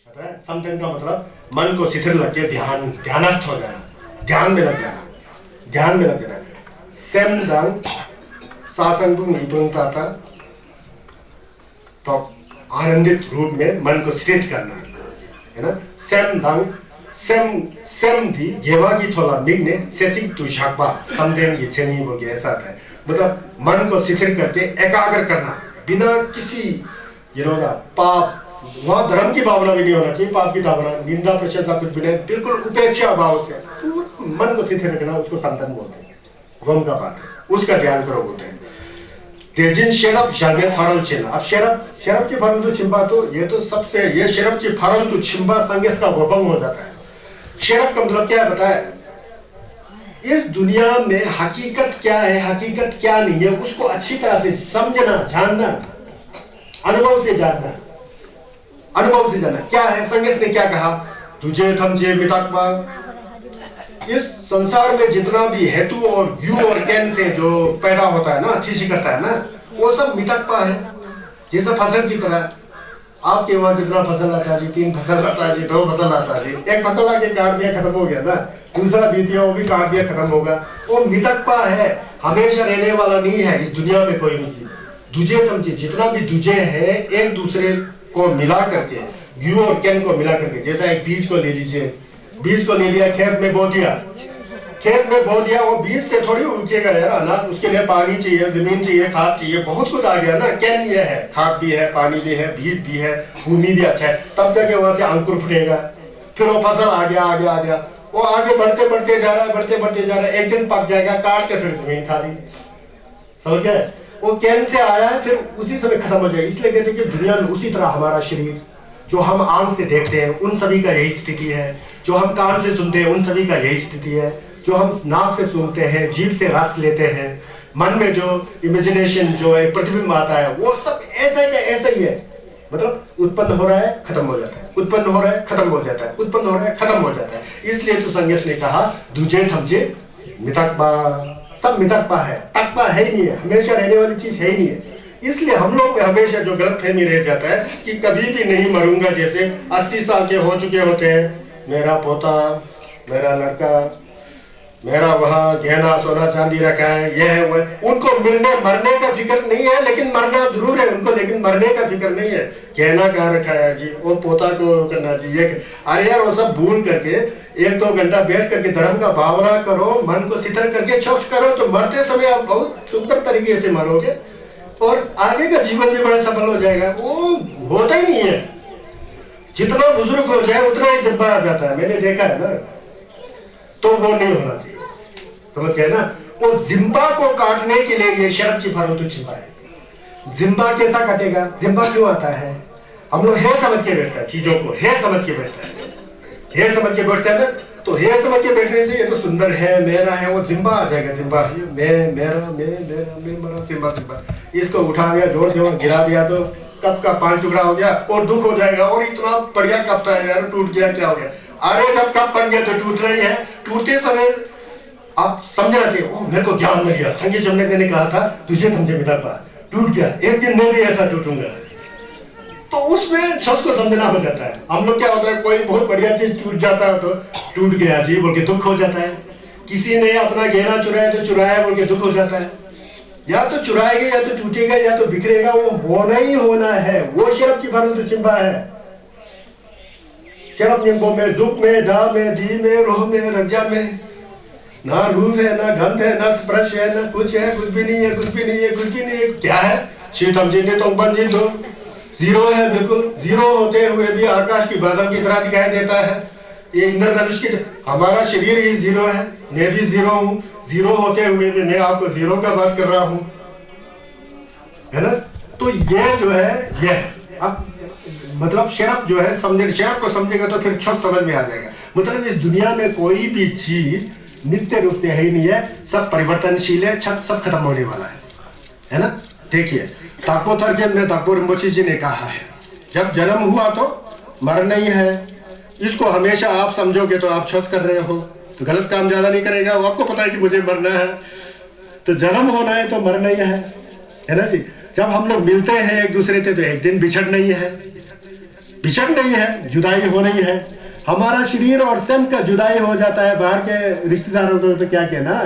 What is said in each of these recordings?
पता है समथन का मतलब मन को शिथिल रख के ध्यानस्थ हो जाना, ध्यान में लग जाना। सेम दंग सासंगुंग इबुंग ताता तो आनंदित रूप में मन को स्थिर करना है ना। सेम दंग सेम दी गेवा की थोड़ा मिगने सेचिंग तू शाकबा समथन की चेनी वो के ऐसा है, मतलब मन को स्थिर करके एकाग्र करना बिना किसी पाप, वहाँ धर्म की भावना भी नहीं होना चाहिए, पाप की भावना, निंदा प्रशंसा कुछ भी नहीं, बिल्कुल उपेक्षा भाव से मन को स्थिर रखना, उसको समथन बोलते हैं। गोम का बात है, उसका ध्यान करो बोलते हैं। तेजिन शरब शर्मे फरल चिन्ह। अब शरब की फरल तो छिंबा, तो ये तो सबसे, ये शरब की फरल तो छिंबा संगेस का गोपंग हो जाता है। शरब का मतलब क्या है बताए, इस दुनिया में हकीकत क्या है, हकीकत क्या नहीं है, उसको अच्छी तरह से समझना, जानना, अनुभव से जानना। क्या है, संगेस ने क्या कहा, तुझे थमचे मितात्मा। इस संसार में जितना भी हेतु और यू और कैन से जो पैदा होता है ना, अच्छी करता है ना, वो सब मितकपा है। जैसे फसल की तरह, आपके वहां कितना फसल आता है जी, 3 फसल आता है जी, 2 फसल आता है जी, एक फसल आके काट दिया खत्म हो गया ना, दूसरा बीतिया वो भी काट दिया खत्म होगा। वो मितकपा है, हमेशा रहने वाला नहीं है इस दुनिया में कोई भी चीज। दूजे तमचे जितना भी दूजे है, एक दूसरे को मिला करके, यू और कैन को मिला करके, जैसा एक बीज को ले लीजिए, बीज को ले लिया, खेत में बो दिया, वो बीज से थोड़ी उगेगा यार अनाज, उसके लिए पानी चाहिए, जमीन चाहिए, खाद चाहिए, बहुत कुछ आ गया ना। कैन ये है, खाद भी है, पानी भी है, बीज भी है, भूमि भी अच्छा है, तब जाके वहां से अंकुर फूटेगा, फिर वो फसल आ गया, वो आगे बढ़ते जा रहा है, एक दिन पक जाएगा, काट के फिर जमीन खाली, समझ गए। वो कैन से आया है, फिर उसी समय खत्म हो जाएगा। इसलिए कहते हैं कि दुनिया में उसी तरह हमारा शरीर, जो हम आंख से देखते हैं उन सभी का यही स्थिति है, जो हम कान से सुनते हैं उन सभी का यही स्थिति है, जो हम नाक से सुनते हैं, जीभ से रस लेते हैं, मन में जो इमेजिनेशन जो है, प्रतिबिंब आता है, वो सब ऐसा ही है। मतलब उत्पन्न हो रहा है, खत्म हो जाता है, उत्पन्न हो रहा है, खत्म हो जाता है, उत्पन्न हो रहा है, खत्म हो जाता है। इसलिए तो संगेश ने कहा दूजे थमचे मितकपा, सब मितकपा है, तकपा है ही नहीं है, हमेशा रहने वाली चीज है ही नहीं है। इसलिए हम लोग में हमेशा जो गलतफहमी रह जाता है कि कभी भी नहीं मरूंगा, जैसे 80 साल के हो चुके होते हैं, मेरा पोता, मेरा लड़का, मेरा वहां गहना सोना चांदी रखा है, यह है वो है, उनको मरने का फिक्र नहीं है, लेकिन मरना जरूर है उनको, लेकिन मरने का फिक्र नहीं है। गहना कहाँ रखा है जी, वो पोता को करना चाहिए, अरे यार वो सब भूल करके 1-2 घंटा बैठ करके धर्म का भावना करो, मन को शिथिल करके चौक करो, तो मरते समय आप बहुत सुंदर तरीके से मरोगे और आगे का जीवन भी बड़ा सफल हो जाएगा। वो होता ही नहीं है, जितना बुजुर्ग हो जाए उतना ही जब्बा आ जाता है, मैंने देखा है ना, तो वो नहीं होना चाहिए, समझ गए ना। और जिम्बा को काटने के लिए ये शरब चिफारो तो छिपा है। जिम्बा कैसा कटेगा, जिम्बा क्यों आता है, हम लोग है समझ के बैठता है, चीजों को है समझ के बैठता है, है समझ के बैठता है ना, तो है समझ के बैठने से ये तो सुंदर है, मेरा है, वो जिम्बा आ जाएगा, जिम्बा मैं मरा, जिम्बा इसको उठा दिया, जोर से वहां गिरा दिया तो कप का 5 टुकड़ा हो गया और दुख हो जाएगा, और इतना बढ़िया कप था यार, टूट गया, क्या हो गया, अरे जब कप बन गया तो टूट रही है, टूटते समय आप समझना चाहिए, ओ मेरे को ज्ञान मिल गया, संगीत जमने ने कहा था तुझे समझे मितापा, टूट गया, एक दिन मैं भी ऐसा टूटूंगा, तो उसमें शब्द को समझना हो जाता है। हम लोग क्या होता है, कोई बहुत बढ़िया चीज टूट जाता है तो टूट गया जी बोल के दुख हो जाता है, किसी ने अपना गहना चुराया तो चुराया बोल के दुख हो जाता है, या तो चुराएगा या तो टूटेगा या तो बिखरेगा, वो होना ही होना है, वो शरब की फल तो चिंबा है। शरब निम्बो में, जुक में, डा में, दी में, रोह में, रज्जा में, ना रूप है, ना गंध है, ना स्पर्श है, ना कुछ है, कुछ भी नहीं है, कुछ भी नहीं है, कुछ भी नहीं है, क्या है, शीतम जी ने तो बन जी तो जीरो है, बिल्कुल जीरो होते हुए भी आकाश की बादल की तरह दिखाई देता है, ये इंद्रधनुष की, हमारा शरीर ही जीरो है, मैं भी जीरो हूँ, जीरो होते हुए भी मैं आपको जीरो का बात कर रहा हूँ, है ना। तो ये जो है, ये अब मतलब शरब जो है, समझे, शरब को समझेगा तो फिर छत समझ में आ जाएगा। मतलब इस दुनिया में कोई भी चीज नित्य रूप से है ही नहीं है, सब परिवर्तनशील है, छत सब खत्म होने वाला है ना। देखिए ताको थरके में ताको रिम्पोछे जी ने कहा है, जब जन्म हुआ तो मरना ही है, इसको हमेशा आप समझोगे तो आप छत कर रहे हो तो गलत काम ज्यादा नहीं करेगा, वो आपको पता है कि मुझे मरना है, तो जन्म होना है तो मरना ही है ना जी। जब हम लोग मिलते हैं एक दूसरे से तो एक दिन बिछड़ना ही है, बिछड़ नहीं है, जुदाई हो नहीं है। हमारा शरीर और स्वयं का जुदाई हो जाता है। बाहर के रिश्तेदारों को तो क्या कहना,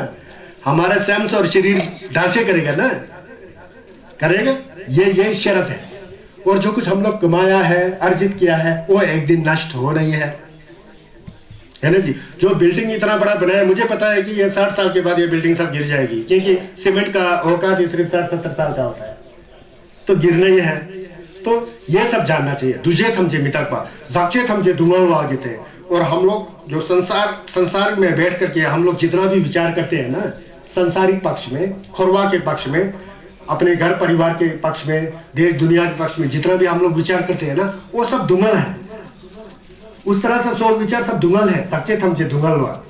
हमारा स्वयं और शरीर ढांचे करेगा ना, करेगा। ये शर्त है। और जो कुछ हम लोग कमाया है, अर्जित किया है, वो एक दिन नष्ट हो रही है ना जी। जो बिल्डिंग इतना बड़ा बनाया, मुझे पता है कि ये 60 साल के बाद ये बिल्डिंग सब गिर जाएगी, क्योंकि सीमेंट का औकात सिर्फ 60-70 साल का होता है, तो गिरना ही है। तो ये सब जानना चाहिए। दूजे थमजे मिटापा जाके थमजे दुंगल आगे। और हम लोग जो संसार में बैठ करके हम लोग जितना भी विचार करते हैं ना, संसारिक पक्ष में, खुरवा के पक्ष में, अपने घर परिवार के पक्ष में, देश दुनिया के पक्ष में, जितना भी हम लोग विचार करते हैं ना, वो सब दुंगल है। उस तरह से सोच विचार सब दुंगल है, सच्चे थमचे दुंगल हुआ।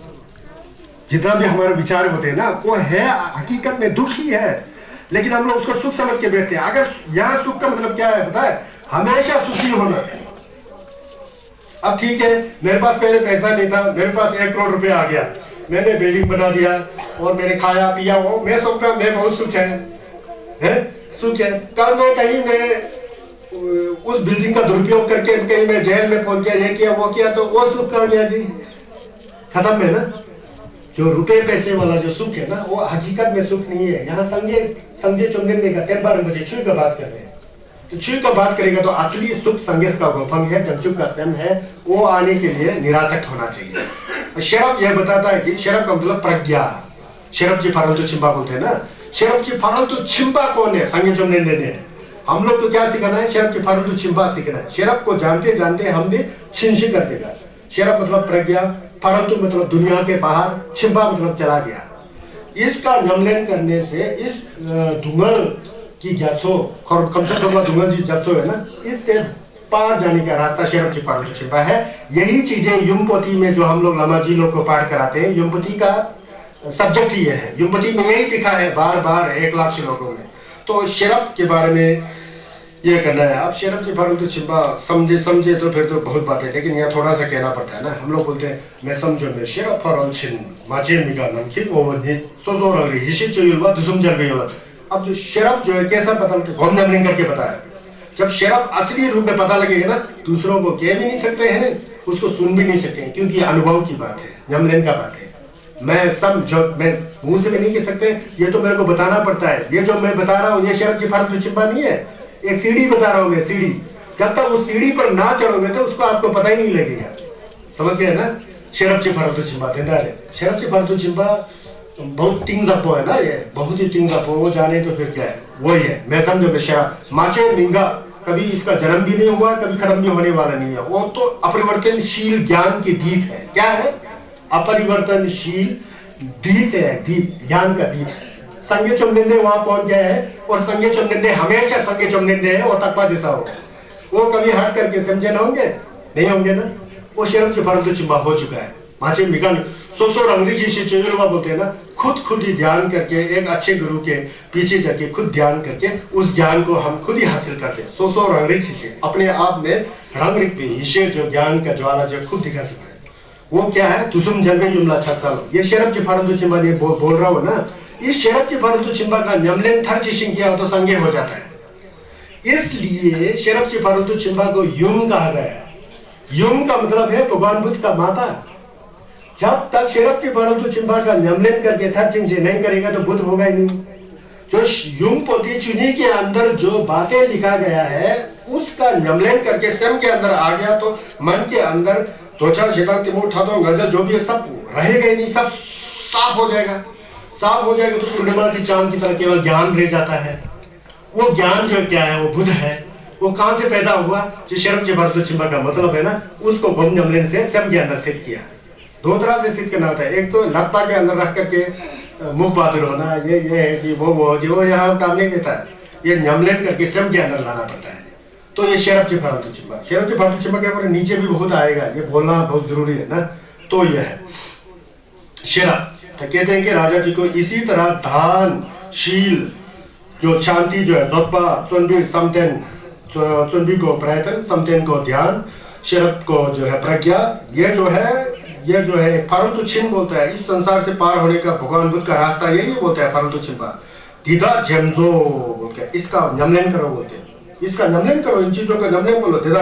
जितना भी हमारे विचार होते हैं ना, वो है हकीकत में दुख ही है, लेकिन हम लोग उसको सुख समझ के बैठते हैं। अगर यहाँ सुख का मतलब क्या है पता है? हमेशा सुखी होना। अब ठीक है, मेरे पास पहले पैसा नहीं था, मेरे पास 1 करोड़ रुपए आ गया, मैंने बिल्डिंग बना दिया और मैंने खाया पिया, वो मैं सोच रहा मैं बहुत सुख है, सुख है। कल मैं कहीं मैं उस बिल्डिंग का दुरुपयोग करके कहीं मैं जेल में पहुंच गया, ये किया वो किया, तो वो सुख कहाँ गया जी? खत्म है ना। जो रुपए पैसे वाला जो सुख है ना, वो हकीकत में सुख नहीं है। यहाँ संगे चुंगने का तेरह मुझे छुई का बात कर रहे हैं, तो छुई का बात करेगा तो असली सुख संगेश का गोफंग है, जंचुक का स्वयं है, वो आने के लिए निरासक्त होना चाहिए। शरब यह बताता है कि शरब का मतलब प्रज्ञा। शरब जी फरल तो छिंबा बोलते हैं ना, शरब जी फरल तो छिंबा कौन है? संगे चुंगने देने। हम लोग तो क्या सिखाना है? शरब जी फरल तो छिंबा सीखना है। शरब को जानते जानते हम भी छिंछी कर देगा। शरब मतलब प्रज्ञा, परंतु मतलब दुनिया के बाहर, छिपा मतलब चला गया। इसका नमलन करने से इस धुंगल की जाचो, कम से कम धुंगल जी जाचो है ना, इससे पार जाने का रास्ता शरब छिपा है। यही चीजें युमपोती में जो हम लोग लामा जी लोग को पाठ कराते हैं, युमपोती का सब्जेक्ट ही है। युमपोती में यही लिखा है बार बार 1 लाख श्लोकों में। तो शरब के बारे में ये करना है। अब शरब की फारूक तो छिपा समझे तो फिर तो बहुत बात है, लेकिन यहाँ थोड़ा सा कहना पड़ता है ना। हम लोग बोलते हैं मैं समझो मैं शरब फारूक छिन माचे मिका नमखिन वो बंदी सोचो रंगली हिशी चोयुलवा दुसुम जल गई होला। अब जो शरब जो है कैसा पता लगता है? नमलिंग करके बताया। जब शरब असली रूप में पता लगेगा ना, दूसरों को कह भी नहीं सकते हैं, उसको सुन भी नहीं सकते हैं, क्योंकि अनुभव की बात है, नमलिंग का बात है। मैं मुंह से भी नहीं कह सकते, ये तो मेरे को बताना पड़ता है। ये जो मैं बता रहा हूँ ये शरब की फारूक छिपा नहीं है, एक सीढ़ी बता रहा हूं मैं, सीढ़ी। जब तक उस सीढ़ी पर ना चढ़ोगे तो उसको आपको पता ही नहीं लगेगा। समझ गए ना? शरबची फरतु चिंबा देदारे, शरबची फरतु चिंबा बहुत तिंग जपो है ना, ये बहुत ही तिंग जपो। वो जाने तो फिर क्या है, वही है। मैं समझो मैं शराब माचे मिंगा, कभी इसका जन्म भी नहीं हुआ, कभी खत्म भी होने वाला नहीं है। वो तो अपरिवर्तनशील ज्ञान की दीप है। क्या है? अपरिवर्तनशील दीप है, दीप, ज्ञान का दीप। संगे चुमनिंदे वहां पहुंच गए हैं, और संगे चुमनिंदे हमेशा संगे चुमनिंदे है। वो तकवा जैसा होगा, वो कभी हट करके समझे ना होंगे, नहीं होंगे ना। वो शरब के फर्द चिंबा हो चुका है। माचे मिगन सोसो अंग्रेजी से चेगलवा बोलते हैं ना, खुद ही ध्यान करके एक अच्छे गुरु के पीछे जाके खुद ध्यान करके उस ज्ञान को हम खुद ही हासिल करते हैं। सोसो अंग्रेजी से अपने आप में रंग रिक पे हिस्से जो ज्ञान का ज्वाला जो खुद दिखा सकता है, वो क्या है? तुसुम जलवे जुमला छाल। ये शरब के फर्द चिंबा बोल रहा हो ना, इस शरब के फर्द चिंबा का नमलन थर चिशिंग किया हो तो संगे हो जाता है। इसलिए शरब के फर्द चिंबा को युम कहा गया है। युम का मतलब है भगवान बुद्ध का माता। जब तक शरब के फर्द चिंबा का नमलन करके थर चिंग नहीं करेगा तो बुद्ध होगा ही नहीं। जो युम पोती चुनी के अंदर जो बातें लिखा गया है उसका नमलन करके स्वयं के अंदर आ गया तो मन के अंदर दो चार शेतान तिमोर उठा दो गजर जो भी है सब रहेगा ही नहीं, सब साफ हो जाएगा। साफ हो जाएगा तो पूर्णिमा की चांद की तरह केवल ज्ञान रह जाता है। वो ज्ञान जो क्या है वो बुद्ध है। वो कहां से पैदा हुआ? जो शरब के फर्द चिंबा का मतलब है ना, उसको गुम नमलन से स्वयं के अंदर सिद्ध किया। दो तरह से सिद्ध करना होता है। एक तो लत्ता के अंदर रख करके मुख बहादुर होना, ये है जी, वो जी, वो यहाँ काम नहीं देता है। ये नमलन करके स्वयं के अंदर लाना पड़ता है। तो ये शरब के फर्द चिंबा, शरब के फर्द चिंबा के ऊपर नीचे भी बहुत आएगा, ये बोलना बहुत जरूरी है ना। तो ये है शरब। तो कहते हैं कि राजा जी को इसी तरह दान, शील, जो शांति जो है जोत्पा, चुनबी समतेन, चुनबी को प्रयत्न, समतेन को ध्यान, शरब को जो है प्रज्ञा, ये जो है परंतु छिन बोलता है। इस संसार से पार होने का भगवान बुद्ध का रास्ता यही बोलता है परंतु छिपा। दीदा जेमजो बोलते हैं, इसका नमलन करो बोलते हैं। इसका नमलन करो, इन चीजों का नमलन बोलो। दीदा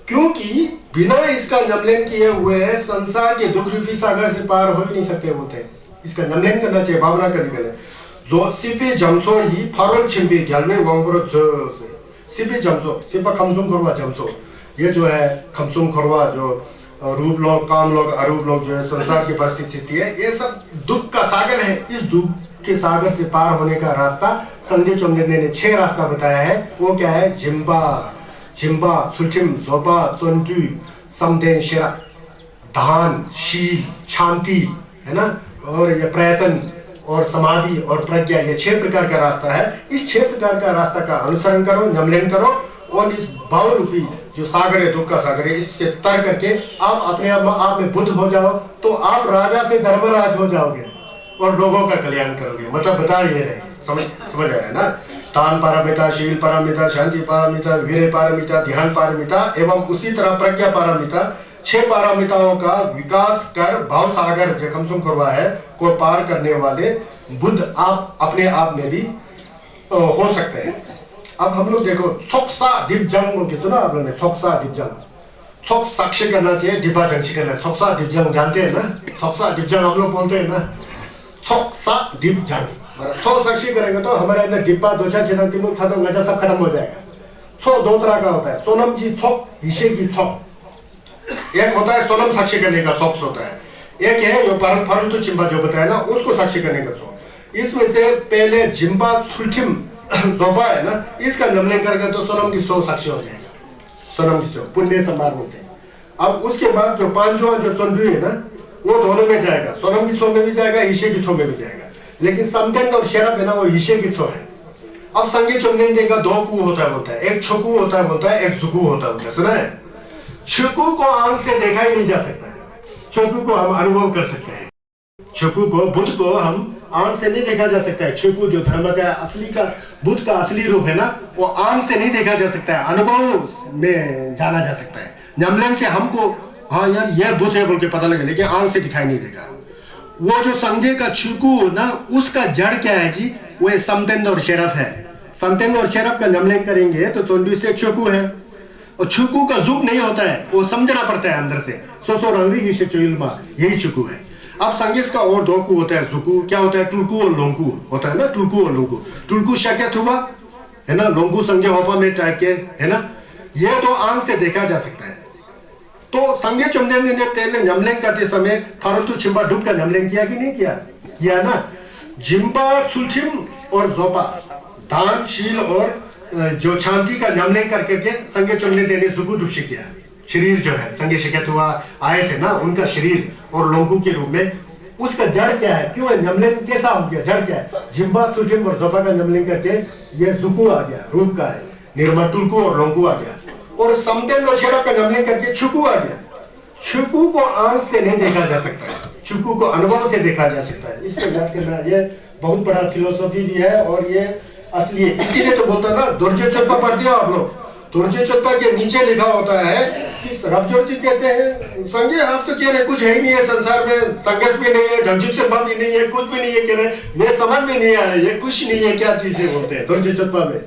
क्योंकि बिना इसका नमलन किए हुए संसार के दुख रूपी सागर से पार हो ही नहीं सकते होते। इसका नमलन करना चाहिए, भावना करने के लिए। जो सिपे जमसो ही फारोल छिंबी ग्यालवे वांगरो सिपे जमसो, सिपा खमसुम खरवा जमसो, ये जो है खमसुम खरवा, जो रूप लोग, काम लोग, अरूप लोग जो है संसार की परिस्थिति है, ये सब दुख का सागर है। इस दुख के सागर से पार होने का रास्ता संध्या चोंगेने ने 6 रास्ता बताया है। वो क्या है? जिम्बा, जिम्बा, सुल्चिम, जोबा, चोंटू, समदेन, शेरा, दान, शील, शांति, है ना, और ये प्रयत्न और समाधि और प्रज्ञा, ये 6 प्रकार का रास्ता है। इस 6 प्रकार का रास्ता का अनुसरण करो, नमलन करो, और इस भाव रूपी जो सागर है, दुख का सागर है, इससे तर करके आप अपने आप में बुद्ध हो जाओ, तो आप राजा से धर्मराज हो जाओगे और लोगों का कल्याण करोगे। मतलब बता ये रहे, समझ आ रहा है ना? दान पारमिता, शील पारमिता, शांति पारमिता, वीर्य पारमिता, ध्यान पारमिता एवं उसी तरह प्रज्ञा पारमिता, 6 पारमिताओं का विकास कर भाव सागर जो खमसुम खरवा है को पार करने वाले बुद्ध आप अपने आप में भी हो सकते हैं। अब हम लोग देखो, छोक्सा दिपजंग बोल के सुना आप लोगों ने? छोक्सा दिपजंग, छोक साक्षी करना चाहिए, डिब्बा जंक्षी करना है। छोक्सा दिपजंग जानते हैं ना? छोक्सा दिपजंग हम लोग बोलते हैं ना, छोक्सा दिपजंग। छो साक्षी करेंगे तो हमारे अंदर डिब्बा दोछा छिना तीनों खत्म गजा सब खत्म हो जाएगा। छो 2 तरह का होता है, सोनम जी छोक, हिशे की छोक। एक होता है सोनम साक्षी करने का छोक होता है, एक है जो परंतु चिंबा जो बताया ना, उसको साक्षी करने का छोक। इसमें से पहले जिम्बा सुल्ठिम जोबा है ना, इसका नमलन करके तो सोनम की 100 साक्षी हो जाएगा, सोनम की 100 पुण्य संभार बोलते हैं। अब उसके बाद जो पांचवा जो चंदू है ना, वो दोनों में जाएगा, सोनम की 100 में भी जाएगा, ईशे की 100 में भी जाएगा। लेकिन समधन और शरब है ना, वो ईशे की 100 है। अब संगे चंदन देगा 2 कु होता है बोलता है, एक छोकू होता है बोलता है, एक जुकू होता है, सुना है? छोकू को आंख से देखा ही नहीं जा सकता है, छोकू को हम अनुभव कर सकते हैं। छोकू को, बुद्ध को हम आंख से नहीं देखा जा सकता है। छोकू जो धर्म का असली का, बुद्ध का असली रूप है ना, वो आंख से नहीं देखा जा सकता है, अनुभव में जाना जा सकता है। नमलन से हमको हाँ यार ये बुद्ध है बोल के पता लगे, लेकिन आंख से दिखाई नहीं देगा। वो जो संजय का छुकू ना, उसका जड़ क्या है जी? वो समतेंद और शेरफ है। समतेंद और शेरफ का नमलन करेंगे तो तोंडू से छुकू है, और छुकू का जुक नहीं होता है, वो समझना पड़ता है अंदर से। सो रंगी से चुलमा, यही छुकू है। अब संगीत का और 2 कु होता है, जुकू क्या होता है? टुलकू और लोंकू होता है ना, टुलकू और लोंकू। टुलकू शक्यत हुआ है ना, लोंकू संजय होपा में टाइप के है ना, ये तो आंख से देखा जा सकता है। तो संगे चुमने ने पहले नमलन करते समय फारतु छिम्बा डूब कर नमलन किया कि नहीं किया? किया ना। जिम्बा सुल्चिम और जोपा, दान, शील और जो शांति का नमलन करके संगे चुमने ने जुगु डुबशी किया। शरीर जो है संगे शिकत हुआ आए थे ना, उनका शरीर और लोंकू के रूप में, उसका जड़ क्या है? क्यों है नमलन कैसा हो गया? जड़ क्या है? जिम्बा सुल्चिम और जोपा का नमलन करके ये जुकू आ गया, रूप का है, निर्मा टुलकू और लोंकू आ गया। और समतेन और शरब का नमलन करके छुकू आ गया। छुकू को आंख से नहीं देखा जा सकता है, छुकू को अनुभव से देखा जा सकता है। इसको याद करना, ये बहुत बड़ा फिलोसॉफी भी है और ये असली है। इसीलिए तो बोलता ना, दुर्जय चोत्पा पढ़ते हो आप लोग, दुर्जय चोत्पा के नीचे लिखा होता है कि रबजोर जी कहते हैं संजय आप तो कह रहे कुछ है ही नहीं है संसार में, संघर्ष भी नहीं है, झंझट से बंद भी नहीं है, कुछ भी नहीं है, कह रहे मैं समझ में नहीं आया ये कुछ नहीं है, क्या चीजें बोलते हैं दुर्जय चोत्पा में।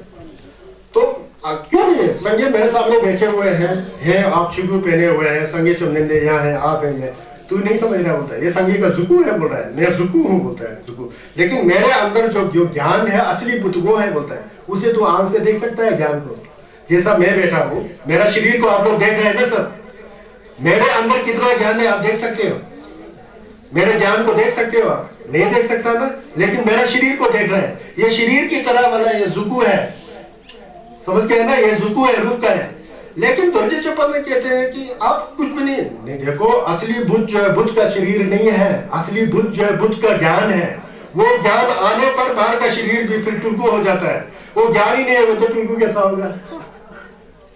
तो क्यों नहीं है? संजय मेरे सामने बैठे हुए हैं, आप छिगू पहने हुए हैं, संजय चुमनिंदे यहाँ है, आप हैं, तू नहीं समझ रहा बोलता है, ये संजय का जुकू है बोल रहा है, मैं जुकू हूँ बोलता है, जुकू। लेकिन मेरे अंदर जो ज्ञान है असली बुद्ध वो है बोलता है, उसे तू आंख से देख सकता है ज्ञान को। जैसा मैं बैठा हूँ, मेरा शरीर को आप लोग देख रहे हैं ना सब, मेरे अंदर कितना ज्ञान है आप देख सकते हो, मेरे ज्ञान को देख सकते हो आप? नहीं देख सकता ना, लेकिन मेरा शरीर को देख रहे हैं। ये शरीर की तरह वाला ये जुकू है, समझ गए ना, ये जुकू है, रूप का है। लेकिन दुर्जय चोपा में कहते हैं कि आप कुछ भी नहीं देखो, असली बुद्ध जो है बुद्ध का शरीर नहीं है, असली बुद्ध जो है बुद्ध का ज्ञान है। वो ज्ञान आने पर बाहर का शरीर भी फिर टुलकू हो जाता है, वो ज्ञान ही नहीं है, वो तो टुलकू कैसा होगा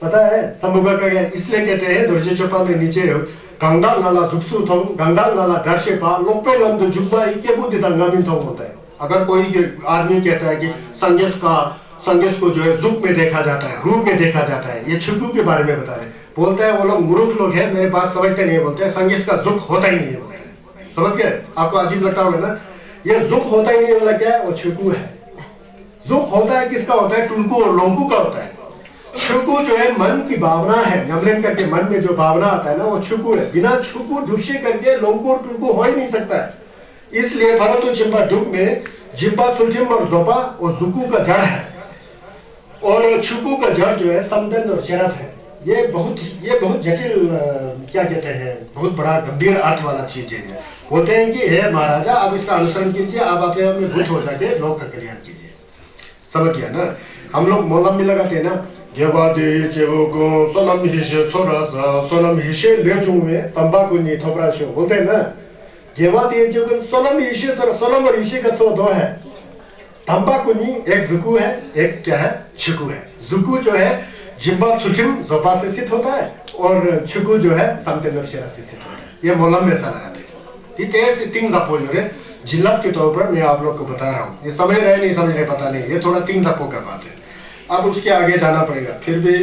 पता है? संभोगा का ज्ञान। इसलिए कहते हैं दुर्जय चोपा में नीचे गंगाल नाला जुक्सु थो, गंगाल नाला दर्शे पा लोपे लंद जुब्बा इके बुद्धि दंगामी थो होता है। अगर कोई आदमी कहता है कि संगेश को जो है रूप में देखा जाता है, रूप में देखा जाता है, ये छुकू के बारे में बता रहे, बोलता है वो लोग मूर्ख लोग हैं, मेरे बात समझते नहीं, बोलते हैं संगेश का दुख होता ही नहीं है, बोलते हैं। समझ गए? आपको अजीब लगता होगा ना, ये दुख होता ही नहीं वाला क्या है? वो छुकू है। दुख होता है किसका होता है? टुलकू और लोंकू का होता है। छुकू जो है मन की भावना है, नमलन करके मन में जो भावना आता है ना वो छुकू है। बिना छुकू ढुसे करके लोंगो टुकू हो ही नहीं सकता है। इसलिए फरतो जिम्बा डुक में जिम्बा सुल्टिम और जोपा और जुकू का जड़ है, और छुकू का जड़ जो है समदन और शरफ है। ये बहुत जटिल क्या कहते हैं, बहुत बड़ा गंभीर अर्थ वाला चीज है। बोलते हैं कि हे महाराजा आप इसका अनुसरण कीजिए, आप अपने आप में भूत हो जाके लोक का कल्याण कीजिए। समझ गया ना? हम लोग मोलम में लगाते हैं ना, गेवादे चेवोगो सोनम हिशे छोरासा सोनम हिशे लेजुंगे तंबाकू नी थोपराशो, बोलते हैं ना। गेवादे चेवोगो सोनम हिशे छोरा, सोनम और हिशे का तो दो है। तंबाकू नी एक जुकू है, एक क्या है, छुकू है। जुकू जो है जिम्बा सुचिम जोपा से सिद्ध होता है, और छुकू जो है समतेंद्र शेरा से सिद्ध होता है। ये मोलम में ऐसा लगाते हैं। ये ऐसे तीन जपो जो है जिल्लत के तौर पर मैं आप लोग को बता रहा हूँ। ये समझ रहे नहीं समझ रहे पता नहीं, ये थोड़ा तीन जपो का बात है। अब उसके आगे जाना पड़ेगा, फिर भी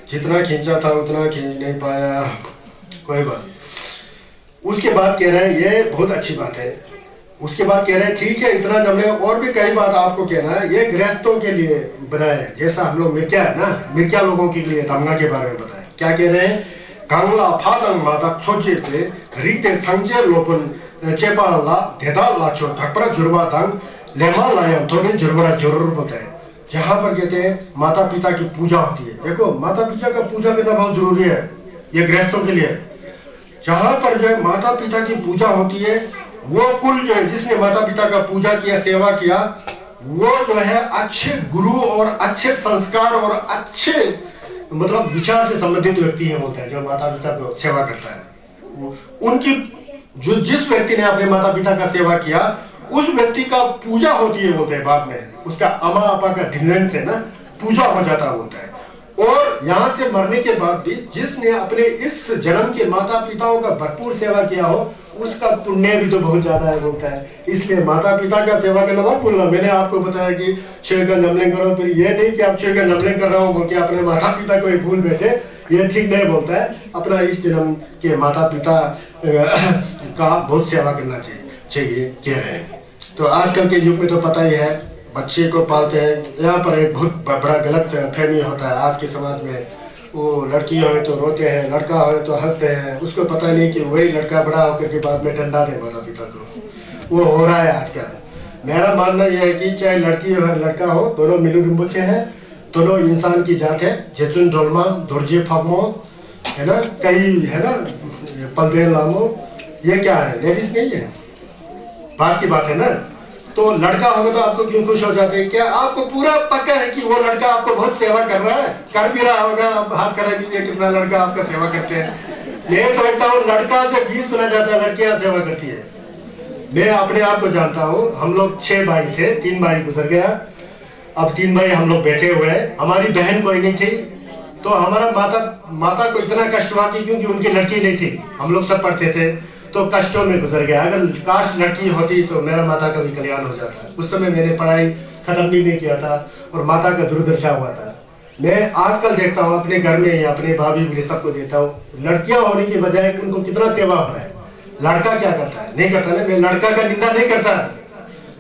जितना खींचा था उतना खींच नहीं पाया, कोई बात नहीं। उसके बाद कह रहे हैं ये बहुत अच्छी बात है। उसके बाद कह रहे हैं ठीक है इतना जमले, और भी कई बात आपको कहना है। ये गृहस्थों के लिए बनाया है, जैसा हम लोग मिर्क्या है ना, मिर्क्या लोगों के लिए दंगा के बारे में बताए। क्या कह रहे हैं? गांगला फादंग मादक सोचे पे रीते संजय लोपन चेपाला धेदाला चो ठकपरा जुर्वा दंग लेमा लायम थोड़े जुर्वरा जरूर बताए। जहां पर कहते हैं माता पिता की पूजा होती है, देखो माता पिता का पूजा करना बहुत जरूरी है, ये गृहस्थों के लिए। जहां पर जो है माता पिता की पूजा होती है, वो कुल जो है जिसने माता पिता का पूजा किया, सेवा किया, वो जो है अच्छे गुरु और अच्छे संस्कार और अच्छे मतलब विचार से संबंधित व्यक्ति है, बोलता है जो माता पिता को सेवा करता है। उनकी जो जिस व्यक्ति ने अपने माता पिता का सेवा किया उस व्यक्ति का पूजा होती है, बोलते हैं बाद में उसका अमा आपा का ढिंगन से ना पूजा हो जाता बोलता है। और यहाँ से मरने के बाद भी जिसने अपने इस जन्म के माता पिताओं का भरपूर सेवा किया हो उसका पुण्य भी तो बहुत ज्यादा है, बोलता है। इसलिए माता पिता का सेवा करना मत भूलना। मैंने आपको बताया कि छह का नमले करो, फिर ये नहीं कि आप छह का नमले कर रहा हूँ बोल के अपने माता पिता को ही भूल बैठे, ये ठीक नहीं, बोलता है। अपना इस जन्म के माता पिता का बहुत सेवा करना चाहिए कह रहे हैं। तो आजकल के युग में तो पता ही है, बच्चे को पालते हैं, यहाँ पर एक बहुत बड़ा गलत फहमी होता है आज के समाज में। वो लड़की हो तो रोते हैं, लड़का हो तो हंसते हैं, उसको पता नहीं कि वही लड़का बड़ा होकर के बाद में डंडा दे माता पिता को। वो हो रहा है आजकल। मेरा मानना यह है कि चाहे लड़की हो लड़का हो, दोनों मिलू रिम्बुचे हैं, दोनों इंसान की जात है। जेचुन ढोलमा धोरजे फागमो है ना, कई है ना पलदेन लामो, ये क्या है, लेडीज नहीं है, बात की बात है ना। तो लड़का होगा तो आपको क्यों खुश हो जाते हैं? क्या आपको पूरा पक्का है कि वो लड़का आपको बहुत सेवा कर रहा है, कर भी रहा होगा? आप हाथ खड़ा कीजिए कितना लड़का आपका सेवा करते हैं। मैं समझता हूँ लड़का से 20 गुना ज्यादा लड़कियां सेवा करती है। मैं अपने आप को जानता हूँ। हम लोग 6 भाई थे, 3 भाई गुजर गया, अब 3 भाई हम लोग बैठे हुए हैं। हमारी बहन कोई नहीं थी, तो हमारा माता को इतना कष्ट हुआ कि क्योंकि उनकी लड़की नहीं थी, हम लोग सब पढ़ते थे तो कष्टों में गुजर गया। अगर काश लड़की होती तो मेरा माता का भी कल्याण हो जाता। उस समय मैंने पढ़ाई खत्म भी नहीं किया था और माता का दुर्दशा हुआ था। मैं आजकल देखता हूँ अपने घर में, अपने भाभी मेरे सबको देता हूँ, लड़कियां होने की बजाय उनको कितना सेवा हो रहा है। लड़का क्या करता है? नहीं करता ना। मैं लड़का का निंदा नहीं करता,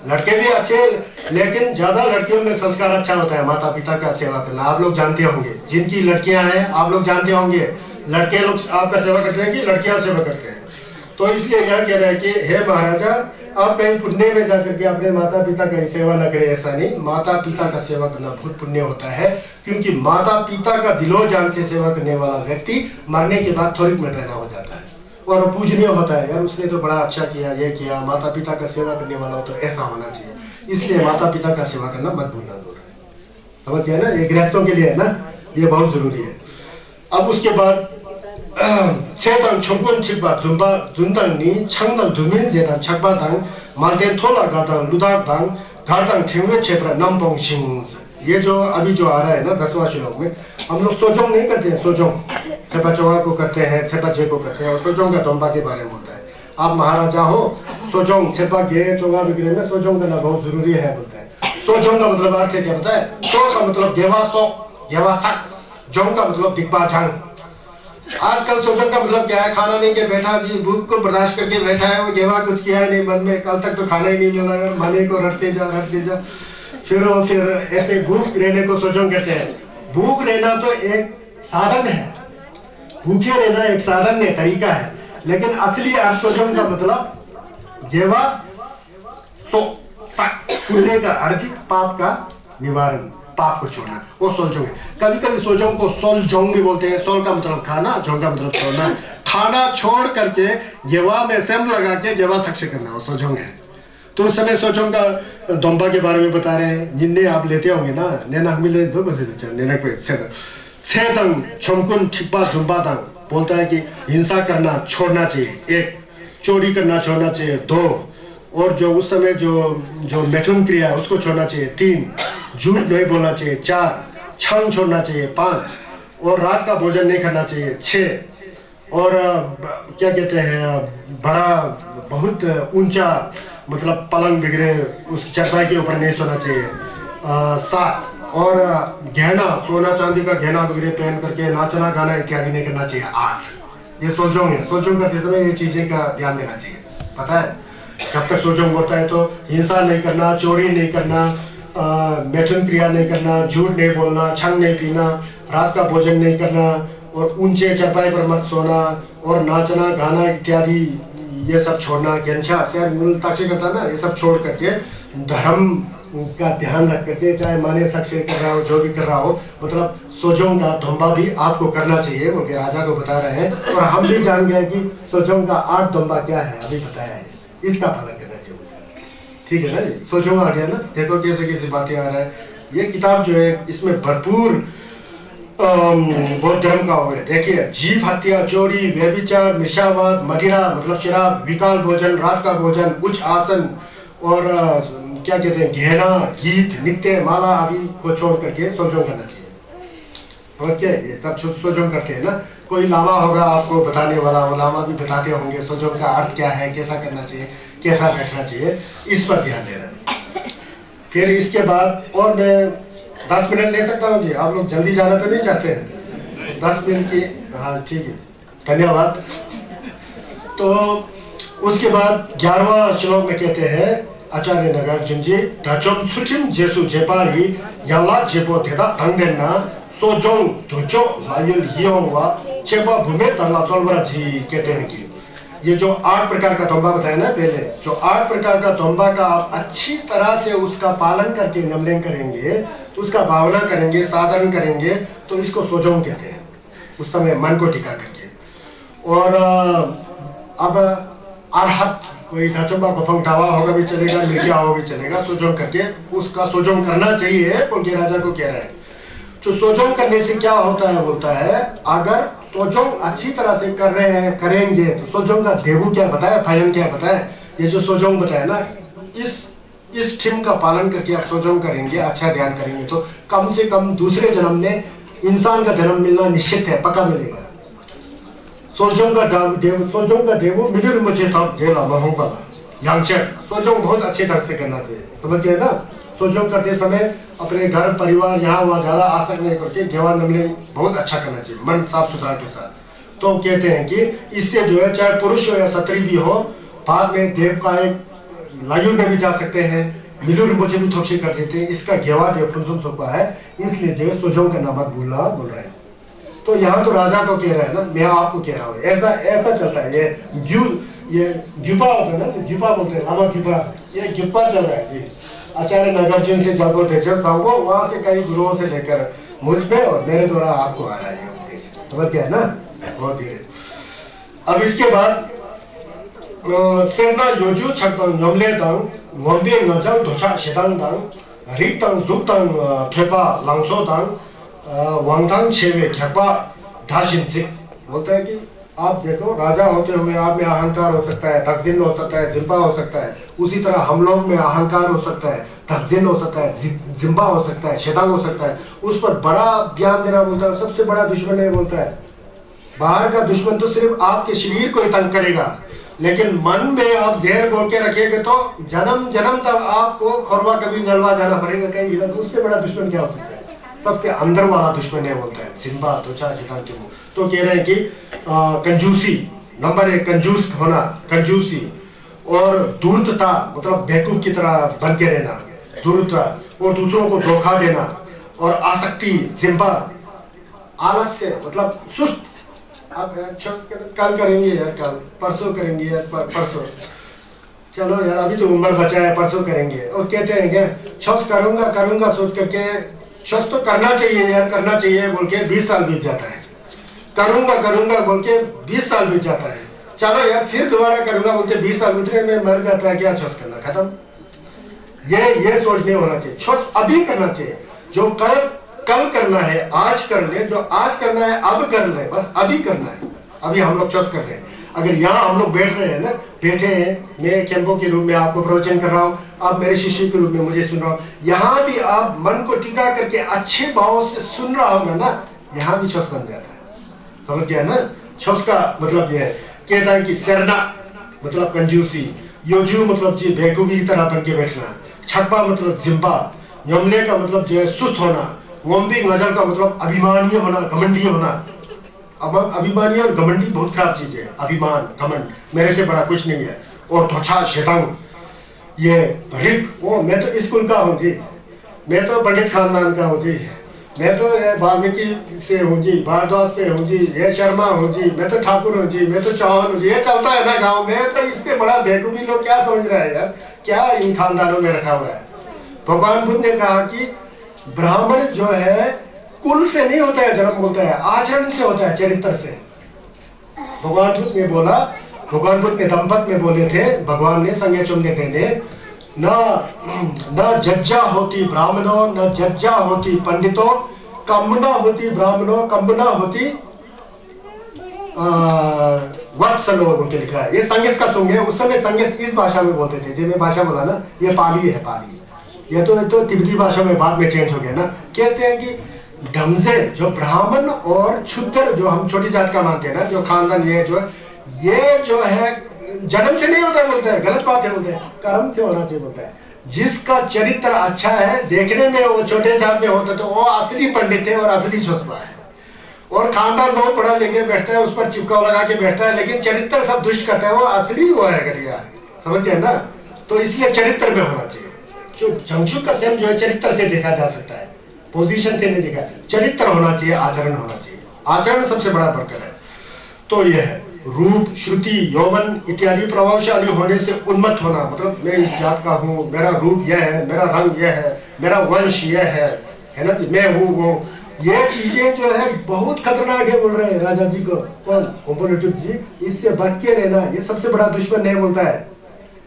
लड़के भी अच्छे, लेकिन ज्यादा लड़कियों में संस्कार अच्छा होता है माता पिता का सेवा करना। आप लोग जानते होंगे, जिनकी लड़कियां हैं आप लोग जानते होंगे, लड़के लोग आपका सेवा करते हैं कि लड़कियां सेवा करते हैं। तो इसलिए यहाँ कह रहे हैं कि हे महाराजा आप कहीं पुण्य में जाकर के अपने माता पिता का सेवा न करें। ऐसा नहीं, माता पिता का सेवा करना बहुत पुण्य होता है, क्योंकि माता पिता का दिलो जान से सेवा करने वाला व्यक्ति मरने के बाद थोड़िक में पैदा हो जाता है और पूजनीय होता है। यार उसने तो बड़ा अच्छा किया, ये किया, माता पिता का सेवा करने वाला हो तो ऐसा होना चाहिए। इसलिए माता पिता का सेवा करना मत भूलना। दूर समझ गया ना, ये गृहस्थों के लिए है ना, ये बहुत जरूरी है। अब उसके बाद 세당 총권 측바 준당니 창당 두민세당 착바당 말대 토라가당 루다당 가당 탱외 체프라 남봉싱। ये जो अभी जो आ रहा है ना 10वां श्लोक में, हम लोग सोजोंग नहीं करते हैं। सोजोंग छेपा चौवा को करते हैं, छेपा जे को करते हैं, और सोजोंग का तोम्बा के बारे में होता है। आप महाराजा हो, सोजोंग छेपा गे चौवा बिगड़े में सोजोंग करना बहुत जरूरी है, बोलता है। सोजोंग का मतलब अर्थ क्या होता है? सो का मतलब गेवा सो, गेवा सक, जोंग का मतलब दिग्बा जंग। आजकल सोचन का मतलब क्या है? खाना नहीं के बैठा जी, भूख को बर्दाश्त करके बैठा है, वो गेवा कुछ किया है नहीं मन में, कल तक तो खाना ही नहीं मिला है, माने को रटते जा, फिर ऐसे भूख रहने को सोचन कहते हैं। भूख रहना तो एक साधन है, भूखे रहना एक साधन है, तरीका है, लेकिन असली अर्थ सोजोंग का मतलब जेवा पुण्य का अर्जित पाप का निवारण, पाप को छोड़ना, वो सोलजोंग है। कभी कभी सोजोंग को सोलजोंग भी बोलते हैं। सोल का मतलब खाना, जोंग का मतलब छोड़ना। खाना छोड़ करके गेवा में सेम लगा के गेवा सक्ष करना, वो सोजोंग है। तो उस समय सोजोंग का दोंबा के बारे में बता रहे हैं। निन्ने आप लेते होंगे ना, नेना मिले दो बजे नेना पे सेदंग छमकुन ठिप्पा जुम्बादंग बोलता है कि हिंसा करना छोड़ना चाहिए, एक चोरी करना छोड़ना चाहिए, दो और जो उस समय जो मैथुन क्रिया है उसको छोड़ना चाहिए, तीन झूठ नहीं बोलना चाहिए, चार छंग छोड़ना चाहिए, पांच और रात का भोजन नहीं करना चाहिए, छह और क्या कहते हैं बड़ा बहुत ऊंचा मतलब पलंग बिगड़े उसकी चारपाई के ऊपर नहीं सोना चाहिए, सात और गहना सोना चांदी का गहना वगैरह पहन करके नाचना गाना इत्यादि नहीं करना चाहिए, आठ। ये सोजोंग है। सोजोंग करते समय ये चीजें का ध्यान देना चाहिए। पता है जब तक सोजोंग होता है तो हिंसा नहीं करना, चोरी नहीं करना, मैथुन क्रिया नहीं करना, झूठ नहीं बोलना, छंग नहीं पीना, रात का भोजन नहीं करना और ऊंचे चरपाई पर मत सोना और नाचना गाना इत्यादि ये सब छोड़ना, गेंछा से ताक्षी करता है ना, ये सब छोड़ करके धर्म का ध्यान रख करके चाहे माने सक्ष कर रहा हो, जो भी कर रहा हो, मतलब सोजोंग का धोंबा भी आपको करना चाहिए, उनके राजा को बता रहे हैं। और हम भी जान गए कि सोजोंग का 8 धोंबा क्या है, अभी बताया है, इसका पालन करना चाहिए। ठीक है ना जी, सोजोंग आ गया ना, देखो कैसे कैसे बातें आ रहा है। ये किताब जो है इसमें भरपूर बौद्ध धर्म का हो गया। देखिए जीव हत्या, चोरी, व्यभिचार, निशावाद, मदिरा मतलब शराब, विकाल भोजन, रात का भोजन, उच्च आसन और क्या कहते हैं गहना, गीत, नित्य, माला आदि को छोड़ करके सोजोंग करना चाहिए। समझ के ये सब सोजोंग करते हैं ना। कोई लामा होगा आपको बताने वाला, वो लामा भी बताते होंगे सोजोंग का अर्थ क्या है, कैसा करना चाहिए, कैसा बैठना चाहिए, इस पर ध्यान देना। फिर इसके बाद और मैं 10 मिनट ले सकता हूँ जी, आप लोग जल्दी जाना तो नहीं चाहते हैं? 10 मिनट की, हाँ ठीक है, धन्यवाद। तो उसके बाद 11वां श्लोक में कहते हैं आचार्य नागार्जुन जी, धाचों सुचिम जेसु जेपारी यांला जेपो धेदा तंगदेना सोजोंग धुचो लायुल हियोंगवा चेपा भूमे तल्ला तोलवरा जी कहते हैं कि ये जो 8 प्रकार का तोंबा बताया ना पहले, जो 8 प्रकार का तोंबा का आप अच्छी तरह से उसका पालन करके नमलें करेंगे, उसका भावना करेंगे, साधन करेंगे, तो इसको सोजोंग कहते हैं, उस समय मन को टिका करके। और अब अरहत कोई ढाचुम्बा गोफंग टावा होगा भी चलेगा, मिर्गिया होगा भी चलेगा, सोजोंग करके उसका सोजोंग करना चाहिए बोल के राजा को कह रहा है। जो सोजोंग करने से क्या होता है बोलता है, अगर सोजोंग अच्छी तरह से कर रहे हैं करेंगे तो सोजोंग का देवु क्या बताया, फायन क्या बताया, ये जो सोजोंग बताया ना, इस थीम का पालन करके आप सोजोंग करेंगे, अच्छा ध्यान करेंगे तो कम से कम दूसरे जन्म में इंसान का जन्म मिलना निश्चित है, पक्का मिलेगा। सोजोंग का देवु मिलिर मुझे तब जेला महूंगा यांगचर सोजोंग बहुत अच्छे ढंग से करना चाहिए। समझ गए ना? सोजोंग करते समय अपने घर परिवार यहाँ वहाँ ज्यादा आसक्त नहीं करके घेवा नमले बहुत अच्छा करना चाहिए, मन साफ सुथरा के साथ। तो कहते हैं कि इससे जो है चाहे पुरुष हो या स्त्री भी हो, बाद में देव का एक लायु में भी जा सकते हैं, मिलुर मुझे भी थोक्षी कर देते हैं। इसका घेवा देव फुनसुन सोपा है, इसलिए जो है सोजोंग करना मत भूलना बोल रहे हैं। तो यहाँ तो राजा को कह रहा है ना, मैं आपको कह रहा हूँ, ऐसा चलता है। ये ग्युपा होता है ना, ग्युपा बोलते हैं, लामा ग्युपा, ये ग्युपा चल रहा है जी। आचार्य नागार्जुन से जब वो देचर साहब वहां से कई गुरुओं से लेकर मुझ पे और मेरे द्वारा आपको आ रहा है, समझ गया ना? बहुत धीरे। अब इसके बाद सेना योजु छक्तंग नमले तंग वंबे नजंग धोचा शेतंग तंग रिक्तंग जुक्तंग खेपा लंगसो तंग वांगथंग छेवे खेपा धाशिन से बोलता है कि आप देखो राजा होते हुए आप में अहंकार हो सकता है, तकजिन हो सकता है, जिम्बा हो सकता है। उसी तरह हम लोग में अहंकार हो सकता है, तकजिन हो सकता है, जिम्बा हो सकता है, शैतान हो सकता है। उस पर बड़ा ध्यान देना बोलता है। सबसे बड़ा दुश्मन है बोलता है। बाहर का दुश्मन तो सिर्फ आपके शरीर को ही तंग करेगा, लेकिन मन में आप जहर बोल के रखिएगा तो जन्म जन्म तक आपको खोरवा कभी नलवा जाना पड़ेगा कहीं। उससे बड़ा दुश्मन क्या हो सकता है? सबसे अंदर वाला दुश्मन है बोलता है, जिम्बा त्वचा जितान के मुंह। तो कह रहे हैं कि कंजूसी, नंबर 1 कंजूस होना, कंजूसी और धूर्तता मतलब बेवकूफ की तरह बन के रहना, धूर्तता और दूसरों को धोखा देना और आसक्ति जिम्बा, आलस्य मतलब सुस्त। आप कल करेंगे यार, कल परसों करेंगे यार, परसों चलो यार, अभी तो उम्र बचा है, परसों करेंगे। और कहते हैं क्या, शौच करूंगा करूंगा सोच करके, शौच तो करना चाहिए यार, करना चाहिए बोल के 20 साल बीत जाता है। करूंगा करूंगा बोल के 20 साल बीत जाता है। चलो यार फिर दोबारा करूंगा बोलते 20 साल बीतने में मर जाता है। क्या शौच करना, खत्म। ये सोच नहीं होना चाहिए। शौच अभी करना चाहिए। जो कल करना है आज कर ले, जो आज करना है अब कर ले, बस अभी करना है। अभी हम लोग शौच कर रहे हैं। अगर यहाँ हम लोग बैठ रहे हैं ना, बैठे हैं, मैं केम्पो के रूप में आपको प्रवचन कर रहा हूँ, आप मेरे शिष्य के रूप में मुझे सुन रहा हूँ, यहाँ भी आप मन को टिका करके अच्छे भाव से सुन रहा होगा ना, यहाँ भी शौच बन जाता है। समझ गया ना। शौच का मतलब यह है, कहता है कि सरना मतलब कंजूसी, योजू मतलब जी बेवकूफी की तरह बन के बैठना, छप्पा मतलब जिम्बा, यमले का मतलब जो है सुस्त होना, वोम्बी गजल का मतलब अभिमानी होना, घमंडी होना। अब अभिमानी और घमंडी बहुत खराब चीज है। अभिमान, घमंड, मेरे से बड़ा कुछ नहीं है। और ध्वजा शैतान, ये रिप, वो मैं तो स्कूल का हूँ जी, मैं तो पंडित खानदान का हूँ जी, मैं तो वाल्मीकि से हूँ जी, भारद्वाज से हूँ जी, ये शर्मा हूँ जी, मैं तो ठाकुर हूँ जी, मैं तो चौहान हूँ जी। ये चलता है ना गाँव में। तो इससे बड़ा बेवकूफी लोग क्या समझ रहे हैं यार, क्या इन खानदानों में रखा हुआ है। भगवान बुद्ध ने कहा कि ब्राह्मण जो है कुल से नहीं होता है जन्म, बोलता है आचरण से होता है, चरित्र से। भगवान बुद्ध ने बोला, भगवान बुद्ध ने दंपत में बोले थे, भगवान ने संज्ञा चुम्बे देने, न जज्जा होती ब्राह्मणों, न जज्जा होती पंडितों, कम्बना होती ब्राह्मणों, कम्बना होती वत्सलो बोल के लिखा है। ये संगेश का सुंग है। उस समय संगेश इस भाषा में बोलते थे, जो मैं भाषा बोला ना, ये पाली है, पाली। ये तो तिब्बती भाषा में बाद में चेंज हो गया ना। कहते हैं कि ढमसे जो ब्राह्मण और क्षुद्र जो हम छोटी जात का मानते हैं ना, जो खानदान, ये जो है जन्म से नहीं होता बोलते हैं, गलत बात है बोलते हैं, कर्म से होना चाहिए बोलता है। जिसका चरित्र अच्छा है, देखने में वो छोटे जात में होता तो वो असली पंडित है और असली छोसपा है। और खानदान बहुत पढ़ा लेके बैठता है, उस पर चिपकाव लगा के बैठता है, लेकिन चरित्र सब दुष्ट करता है, वो असली वो है घटिया। समझ गए ना। तो इसलिए चरित्र में होना चाहिए। जो जंगशु का सेम जो है चरित्र से देखा जा सकता है, पोजीशन से नहीं देखा। चरित्र होना चाहिए, आचरण होना चाहिए। आचरण सबसे बड़ा वर्कर है। तो यह है रूप, श्रुति, यौवन इत्यादि प्रभावशाली होने से उन्मत्त होना, मतलब मैं इस जात का हूँ, मेरा रूप यह है, मेरा रंग यह है, मेरा वंश यह है ना, मैं हूँ वो। ये चीजें जो है बहुत खतरनाक है बोल रहे हैं राजा जी को। कौन? ओम्बोलेटुप जी। इससे बच के रहना, ये सबसे बड़ा दुश्मन है बोलता है।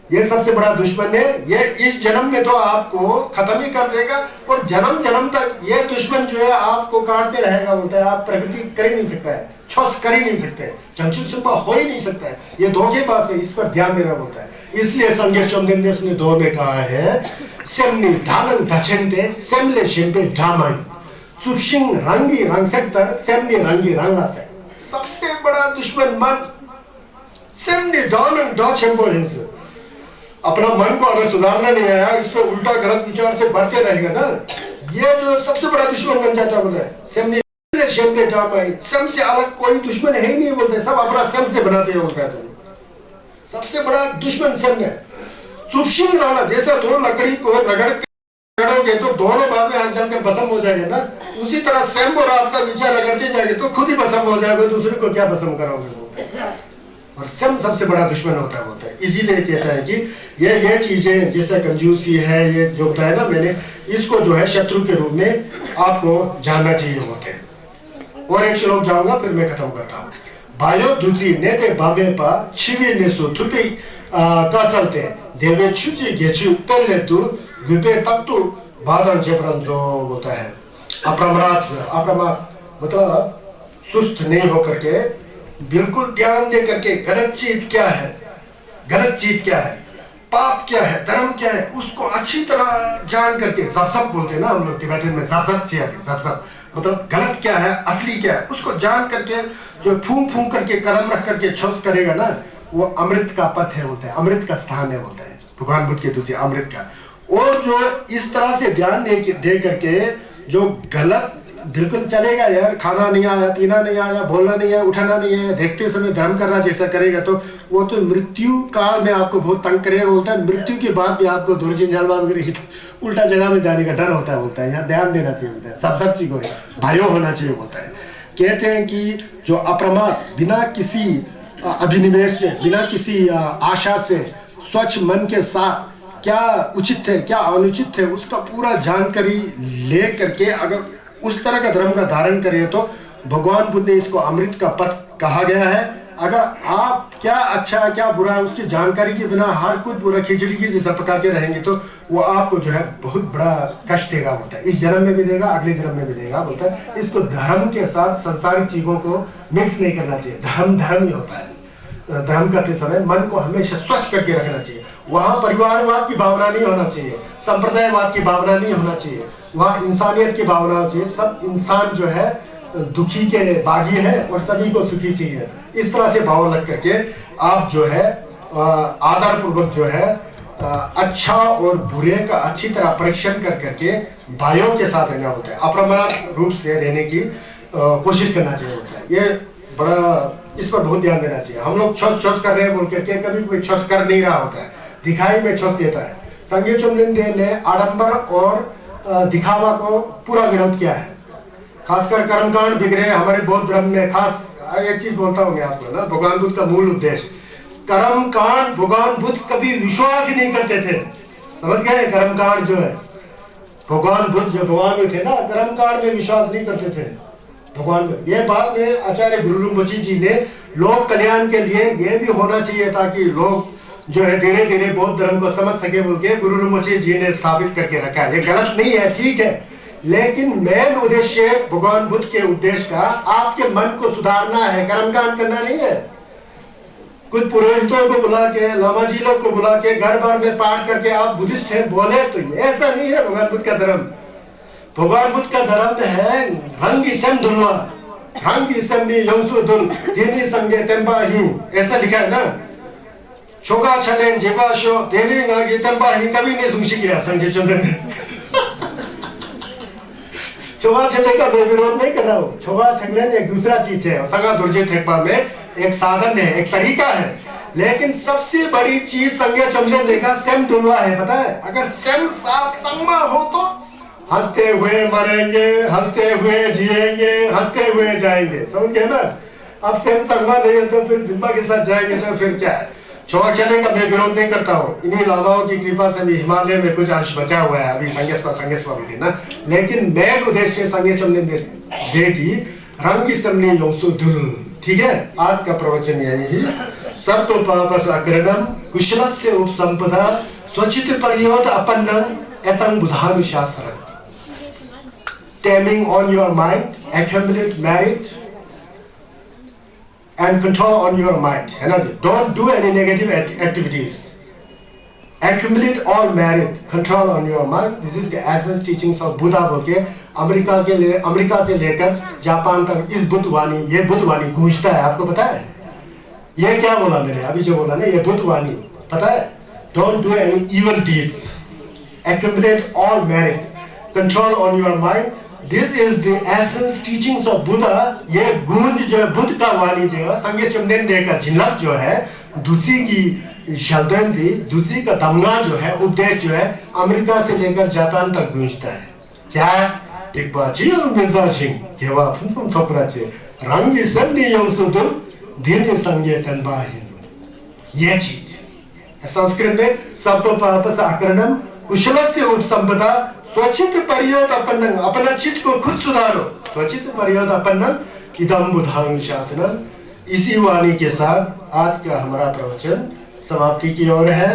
ये सबसे बड़ा दुश्मन है। ये इस जन्म में तो आपको खत्म ही कर देगा, और जन्म जन्म तक ये दुश्मन जो है आपको काटते रहेगा बोलता है। आप प्रगति कर ही नहीं सकता है, छस कर ही नहीं सकते, चंचु सुबह हो ही नहीं सकता है। ये धोखेबाज है, इस पर ध्यान देना बोलता है। इसलिए संज्ञा चौंदेश ने दो में कहा है, सेमनी धानन धछेंते सेमले शिंपे धामाई चुपसिंग रंगी रंग सकतर सेमनी रंगी रंगा से। सबसे बड़ा दुश्मन मन, सेमनी धानन धछेंपो हिंस। अपना मन को अगर सुधारना नहीं आया, इसको उल्टा गलत विचार से बढ़ते रहेगा ना, ये जो सबसे बड़ा दुश्मन बन जाता है बोलता है। सेमनी शेमले धामाई, सम से अलग कोई दुश्मन है ही नहीं बोलते, सब अपना सम से बनाते हैं बोलता है। सबसे बड़ा दुश्मन सम है। चुपसिंग रहना, जैसा दो लकड़ी को रगड़ोगे तो दोनों बाद में आग जलकर भस्म हो जाएंगे ना, उसी तरह स्वयं और आपका विचार रगड़ते जाएंगे तो खुद ही भस्म हो जाएगा, दूसरे को क्या भस्म कराओगे बोलते हैं। और स्वयं सबसे बड़ा दुश्मन होता है बोलता है। इसीलिए कहता है कि ये चीजें जैसे कंजूसी है, ये जो बताया ना मैंने, इसको जो है शत्रु के रूप में आपको जानना चाहिए होते हैं। और एक श्लोक जाऊंगा फिर मैं खत्म करता हूँ। बायो दूसरी नेते बाबे पा छिवी नेसु थुपी का चलते देवे छुची गेचु पहले तू गुपे तक तू बादन जेपरन जो बोलता है। अप्रमाद मतलब सुस्त नहीं होकर के, बिल्कुल ध्यान दे करके गलत चीज क्या है, गलत चीज क्या है, पाप क्या है, धर्म क्या है, उसको अच्छी तरह जान करके, जब बोलते हैं ना हम लोग तिब्बतन में, जब मतलब गलत क्या है, असली क्या है, उसको जान करके जो फूंक फूंक करके कदम रख करके छोस करेगा ना, वो अमृत का पथ है बोलते हैं, अमृत का स्थान है बोलते हैं भगवान बुद्ध के दूसरे अमृत का। और जो इस तरह से ध्यान दे करके जो गलत बिल्कुल चलेगा यार, खाना नहीं आया, पीना नहीं आया, बोलना नहीं आया, उठना नहीं है, देखते समय धर्म करना जैसा करेगा तो वो तो मृत्यु काल में आपको बहुत तंग करेगा। बोलता है मृत्यु के बाद भी आपको दुर्जन जलवा वगैरह उल्टा जगह में जाने का डर होता है। बोलता है यहाँ ध्यान देना चाहिए, बोलता है सब सब चीजों भाइयों होना चाहिए। बोलता है कहते हैं कि जो अप्रमाद, बिना किसी अभिनिवेश से, बिना किसी आशा से, स्वच्छ मन के साथ क्या उचित है क्या अनुचित है उसका पूरा जानकारी ले करके अगर उस तरह का धर्म का धारण करें तो भगवान बुद्ध ने इसको अमृत का पथ कहा गया है। अगर आप क्या अच्छा है क्या बुरा है उसकी जानकारी के बिना हर कुछ बुरा खिचड़ी की जैसा पका के रहेंगे तो वो आपको जो है बहुत बड़ा कष्ट देगा। बोलता है इस जन्म में भी देगा, अगले जन्म में भी देगा। बोलता है इसको धर्म के साथ संसारिक चीजों को मिक्स नहीं करना चाहिए। धर्म धर्म ही होता है। धर्म करते समय मन को हमेशा स्वच्छ करके रखना चाहिए। वहां परिवारवाद की भावना नहीं होना चाहिए, संप्रदायवाद की भावना नहीं होना चाहिए, वहां इंसानियत की भावना होनी चाहिए। सब इंसान जो है दुखी के बागी है और सभी को सुखी चाहिए। इस तरह से भाव लग करके आप जो है आदर पूर्वक जो है अच्छा और बुरे का अच्छी तरह परीक्षण कर करके भाइयों के साथ रहना होता है। अप्रमाद रूप से रहने की कोशिश करना चाहिए होता है। ये बड़ा इस पर बहुत ध्यान देना चाहिए। हम लोग छोस छोस कर रहे हैं बोल करके कभी कोई छोस कर नहीं रहा होता है, दिखाई में छोस देता है। संघीय चुम्बन ने आडंबर और दिखावा को पूरा विरोध किया है। खासकर कर्मकांड बिगड़े हमारे बौद्ध धर्म में। खास एक चीज बोलता हूँ मैं आपको ना, भगवान बुद्ध का मूल उद्देश्य कर्मकांड, भगवान बुद्ध कभी विश्वास ही नहीं करते थे। समझ गए? कर्मकांड जो है भगवान बुद्ध जो भगवान में थे ना, कर्मकांड में विश्वास नहीं करते थे भगवान। ये बात में आचार्य गुरु रिम्पोछे जी ने लोक कल्याण के लिए ये भी होना चाहिए ताकि लोग जो है धीरे धीरे बौद्ध धर्म को समझ सके बोल के गुरु रिम्पोछे जी ने स्थापित करके रखा है। ये गलत नहीं है, ठीक है, लेकिन मेन उद्देश्य भगवान बुद्ध के उद्देश्य का आपके मन को सुधारना है, कर्मकांड करना नहीं है। कुछ पुरोहितों को बुला के, लामा जी लोग को बुला के घर भर में पाठ करके आप बुद्धिस्ट हैं बोले तो ऐसा नहीं है भगवान बुद्ध का धर्म। भगवान बुद्ध का धर्म है रंग इसम दुलवा, रंग इसम नी यंसु दुल देनी संगे तेंबा ही, ऐसा लिखा है ना। छोगा छलेन जेबा शो देनी नागी तेंबा ही कभी नहीं सुनशी किया संजय चंद्र ने। छोगा छले का मैं विरोध नहीं कर रहा हूँ। छोगा छलेन एक दूसरा चीज है, संगा दुर्जे थेपा में एक साधन है, एक तरीका है, लेकिन सबसे बड़ी चीज संगे चंद्र लेगा सेम दुलवा है। पता है अगर सेम साथ संगमा हो तो हंसते हुए मरेंगे, हंसते हुए जिएंगे, हंसते हुए जाएंगे। समझ गए ना? अब सेम संगमा नहीं है तो फिर जिम्मा के साथ जाएंगे तो फिर क्या है। छोड़ चले का मैं विरोध नहीं करता हूँ। इन्हीं लामाओं की कृपा से भी हिमालय में कुछ अंश बचा हुआ है अभी संगेस्वा बोलते ना। लेकिन मेन उद्देश्य संगे चमने देगी रंग की समनी योंसु दुल। ठीक है, आज का प्रवचन यही है। सब तो पापस अग्रणम कुशलस्य उपसंपदा स्वचित परियोद अपन्नम एतं बुधानुशासनम। Taming on your mind, accumulate merit and control on your mind. Don't do any negative activities. Accumulate all merit, control on your mind. This is the essence teachings of Buddha बोल के अमेरिका से लेकर Japan तक इस बुद्धवाणी, ये बुद्धवाणी गूंजता है। आपको पता है ये क्या बोला मैंने अभी जो बोला ना, ये बुद्धवाणी पता है? Don't do any evil deeds. Accumulate all merits. Control on your mind. This is the essence teachings of Buddha. ये गूंज जो है बुद्ध का वाणी जो है संगे चमदेन दे का झिलक जो है दूसरी की शल्दन थी, दूसरी का दमना जो है उपदेश जो है अमेरिका से लेकर जापान तक गूंजता है। क्या एक बाजी और मिर्जा सिंह केवा फुन फपराचे रंग सबनी योंसुदुल दीर्घ संगे तनबाहिन। ये चीज संस्कृत में सब पापस आकरणम कुशलस्य उपसंपदा स्वचित परियोद अपन्नम। अपना चित्त को खुद सुधारो। स्वचित परियोद अपन्नम इदम बुधानुशासनम। इसी वाणी के साथ आज का हमारा प्रवचन समाप्ति की ओर है।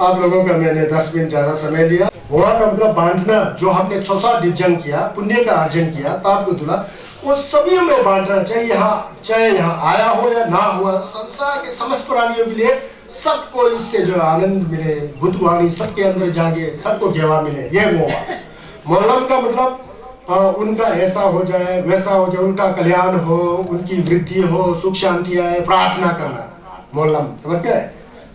आप लोगों का मैंने 10 मिनट ज्यादा समय लिया। हुआ का मतलब बांटना, जो हमने 6-7 दिन किया, पुण्य का अर्जन किया, पाप को धुला, वो सभी में बांटना चाहिए। चाहे यहाँ आया हो या ना हुआ, संसार के समस्त प्राणियों के लिए सबको इससे जो आनंद मिले, बुद्धवाणी सबके अंदर जागे, सबको गेवा मिले। ये मोहल्लम का मतलब उनका ऐसा हो जाए, वैसा हो जाए, उनका कल्याण हो, उनकी वृद्धि हो, सुख शांति आए, प्रार्थना करना मोहल्लम। समझ गए?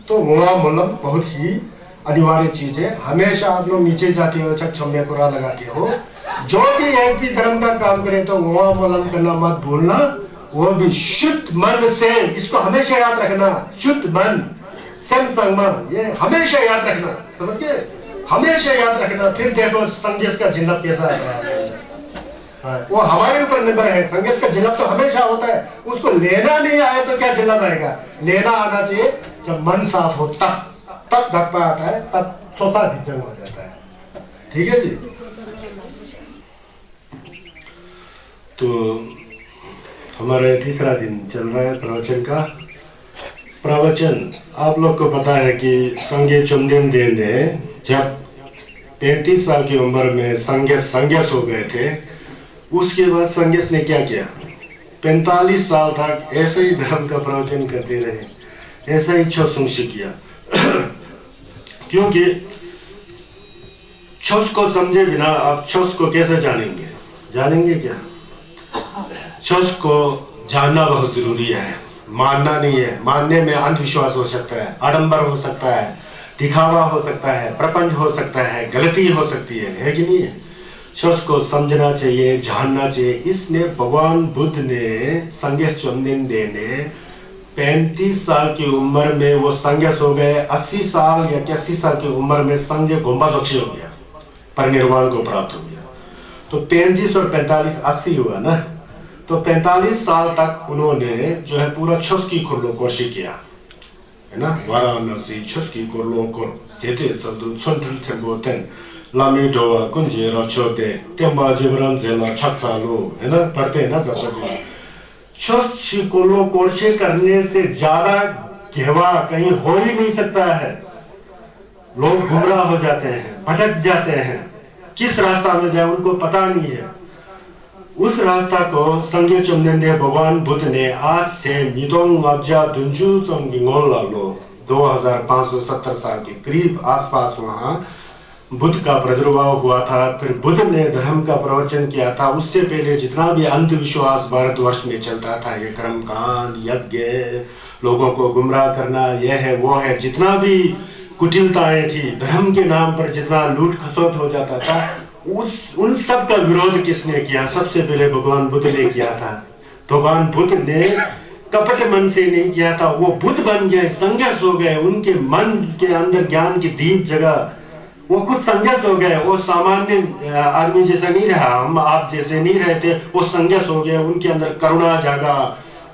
तो मोहल्लम बहुत ही अनिवार्य चीज है। हमेशा आप लोग नीचे जाते हो, छक छम्मे कुरा लगाते हो, जो भी एक भी धर्म का काम करे तो वहां मलम करना मत भूलना, वो भी शुद्ध मन से। इसको हमेशा याद रखना, शुद्ध मन सम संगम, ये हमेशा याद रखना, समझ गए? हमेशा याद रखना। फिर देखो संदेश का झिलक कैसा है। वो हमारे ऊपर निर्भर है। संदेश का झिलक तो हमेशा होता है, उसको लेना नहीं आए तो क्या झिलक आएगा? लेना आना चाहिए। जब मन साफ हो तब धक्का आता है, तब सोसा जंग हो जाता है। ठीक है जी। तो हमारा तीसरा दिन चल रहा है प्रवचन का। प्रवचन आप लोग को पता है कि संगे चुमदिन दे ने जब 35 साल की उम्र में संगेस हो गए थे, उसके बाद संगेस ने क्या किया? 45 साल तक ऐसे ही धर्म का प्रवचन करते रहे, ऐसा ही छोसुंशी किया। क्योंकि छोस को समझे बिना आप छोस को कैसे जानेंगे? जानेंगे क्या? छोस को जानना बहुत जरूरी है, मानना नहीं है। मानने में अंधविश्वास हो सकता है, आडंबर हो सकता है, दिखावा हो सकता है, प्रपंच हो सकता है, गलती हो सकती है कि नहीं है? छोस को समझना चाहिए, जानना चाहिए। इसने भगवान बुद्ध ने संगेस चुमदिन दे ने 35 साल की उम्र में वो संगेस हो गए। 80 साल या 81 साल की उम्र में संगे गोम्बा जोशी हो गया, परिनिर्वाण को प्राप्त हो गया। तो 35 और 45 80 हुआ ना। तो 45 साल तक उन्होंने जो है पूरा छुस्की खुरलो कोशी किया, है ना? वाराणसी छुस्की खुरलो को जेते सदु छंटल टेम्बोतेन लामी डोवा कुंजे रचोते टेम्बा जिबरन जेला छक्सालो, है ना? पढ़ते हैं ना जब तक। छुस्की खुरलो कोशी करने से ज्यादा घेवा कहीं हो ही नहीं सकता है। लोग गुमराह हो जाते हैं, भटक जाते हैं, किस रास्ता में जाए उनको पता नहीं है। उस रास्ता को संगे चुमदिन दे भगवान बुद्ध ने आज से निदोंग अब्जा दुंजू चोंगिंगोल लो 2570 साल के करीब आसपास वहां बुद्ध का प्रादुर्भाव हुआ था। फिर बुद्ध ने धर्म का प्रवचन किया था। उससे पहले जितना भी अंधविश्वास भारतवर्ष में चलता था, ये कर्मकांड, यज्ञ, लोगों को गुमराह करना, यह है वो है, जितना भी कुटिलताएं थी, धर्म के नाम पर जितना लूट खसोट हो जाता था, उन सब का विरोध किसने किया? सबसे पहले भगवान बुद्ध ने किया था। भगवान बुद्ध ने कपट मन से नहीं किया था, वो बुद्ध बन गए, संघर्ष हो गए। उनके मन के अंदर ज्ञान की दीप जगह, वो खुद संघर्ष हो गए। वो सामान्य आदमी जैसा नहीं रहा, हम आप जैसे नहीं रहते, वो संघर्ष हो गए। उनके अंदर करुणा जागा।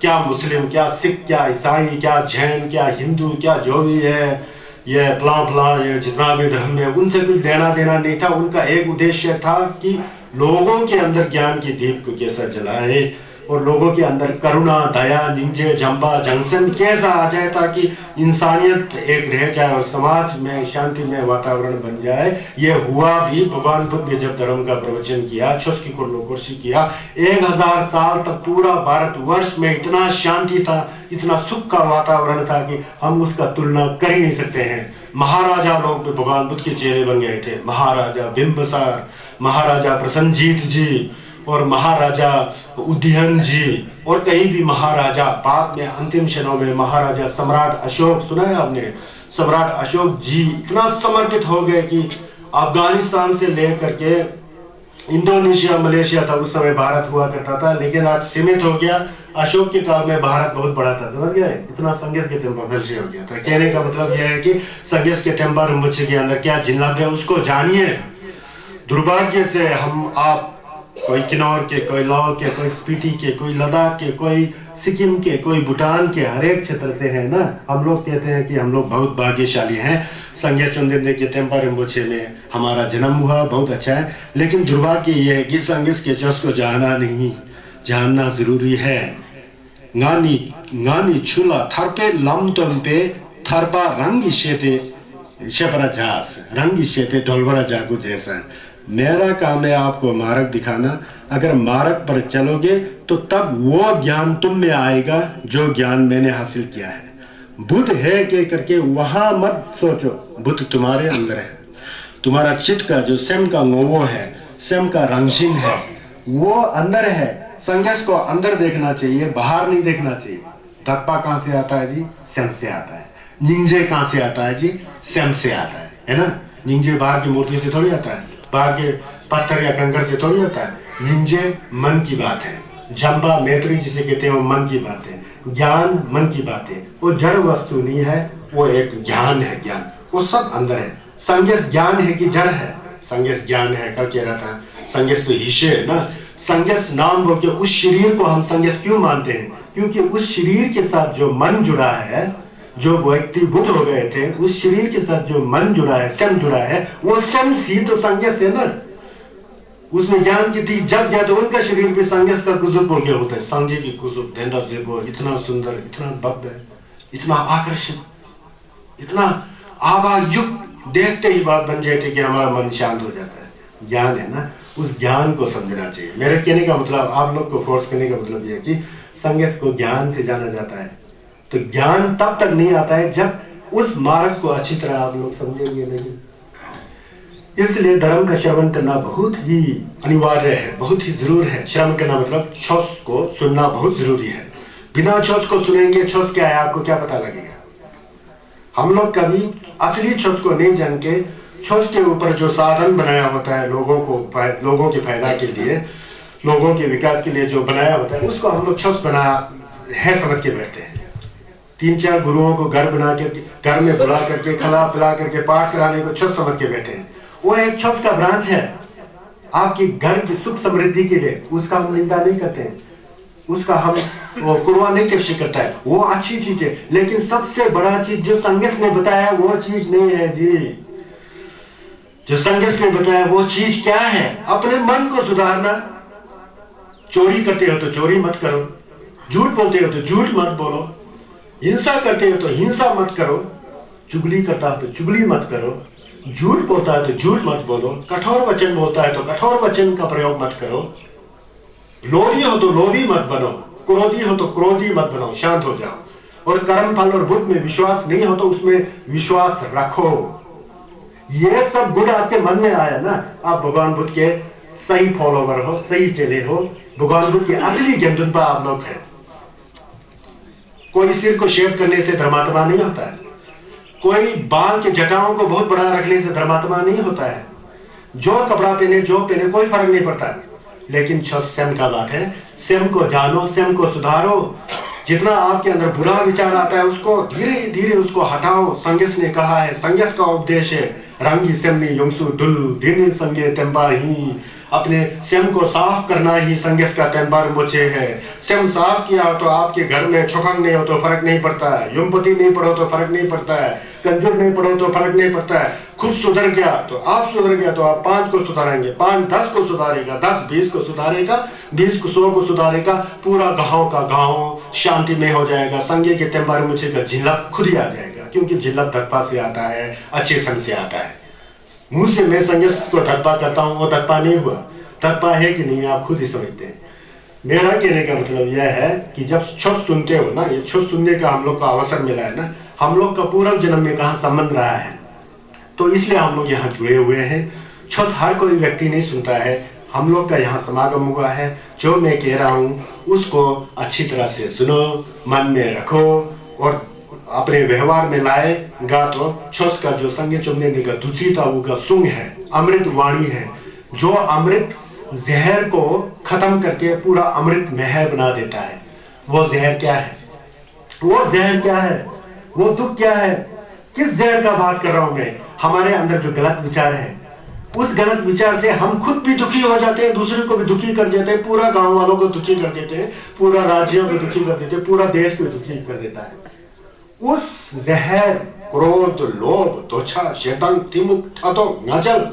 क्या मुस्लिम, क्या सिख, क्या ईसाई, क्या जैन, क्या हिंदू, क्या जो भी है, ये प्ला ये जितना भी धर्म है, उनसे कुछ लेना देना नहीं था। उनका एक उद्देश्य था कि लोगों के अंदर ज्ञान की दीप को कैसा जलाए और लोगों के अंदर करुणा, दया, निंजे, जंबा, जंक्शन कैसा आ जाए ताकि इंसानियत एक रह जाए और समाज में शांतिमय वातावरण बन जाए। ये हुआ भी। भगवान बुद्ध ने जब धर्म का प्रवचन किया, छुस्की कुर्सी किया, 1000 साल तक पूरा भारतवर्ष में इतना शांति था, इतना सुख का वातावरण था कि हम उसका तुलना कर ही नहीं सकते हैं। महाराजा लोग भी भगवान बुद्ध के चेहरे बन गए थे। महाराजा बिंबिसार, महाराजा प्रसन्नजीत जी और महाराजा उदयन जी, और कहीं भी महाराजा, बाद में अंतिम क्षणों में महाराजा सम्राट अशोक, सुना है आपने? सम्राट अशोक जी इतना समर्पित हो गए कि अफगानिस्तान से लेकर के इंडोनेशिया, मलेशिया था उस समय भारत हुआ करता था, लेकिन आज सीमित हो गया। अशोक के काल में भारत बहुत बड़ा था, समझ गए? इतना संगेस के टेम्पल हो गया था। कहने का मतलब यह है कि संगेस के टेम्पल रिम्पोचे के अंदर क्या जिन्नत है उसको जानिए। दुर्भाग्य से हम आप कोई किन्नौर के, कोई लाहौर के, कोई स्पीति के, कोई लद्दाख के, कोई सिक्किम के, कोई भूटान के, हर एक क्षेत्र से है ना। हम लोग कहते हैं कि हम लोग बहुत भाग्यशाली हैं, संगे चुमदिन के टेम्पा रिम्पोचे में हमारा जन्म हुआ, बहुत अच्छा है। लेकिन दुर्भाग्य ये है कि संगेस के जस को जानना जरूरी है। गानी छुला थरपे लम पे थरपा रंग शेपरा जास रंग शेते ढोलवरा जागो जैसा। मेरा काम है आपको मार्ग दिखाना। अगर मार्ग पर चलोगे तो तब वो ज्ञान तुम में आएगा जो ज्ञान मैंने हासिल किया है। बुद्ध है के करके वहां मत सोचो, बुद्ध तुम्हारे अंदर है। तुम्हारा चित्त का जो स्वयं का मोवो है, स्वयं का रंगशीन है, वो अंदर है। संघर्ष को अंदर देखना चाहिए, बाहर नहीं देखना चाहिए। धप्पा कहां से आता है जी? स्वयं से आता है। निंजे कहां से आता है जी? स्वयं से आता है ना। निंजे बाहर की मूर्ति से थोड़ी आता है, बाहर के पत्थर या कंकड़ से थोड़ी होता है। निंजे मन की बात है, जंबा मैत्री जिसे कहते हैं वो मन की बात है, ज्ञान मन की बात है, वो जड़ वस्तु नहीं है, वो एक ज्ञान है। ज्ञान वो सब अंदर है। संगेस ज्ञान है कि जड़ है? संगेस ज्ञान है। कल कह रहा था संगेस तो ईशे है ना। संगेस नाम बोल के उस शरीर को हम संगेस क्यों मानते हैं? क्योंकि उस शरीर के साथ जो मन जुड़ा है, जो व्यक्ति बुद्ध हो गए थे, उस शरीर के साथ जो मन जुड़ा है, स्वयं जुड़ा है, वो स्वयं सी तो संगेस है ना। उसमें ज्ञान की थी जब गया तो उनका शरीर भी संगेस का कुजुब बोल के होता है। संगे की कुजुब देंदा जेबो, इतना सुंदर, इतना भव्य, इतना आकर्षक, इतना आवायुक्त, देखते ही बात बन जाती कि हमारा मन शांत हो जाता है। ज्ञान है ना, उस ज्ञान को समझना चाहिए। मेरे कहने का मतलब, आप लोग को फोर्स करने का मतलब यह है कि संगेस को ज्ञान से जाना जाता है। तो ज्ञान तब तक नहीं आता है जब उस मार्ग को अच्छी तरह आप लोग समझेंगे नहीं। इसलिए धर्म का श्रवण करना बहुत ही अनिवार्य है, बहुत ही जरूर है। श्रवण करना मतलब छोस को सुनना बहुत जरूरी है। बिना छोस को सुनेंगे, छोस क्या है आपको क्या पता लगेगा? हम लोग कभी असली छोस को नहीं जान के, छोस के ऊपर जो साधन बनाया होता है लोगों के फायदा के लिए, लोगों के विकास के लिए जो बनाया होता है, उसको हम लोग छोस बना है समझ के बैठते हैं। 3-4 गुरुओं को घर बना करके, घर में बुला करके, खिला पिला करके पाठ कराने को छोस समझ के बैठे हैं। वो एक छोस का ब्रांच है आपकी घर की सुख समृद्धि के लिए। उसका हम निंदा नहीं करते हैं, उसका हम वो कुर्बा नहीं कैप्चर करता है, वो अच्छी चीज है। लेकिन सबसे बड़ा चीज जो संगेस ने बताया वो चीज नहीं है जी। जो संगेस ने बताया वो चीज क्या है? अपने मन को सुधारना। चोरी करते हो तो चोरी मत करो, झूठ बोलते हो तो झूठ मत बोलो, हिंसा करते हो तो हिंसा मत करो, चुगली करता हो तो चुगली मत करो, झूठ बोलता है तो झूठ मत बोलो, कठोर वचन बोलता है तो कठोर वचन का प्रयोग मत करो, लोभी हो तो लोभी मत बनो, क्रोधी हो तो क्रोधी मत बनो, शांत हो जाओ। और कर्म फल और बुद्ध में विश्वास नहीं हो तो उसमें विश्वास रखो। ये सब गुण आपके मन में आया ना, आप भगवान बुद्ध के सही फॉलोवर हो, सही चले हो। भगवान बुद्ध के असली ज्ञानदुनपा आप लोग है। कोई सिर को शेव करने से धर्मात्मा नहीं होता है, कोई बाल के जटाओं को बहुत बड़ा रखने से धर्मात्मा नहीं होता है। जो कपड़ा पहने, जो पहने, कोई फर्क नहीं पड़ता है। लेकिन स्वयं का बात है, स्वयं को जानो, स्वयं को सुधारो। जितना आपके अंदर बुरा विचार आता है उसको धीरे धीरे उसको हटाओ। संगेस ने कहा है, संगेस का उपदेश है, रंगी सेमनी युंगसु दुल दिन संगे तेंबा ही। अपने स्वयं को साफ करना ही संगेस का तेंबार मुझे है। स्वयं साफ किया हो तो आपके घर में छोखंग नहीं हो तो फर्क नहीं पड़ता है, युमपति नहीं पढ़ो तो फर्क नहीं पड़ता है, कंजूर नहीं पढ़ो तो फर्क नहीं पड़ता है। खुद सुधर गया तो आप सुधर गया तो आप 5 को सुधारेंगे, 5 10 को सुधारेगा, 10 20 को सुधारेगा, 20 को 100 को सुधारेगा। पूरा गांव का गांव शांति में हो जाएगा। संगे के तेंबार मुझे का झिल्लक खुद ही आ जाएगा, क्योंकि झिल्लक धप्पा से आता है, अच्छे संग से आता है। मुंह से मैं संगेस को धप्पा करता हूँ, वो धप्पा नहीं हुआ। धप्पा है कि नहीं आप खुद ही समझते हैं। मेरा कहने का मतलब यह है कि जब छोट सुनते हो ना, ये छोट सुनने का हम लोग को अवसर मिला है ना, हम लोग का पूर्व जन्म में कहाँ संबंध रहा है, तो इसलिए हम लोग यहाँ जुड़े हुए हैं। छोट हर कोई व्यक्ति नहीं सुनता है, हम लोग का यहाँ समागम हुआ है। जो मैं कह रहा हूँ उसको अच्छी तरह से सुनो, मन में रखो और अपने व्यवहार में लाएगा। तो छोस का जो संगे चुमने का दुचिता का सुंग है, अमृत वाणी है, जो अमृत जहर को खत्म करके पूरा अमृत महल बना देता है। वो जहर क्या है? वो जहर क्या है? वो दुख क्या है? किस जहर का बात कर रहा हूं मैं? हमारे अंदर जो गलत विचार है, उस गलत विचार से हम खुद भी दुखी हो जाते हैं, दूसरे को भी दुखी कर देते हैं, पूरा गांव वालों को दुखी कर देते हैं, पूरा राज्यों को दुखी कर देते हैं, पूरा देश को दुखी कर देता है। उस जहर क्रोध, लोभ, दोछा, शैतान, तिमुक, ठतो, नजल,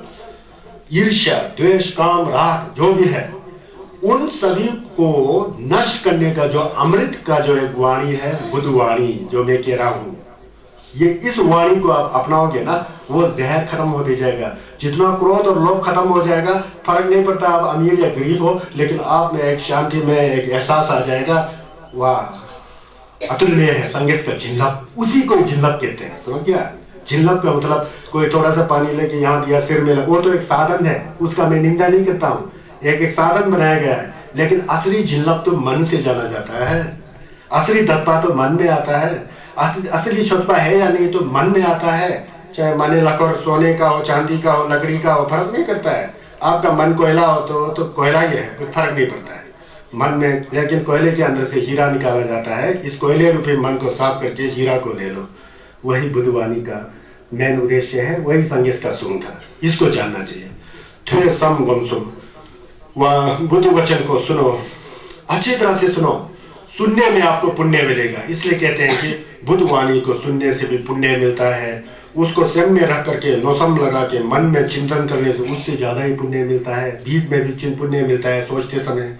ईर्ष्या, द्वेष, काम, राग जो भी है, उन सभी को नष्ट करने का जो अमृत का जो एक वाणी है, बुद्ध वाणी जो मैं कह रहा हूं, ये इस वाणी को आप अपनाओगे ना, वो जहर खत्म होते जाएगा। जितना क्रोध और लोभ खत्म हो जाएगा, फर्क नहीं पड़ता आप अमीर या गरीब हो, लेकिन आप में एक शांति में एक एहसास आ जाएगा। वाह, अतुल्य है संगेस का झिल्लक, उसी को झिल्लक कहते हैं। समझ गया? झिल्लक का मतलब कोई थोड़ा सा पानी लेके यहाँ दिया, सिर में लगा, वो तो एक साधन है, उसका मैं निंदा नहीं करता हूँ, एक साधन बनाया गया है। लेकिन असली झिल्लक तो मन से जाना जाता है, असली धप्पा तो मन में आता है, असली छुस्पा है या नहीं तो मन में आता है। चाहे माने लकोर सोने का हो, चांदी का हो, लकड़ी का हो, फर्क नहीं करता है। आपका मन कोयला हो तो कोयला ही है, कोई फर्क नहीं पड़ता है मन में। लेकिन कोयले के अंदर से हीरा निकाला जाता है, इस कोयले रूपी मन को साफ करके हीरा को ले लो। वही बुद्धवाणी का मेन उद्देश्य है, वही संगीत का सुन था, इसको जानना चाहिए। थे सम गम सुम, वह बुद्ध वचन को सुनो, अच्छी तरह से सुनो, सुनने में आपको पुण्य मिलेगा। इसलिए कहते हैं कि बुद्ध वाणी को सुनने से भी पुण्य मिलता है। उसको स्वयं में रख करके नौसम लगा के मन में चिंतन करने से उससे ज्यादा ही पुण्य मिलता है। बीच में भी पुण्य मिलता है सोचते समय,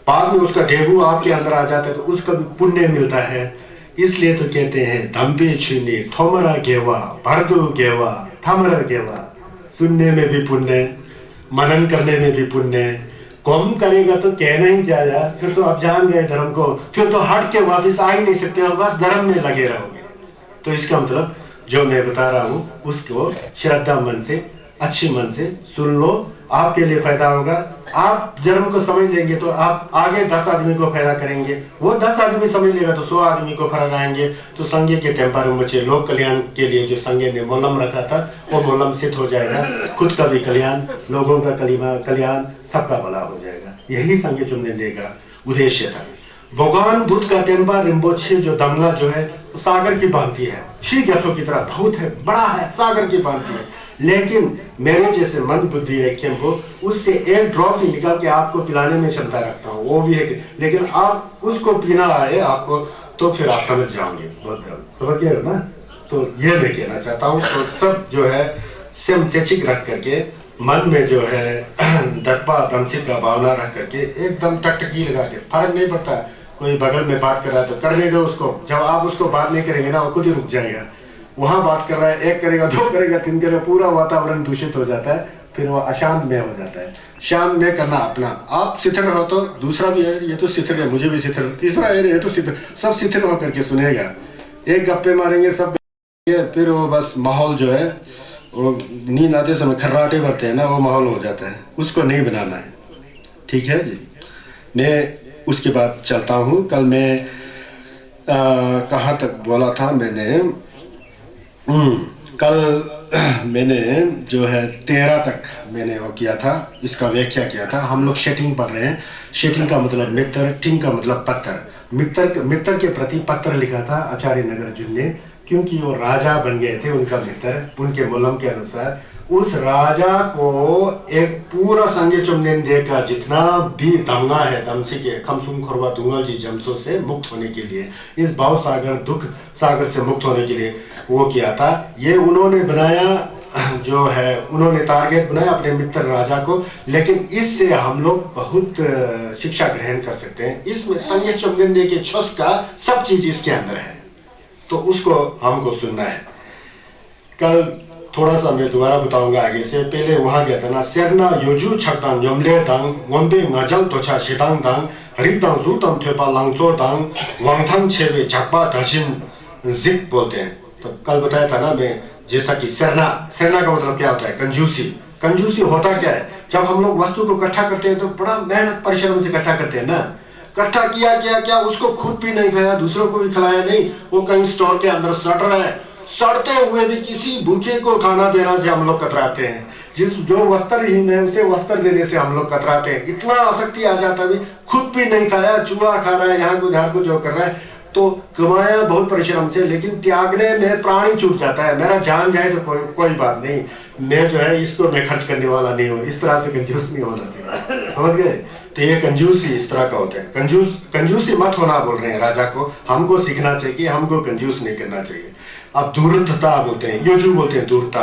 बाद में उसका ढेबू आपके अंदर आ जाता है तो उसका भी पुण्य मिलता है। इसलिए तो कहते हैं धम्पे छीने थोमरा गेवा भरदो गेवा थमरा गेवा, सुनने में भी पुण्य, मनन करने में भी पुण्य। कम करेगा तो कहना ही जाएगा, फिर तो आप जान गए धर्म को, फिर तो हट के वापिस आ ही नहीं सकते और बस धर्म में लगे रहोगे। तो इसका मतलब जो मैं बता रहा हूं उसको श्रद्धा मन से, अच्छी मन से सुन लो, आपके लिए फायदा होगा। आप धर्म को समझ लेंगे तो आप आगे 10 आदमी को फायदा करेंगे, वो 10 आदमी समझ लेगा तो 100 आदमी को फर्क आएंगे। तो संघ के टेम्पर बचे, लोक कल्याण के लिए जो संघ ने मोलम रखा था वो मोलम सिद्ध हो जाएगा, खुद का भी कल्याण, लोगों का कल्याण, सबका भला हो जाएगा। यही संघ चुनने देगा उद्देश्य था। भगवान बुद्ध का टेम्पर रिम्पोछे जो दमला जो है सागर की भांति है, श्री गैसों की तरह बहुत है, बड़ा है, सागर की भांति है। लेकिन मेरे जैसे मंद बुद्धि है खेम्पो, उससे एक ड्रॉप ही निकाल के आपको पिलाने में क्षमता रखता हूँ, वो भी है। लेकिन आप उसको पीना आए आपको तो फिर आप समझ जाओगे बहुत धर्म, समझ गए ना। तो ये मैं कहना चाहता हूँ। तो सब जो है स्वयं चेचिक रख करके मन में जो है दर्पा दमसित का भावना रख करके एकदम टकटकी लगा के, फर्क नहीं पड़ता कोई बगल में बात कर रहा है तो करने दो उसको। जब आप उसको बात नहीं करेंगे ना वो खुद ही रुक जाएगा। वहां बात कर रहा है, एक करेगा, 2 करेगा, 3 करेगा, पूरा वातावरण दूषित हो जाता है, फिर वो अशांत में हो जाता है। शांत में करना अपना, आप शिथिल रहो तो दूसरा भी है, ये तो शिथिल है, मुझे भी शिथिल, तीसरा है ये तो शिथिल, सब शिथिल होकर के सुनेगा। एक गप्पे मारेंगे सब, फिर वो बस माहौल जो है वो नींद आते समय खर्राटे भरते हैं ना, वो माहौल हो जाता है, उसको नहीं बनाना है। ठीक है जी। मैं उसके बाद चलता हूँ। कल मैं कहाँ तक बोला था मैंने, कल मैंने जो है 13 तक मैंने वो किया था, इसका व्याख्या किया था। हम लोग शेटिंग पढ़ रहे हैं। शेटिंग का मतलब मित्र, टिंग का मतलब पत्थर। मित्र के प्रति पत्र लिखा था आचार्य नगार्जुन ने, क्योंकि वो राजा बन गए थे, उनका मित्र, उनके मुलम के अनुसार उस राजा को एक पूरा संगे चुमनेन देगा जितना भी दमना है, दमसे के खमसुम खुरवा दूंगा जी जमसों से मुक्त होने के लिए, इस भाव सागर दुख सागर से मुक्त होने के लिए वो किया था। ये उन्होंने बनाया, जो है उन्होंने टारगेट बनाया अपने मित्र राजा को। लेकिन इससे हम लोग बहुत शिक्षा ग्रहण कर सकते हैं। इसमें संगे चुमनेन दे के छुस का सब चीज इसके अंदर है, तो उसको हमको सुनना है। कल थोड़ा सा मैं दोबारा बताऊंगा आगे से। पहले वहां गया था ना, सेरना योजू छकतांग यमले दांग वंबे मजल तोछा शितांग दांग हरितांग जूतम थेपा लांगचो दांग वांगथंग छेवे झकपा धजिन जिक बोलते हैं। तो कल बताया था ना मैं, जैसा कि सेरना का मतलब क्या होता है, कंजूसी। कंजूसी होता क्या है, जब हम लोग वस्तु को इकट्ठा करते हैं तो बड़ा मेहनत परिश्रम से इकट्ठा करते हैं ना। इकट्ठा किया, उसको खुद भी नहीं खाया, दूसरों को भी खिलाया नहीं, वो कहीं स्टोर के अंदर सड़ रहा है। सड़ते हुए भी किसी भूखे को खाना देना से हम लोग कतराते हैं। जो वस्त्रहीन है उसे वस्त्र देने से हम लोग कतराते हैं। इतना आसक्ति आ जाता है, खुद भी नहीं खाया, चूहा खा रहा है, यहाँ को जो कर रहा है, तो कमाया बहुत परिश्रम से, लेकिन त्यागने में प्राणी छूट जाता है। मेरा जान जाए तो कोई बात नहीं, मैं जो है इसको मैं खर्च करने वाला नहीं हूँ। इस तरह से कंजूस नहीं होना चाहिए, समझ गए। तो ये कंजूसी इस तरह का होता है। कंजूसी मत होना बोल रहे हैं राजा को, हमको सीखना चाहिए कि हमको कंजूस नहीं करना चाहिए। अब दूरता बोलते हैं, योजू बोलते हैं दूरता।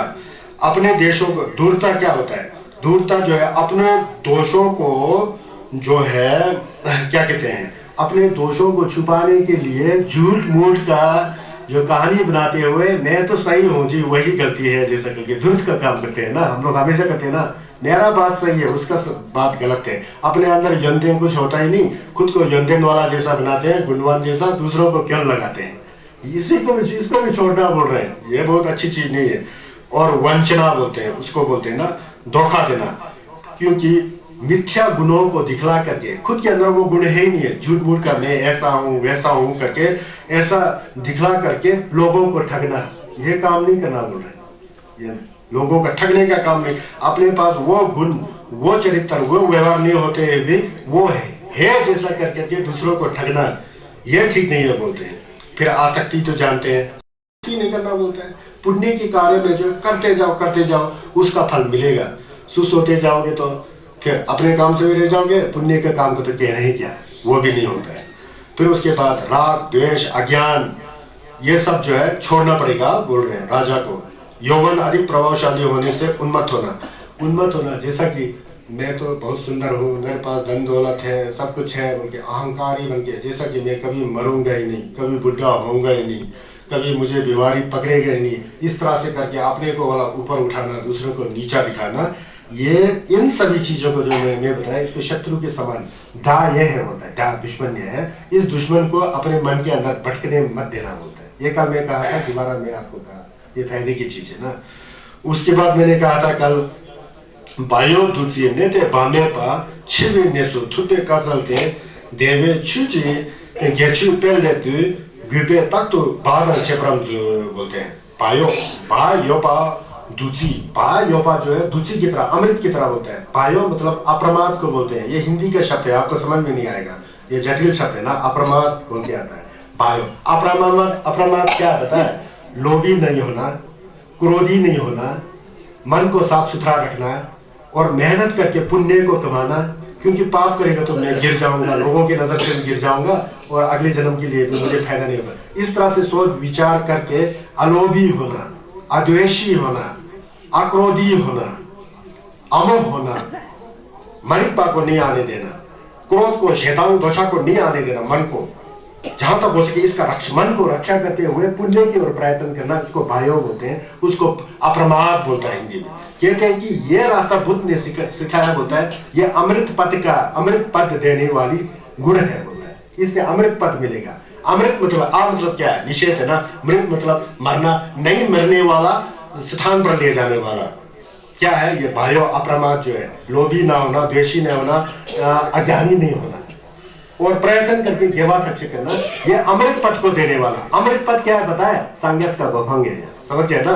अपने देशों को, दूरता क्या होता है, दूरता जो है अपने दोषों को जो है क्या कहते हैं, अपने दोषों को छुपाने के लिए झूठ मूठ का जो कहानी बनाते हुए मैं तो सही हूँ जी, वही गलती है जैसा करके दुरुस्त का काम करते हैं ना। हम लोग हमेशा करते हैं ना, मेरा बात सही है उसका बात गलत है। अपने अंदर यंदेन कुछ होता ही नहीं, खुद को यंदेन वाला जैसा बनाते हैं, गुणवान जैसा, दूसरों को क्यों लगाते हैं। इसको भी छोड़ना बोल रहे हैं, ये बहुत अच्छी चीज नहीं है। और वंचना बोलते हैं, उसको बोलते हैं ना धोखा देना, क्योंकि मिथ्या गुणों को दिखला करके खुद के अंदर वो गुण है ही नहीं है। झूठ मूठ का मैं ऐसा हूँ वैसा हूँ करके ऐसा दिखला करके लोगों को ठगना, ये काम नहीं करना बोल रहे। ये लोगों का ठगने का काम नहीं, अपने पास वो गुण वो चरित्र, वो व्यवहार नहीं होते भी वो है जैसा करके दूसरों को ठगना, ये ठीक नहीं है बोलते हैं। फिर आसक्ति तो जानते हैं, नहीं करना बोलता है। पुण्य के कार्य में जो करते जाओ उसका फल मिलेगा। सुस्त होते जाओगे तो फिर अपने काम से भी रह जाओगे, पुण्य के काम को तो कहना ही क्या, वो भी नहीं होता है। फिर उसके बाद राग द्वेष अज्ञान ये सब जो है छोड़ना पड़ेगा बोल रहे हैं राजा को। यौवन अधिक प्रभावशाली होने से उन्मत्त होना, जैसा कि मैं तो बहुत सुंदर हूँ, मेरे पास धन दौलत है, सब कुछ है बोल के अहंकारी बन के, जैसा कि मैं कभी मरूंगा ही नहीं, कभी बुढ़ा होऊंगा ही नहीं, कभी मुझे बीमारी पकड़ेगा ही नहीं, इस तरह से करके अपने को वाला ऊपर उठाना, दूसरों को नीचा दिखाना, ये इन सभी चीजों को जो मैं बताया इसको शत्रु के समान डा ये है बोलता है, डा दुश्मन ये है। इस दुश्मन को अपने मन के अंदर भटकने मत देना बोलता है। ये कल मैं कहा था, दोबारा मैं आपको कहा, ये फायदे की चीज है ना। उसके बाद मैंने कहा था कल, बायो दुची नेते बामे पा छिवे नेसु थुपे काजलते देवे छुची गेचु पेले तु गुपे तक तो बादन चेपरम जो बोलते हैं। बायो पा दुची, बायो पा जो है दुची की तरह, अमृत की तरह बोलते हैं। बायो मतलब अप्रमाद को बोलते हैं, ये हिंदी का शब्द है, आपको समझ में नहीं आएगा, ये जटिल शब्द है ना, अप्रमाद बोल के आता है। बायो अप्रमाद क्या होता है? लोभी नहीं होना, क्रोधी नहीं होना, मन को साफ सुथरा रखना और मेहनत करके पुण्य को कमाना, क्योंकि पाप करेगा तो मैं गिर जाऊंगा, लोगों की नजर से गिर जाऊंगा और अगले जन्म के लिए भी मुझे फायदा नहीं होगा। इस तरह से सोच विचार करके अलोभी होना, अद्वेषी होना, अक्रोधी होना, अमोह होना, मणिपा को नहीं आने देना, क्रोध को, शैतान दोषा को नहीं आने देना, मन को जहां तक हो सके इसका मन को रक्षा करते हुए पुण्य की ओर प्रयत्न करना, इसको भायो बोलते हैं, उसको अप्रमाद बोलता है हिंदी में। कहते हैं कि ये रास्ता बुद्ध ने सिखाया बोलता है, ये अमृत पद देने वाली गुण है बोलता है, इससे अमृत पद मिलेगा। अमृत मतलब क्या है? निषेध है ना, मृत मतलब मरना, नहीं मरने वाला स्थान पर ले जाने वाला। क्या है ये? भायो अप्रमाद जो है, लोभी ना होना, द्वेषी नहीं होना, अज्ञानी नहीं होना और प्रयत्न करके सेवा सक्ष करना, ये अमृत पद को देने वाला। अमृत पद क्या है पता है? संगस का गोभंग है, समझ गए ना?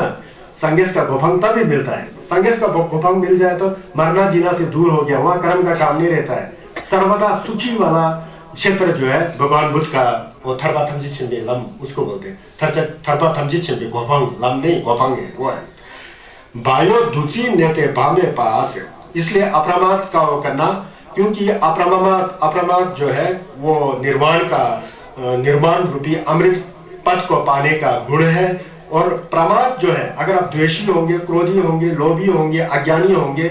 संगस का गोभंग तभी मिलता है, संगस का गोभंग मिल जाए तो मरना जीना से दूर हो गया, वहां कर्म का काम नहीं रहता है। सर्वदा सूची वाला क्षेत्र जो है भगवान बुद्ध का, वो थर्पा थमजी छिंबे लम उसको बोलते हैं, थर्पा थमजी छिंबे गोभंग, लम नहीं गोभंग है वो है। बायो दुची नेते बामे पास, इसलिए अप्रमाद का वो करना, क्योंकि अप्रमाद जो है वो निर्माण रूपी अमृत पद को पाने का गुण है। और प्रमाद जो है, अगर आप द्वेषी होंगे, क्रोधी होंगे, लोभी होंगे, अज्ञानी होंगे,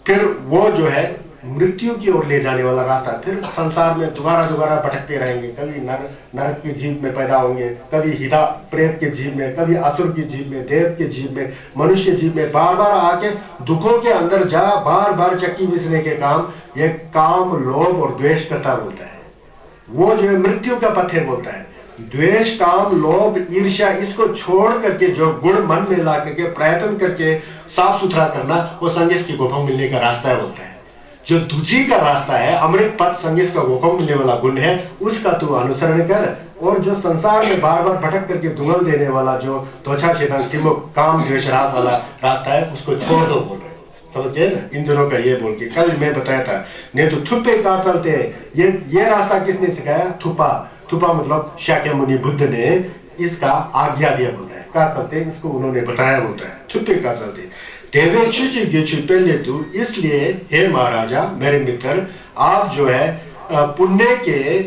फिर वो जो है मृत्यु की ओर ले जाने वाला रास्ता। फिर संसार में दोबारा भटकते रहेंगे, कभी नरक की जीव में पैदा होंगे, कभी हिदा प्रेत के जीव में, कभी असुर की जीव में, देव के जीव में, मनुष्य जीव में, बार आके दुखों के अंदर जा बार चक्की बिसने के काम, ये काम लोभ और द्वेष करता बोलता है। वो जो है मृत्यु का पथ बोलता है। द्वेष, काम, लोभ, ईर्ष्या, इसको छोड़ करके जो गुण मन में ला करके प्रयत्न करके साफ सुथरा करना, वो संगीत की गोभंग मिलने का रास्ता है बोलता है। जो दूजी का रास्ता है, अमृत पद संगीत का गोभंग मिलने वाला गुण है, उसका तू अनुसरण कर। और जो संसार में बार भटक करके दुंगल देने वाला जो त्वचा चेतन तिमुख काम द्वेष राग वाला रास्ता है, उसको छोड़ दो बोल रहे। समझ गए ना? इन दोनों का ये बोल के कल मैं बताया था, नहीं तो थुप्पे का चलते हैं। ये रास्ता किसने सिखाया? थुपा मतलब शाक्य मुनि बुद्ध ने इसका आज्ञा दिया बोलता है। का चलते इसको उन्होंने बताया बोलता है, थुप्पे का चलते देवे चुची गेचु पहले तू। इसलिए हे महाराजा, मेरे मित्र, आप जो है पुण्य के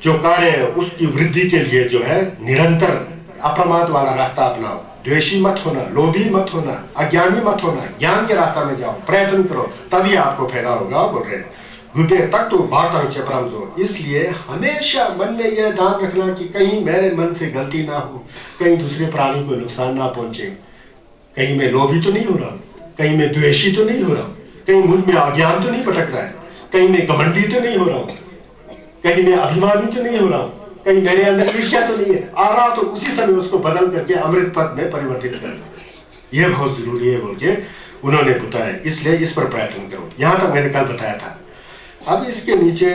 जो कार्य है उसकी वृद्धि के लिए जो है निरंतर अप्रमाद वाला रास्ता अपनाओ। द्वेषी मत होना, लोभी मत होना, अज्ञानी मत होना, ज्ञान के रास्ता में जाओ, प्रयत्न करो, तभी आपको फायदा होगा बोल रहे हैं। गुबे तक तो बात। इसलिए हमेशा मन में यह ध्यान रखना कि कहीं मेरे मन से गलती ना हो, कहीं दूसरे प्राणी को नुकसान ना पहुंचे, कहीं मैं लोभी तो नहीं हो रहा, कहीं मैं द्वेषी तो नहीं हो रहा, कहीं मुझ में अज्ञान तो नहीं भटक रहा है, कहीं मैं घमंडी तो नहीं हो रहा हूँ, कहीं मैं अभिमानी तो नहीं हो रहा हूँ, कहीं मेरे अंदर ईर्ष्या तो नहीं है। आ रहा तो उसी समय उसको बदल करके अमृत पद में परिवर्तित करना, यह बहुत जरूरी है बोल के उन्होंने बताया। इसलिए इस पर प्रयत्न करो। यहां तक मैंने कल बताया था। अब इसके नीचे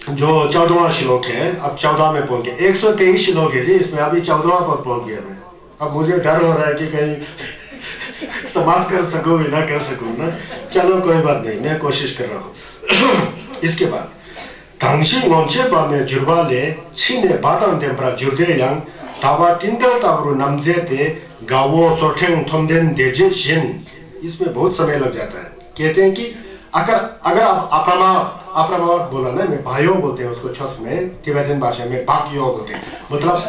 जो 14वां श्लोक है, अब 14 में पहुंच गए। 123 श्लोक है जी इसमें, अभी 14वां पर पहुंच गया मैं। अब मुझे डर हो रहा है कि कहीं समाप्त कर सकूं भी ना कर सकूं ना, चलो कोई बात नहीं, मैं कोशिश कर रहा हूँ। इसके बाद 당시 원체 밤에 줄발에 친에 바당 템프라 줄대양 다와 틴달타브로 남제ते गावो सोठेंग थोंदेन देजेशन, इसमें बहुत समय लग जाता है। कहते हैं कि अगर आप अप्रमाद बोला ना, मैं भाइयों बोलते हैं उसको छस में, तिब्बतन भाषा में बाकियो बोलते हैं, मतलब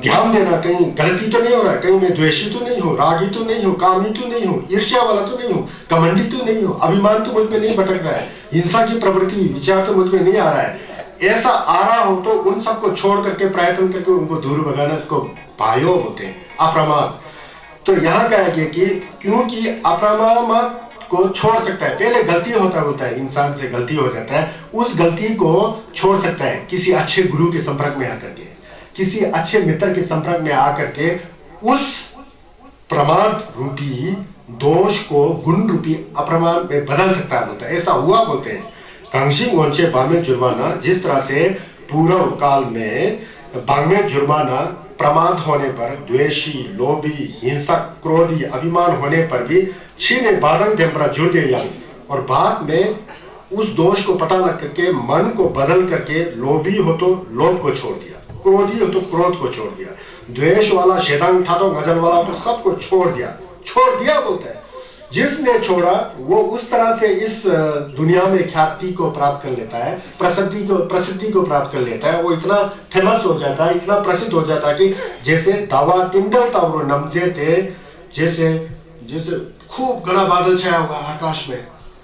ध्यान देना कहीं गलती तो नहीं हो रहा है, कहीं मैं द्वेषी तो नहीं हूँ, रागी तो नहीं हूँ, कामी तो नहीं हूँ, ईर्ष्या वाला तो नहीं हूँ, घमंडी तो नहीं हूँ, अभिमान तो मुझ में नहीं भटक रहा है, हिंसा की प्रवृत्ति विचार तो मुझ में नहीं आ रहा है। ऐसा आ रहा हो तो उन सबको छोड़ करके प्रयत्न करके उनको दूर भगाना, उसको भाइयों बोलते हैं, अप्रमाद। तो यहाँ कहा गया कि क्योंकि अप्रमाद को छोड़ सकता है, पहले गलती होता है, इंसान से गलती हो जाता है, उस गलती को छोड़ सकता है किसी अच्छे गुरु के संपर्क में आकर के, किसी अच्छे मित्र के संपर्क में आकर के उस प्रमाद रूपी दोष को गुण रूपी अप्रमाद में बदल सकता है, बोलता है। ऐसा हुआ बोलते हैं। कांशिंग वंशे बामे जुर्माना, जिस तरह से पूर्व काल में बामे जुर्माना प्रमाद होने पर, द्वेषी, लोभी, हिंसक, क्रोधी, अभिमान होने पर भी छीने बादंग टेम्परा जुड़ गया, और बाद में उस दोष को पता लग करके मन को बदल करके लोभी हो तो लोभ को छोड़ दिया, क्रोधी हो तो क्रोध को छोड़ दिया, द्वेष वाला शेदांग ठातो गजल वाला तो सबको छोड़ दिया बोलता है। जिसने छोड़ा वो उस तरह से इस दुनिया में ख्याति को प्राप्त कर लेता है, प्रसिद्धि को प्राप्त कर लेता है, वो इतना फेमस हो जाता है, इतना प्रसिद्ध हो जाता है कि जैसे दावा टिंडल तावरो नमजे थे, जैसे खूब घना बादल छाया हुआ आकाश में,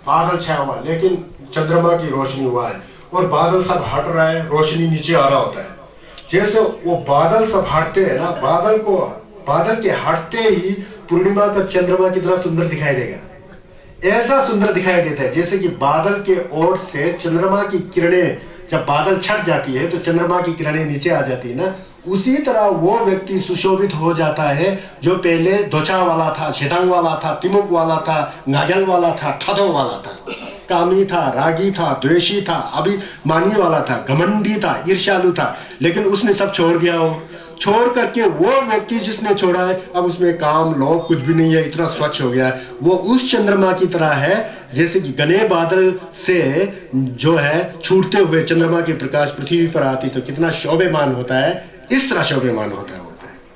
बादल छाया हुआ लेकिन चंद्रमा की रोशनी हुआ है और बादल सब हट रहा है, रोशनी नीचे आ रहा होता है। जैसे वो बादल सब हटते हैं ना, बादल के हटते ही पूर्णिमा का चंद्रमा की तरह सुंदर दिखाई देगा। ऐसा सुंदर दिखाई देता है जैसे कि बादल के ओर से चंद्रमा की किरणें, जब बादल छट जाती है तो चंद्रमा की किरणें नीचे आ जाती है ना, उसी तरह वो व्यक्ति सुशोभित हो जाता है जो पहले दोचा वाला था, शेदांग वाला था, तिमुक वाला था, नागल वाला था, ठदो वाला था, कामी था, रागी था, द्वेषी था, अभिमानी वाला था, घमंडी था, ईर्ष्यालु था, लेकिन उसने सब छोड़ दिया। छोड़ करके वो व्यक्ति जिसने छोड़ा है, अब उसमें काम लोभ कुछ भी नहीं है, इतना स्वच्छ हो गया है। वो उस चंद्रमा की तरह है जैसे कि घने बादल से जो है छूटते हुए चंद्रमा के प्रकाश पृथ्वी पर आती तो कितना शोभेमान होता है, इस तरह शोभेमान होता है।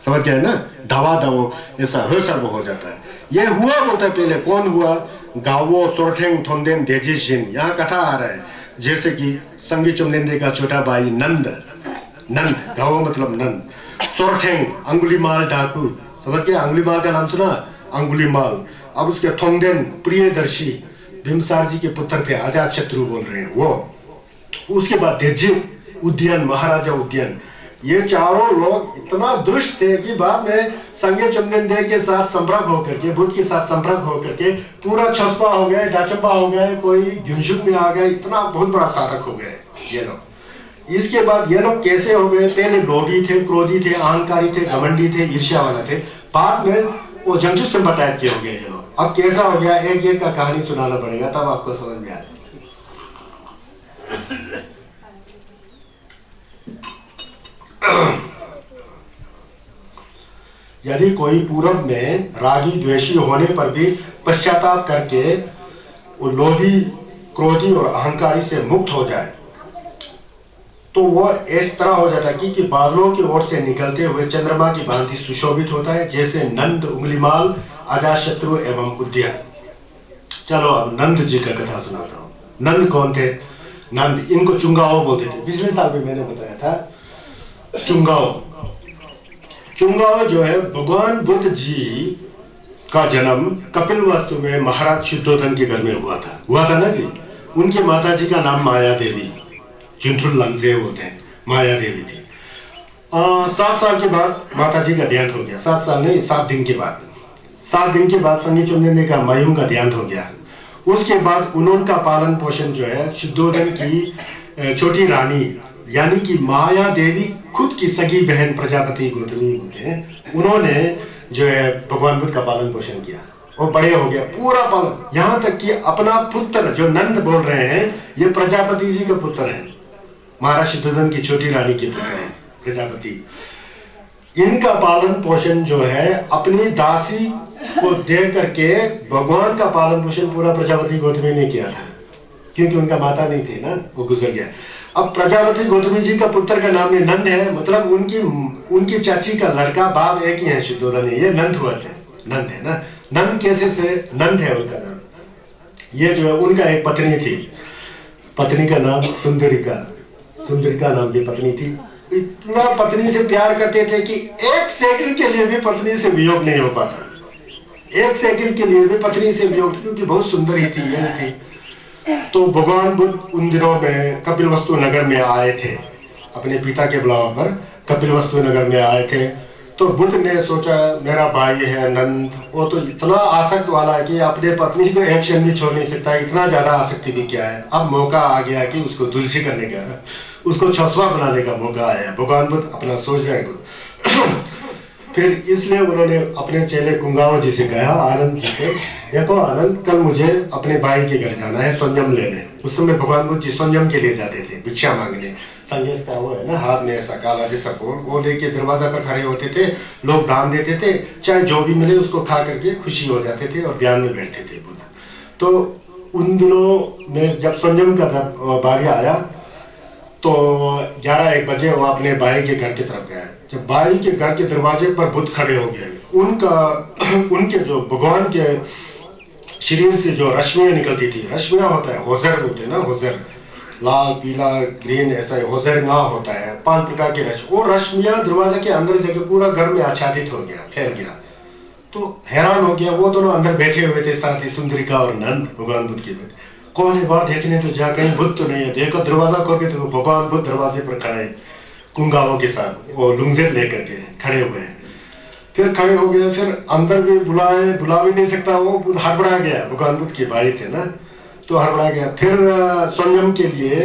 समझ गए ना, धवा धवो ऐसा सर्व हो जाता है। ये हुआ बोलता है पहले, कौन हुआ? गावो सोरठेंग थोंदेन देजिशिन, यहाँ कथा आ रहा है जैसे कि संगी चुमलेंदे का छोटा भाई नंद, गावो मतलब नंद, सोरठेंग अंगुलीमाल डाकू, समझ गया? अंगुलीमाल का नाम सुना? अंगुलीमाल। अब उसके थोंदेन प्रियदर्शी भीमसार जी के पुत्र थे, अजात शत्रु बोल रहे हैं वो। उसके बाद तेजिव उद्यन, महाराजा उद्यन, ये चारों लोग इतना दुष्ट थे कि बाद में संगे चुमगेंदे के साथ संपर्क होकर के, बुद्ध के साथ संपर्क होकर के पूरा छसपा हो गए, डाचपा हो गए, कोई गुंजुक में आ गए, इतना बहुत बड़ा साधक हो गए ये लोग। इसके बाद ये लोग कैसे हो गए? पहले लोभी थे, क्रोधी थे, अहंकारी थे, घमंडी थे, ईर्ष्या वाला थे, बाद में वो जंगजू सिंह टाइप के हो गए ये लोग। अब कैसा हो गया, एक एक का कहानी सुनाना पड़ेगा तब आपको समझ में आ जाए। यदि कोई पूर्व में रागी द्वेषी होने पर भी पश्चाताप करके वो लोभी, क्रोधी और अहंकारी से मुक्त हो जाए तो वो इस तरह हो जाता है कि बादलों की ओर से निकलते हुए चंद्रमा की भांति सुशोभित होता है, जैसे नंद, उंगलीमाल, अजातशत्रु एवं उद्यन। चलो अब नंद जी का कथा सुनाता हूँ। नंद कौन थे? नंद, इनको चुंगाओ बोलते थे, पिछले साल भी मैंने बताया था। चुंगाओ जो है, भगवान बुद्ध जी का जन्म कपिलवस्तु में महाराज शुद्धोधन के घर में हुआ था ना जी। उनके माता जी का नाम माया देवी, चुंठुल लंगजे बोलते हैं, माया देवी थी। 7 साल के बाद माता जी का देहांत हो गया। 7 साल नहीं, 7 दिन के बाद। 7 दिन के बाद संगी चुमगेंदे का मयूम का देहांत हो गया। उसके बाद उनका पालन पोषण जो है शुद्धोधन की छोटी रानी यानी कि माया देवी खुद की सगी बहन प्रजापति गौतमी बोलते हैं, उन्होंने जो है भगवान बुद्ध का पालन पोषण किया। वो बड़े हो गया, पूरा पालन, यहाँ तक कि अपना पुत्र जो नंद बोल रहे हैं ये प्रजापति जी का पुत्र है, महाराज शुद्धोधन की छोटी रानी के पुत्र हैं प्रजापति। इनका पालन पोषण जो है अपनी दासी को देख करके भगवान का पालन पोषण पूरा प्रजापति गौतमी ने किया था, क्योंकि उनका माता नहीं थी ना, वो गुजर गया। अब प्रजापति गौतमी जी का पुत्र का नाम नंद है, मतलब उनकी चाची का लड़का, बाप एक ही है शुद्धोधन, ये नंद हुआ थे, नंद है ना। नंद कैसे से नंद है उनका नाम। ये जो है उनका एक पत्नी थी, पत्नी का नाम सुंदरिका, सुंदरिका नाम की पत्नी थी। इतना पत्नी से प्यार करते थे कि एक सेकंड के लिए भी पत्नी से वियोग नहीं हो पाता, एक सेकंड के लिए भी पत्नी से वियोग, क्योंकि बहुत सुंदर ही थी, यही थी। तो भगवान बुद्ध उन दिनों में कपिलवस्तु नगर में आए थे, अपने पिता के बुलावा पर कपिलवस्तु नगर में आए थे। तो बुद्ध ने सोचा मेरा भाई है नंद, वो तो इतना आसक्त वाला है कि अपने पत्नी को एक क्षण भी छोड़ नहीं सकता, इतना ज्यादा आसक्ति भी क्या है। अब मौका आ गया कि उसको दुलसी करने का, उसको छसवा बनाने का मौका आया। भगवान बुद्ध अपना सोच रहे हैं। फिर इसलिए उन्होंने अपने चेले कुंगाओ जी से कहा, आनंद जी से, देखो आनंद, कल मुझे अपने भाई के घर जाना है संयम लेने। उस समय भगवान बुद्ध जी संयम के लिए जाते थे, भिक्षा मांगने। संन्यास का वो है ना, हाथ में ऐसा काला जैसा फूल, वो लेके दरवाजा पर खड़े होते थे, लोग दान देते थे, चाहे जो भी मिले उसको खा करके खुशी हो जाते थे और ध्यान में बैठते थे बुद्ध। तो उन दिनों में जब संयम का बारी आया तो 11-1 बजे वो अपने भाई के घर की तरफ गया। जब भाई के घर के दरवाजे पर बुद्ध खड़े हो गए, उनके जो भगवान के शरीर से जो रश्मियां निकलती थी, रश्मियां होता है होजर बोलते हैं ना, होजर, लाल पीला ग्रीन ऐसा होजर ना होता है, 5 प्रकार के रश्मि, वो रश्मियां दरवाजे के अंदर जाके पूरा घर में आच्छादित हो गया, फैल गया। तो हैरान हो गया, वो दोनों अंदर बैठे हुए थे, साथ ही सुंदरिका और नंद, भगवान बुद्ध के बेटे। कौन है बात देखने, तो जा कहीं बुद्ध तो नहीं है, देखो दरवाजा खोल के, तो भगवान बुद्ध दरवाजे पर खड़े कुंगाओं के साथ, वो लुंगजेब लेकर के खड़े हुए हैं। फिर खड़े हो गए, फिर अंदर भी बुला भी नहीं सकता, वो बुद्ध हड़बड़ा गया, भगवान बुद्ध के भाई थे ना, तो हड़बड़ा गया। फिर संयम के लिए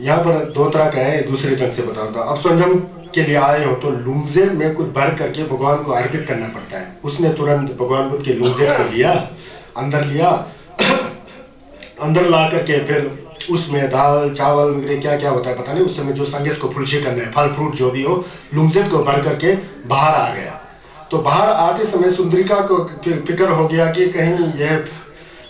यहाँ पर 2 तरह का है, दूसरे ढंग से बताऊंगा। अब संयम के लिए आए हो तो लुंगजेब में कुछ भर करके भगवान को अर्पित करना पड़ता है। उसने तुरंत भगवान बुद्ध के लुंगजेब को लिया, अंदर लिया, अंदर ला करके फिर उसमें दाल चावल वगैरह क्या क्या होता है पता नहीं, उस समय जो संगेस को फुलशी करना है, फल फ्रूट जो भी हो, लुंगजेब को भर करके बाहर आ गया। तो बाहर आते समय सुंदरिका को फिक्र हो गया कि कहीं यह